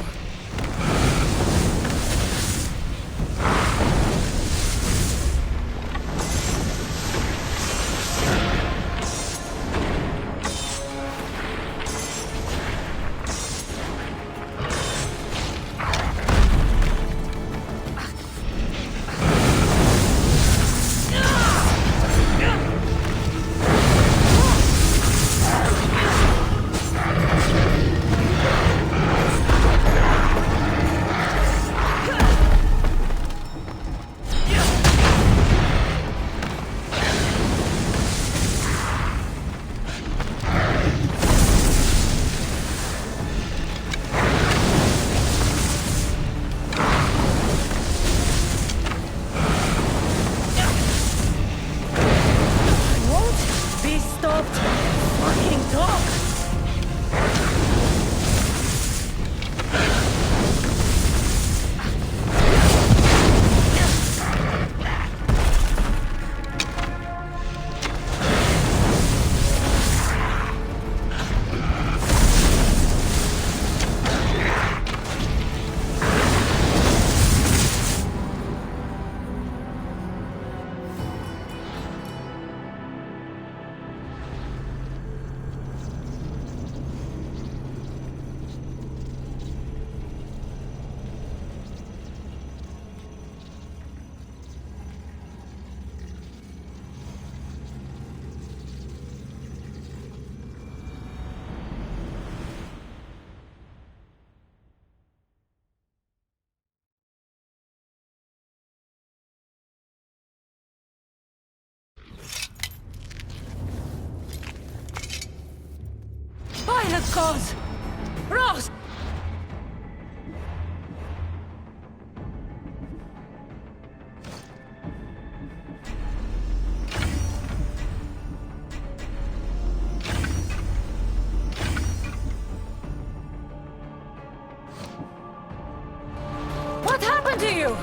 By the cause! Ross! What happened to you?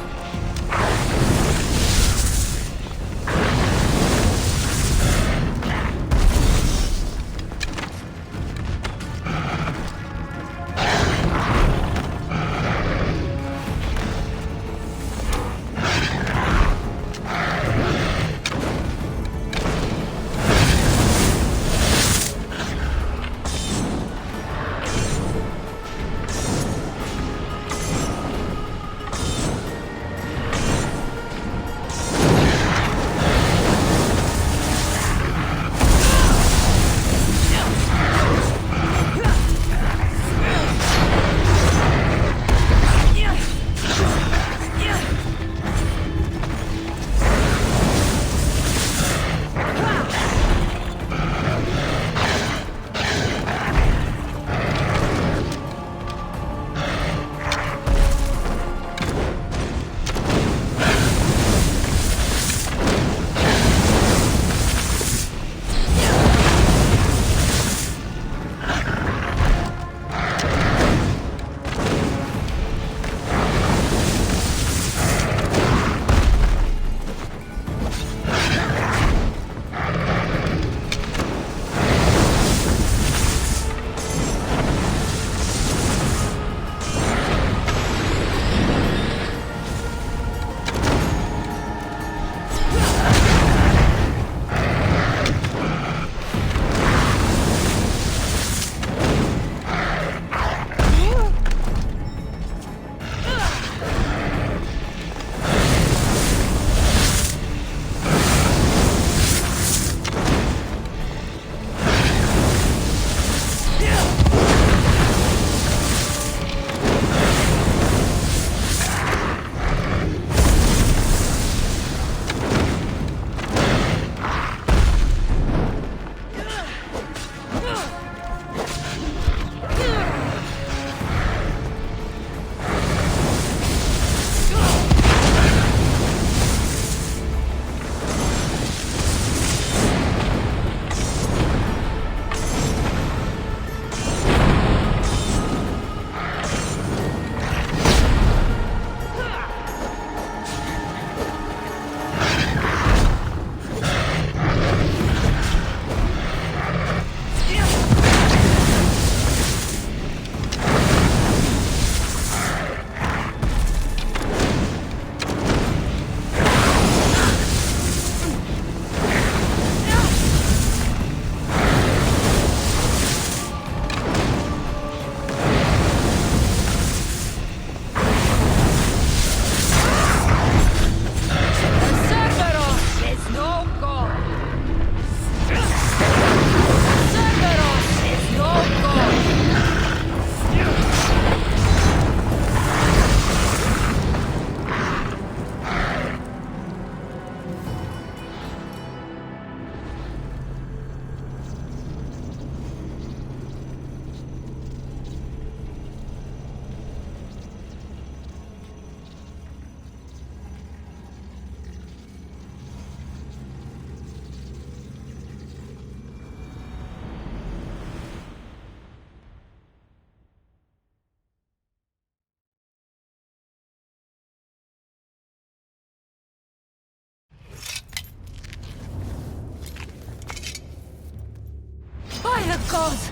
cause!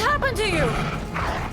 happened to you?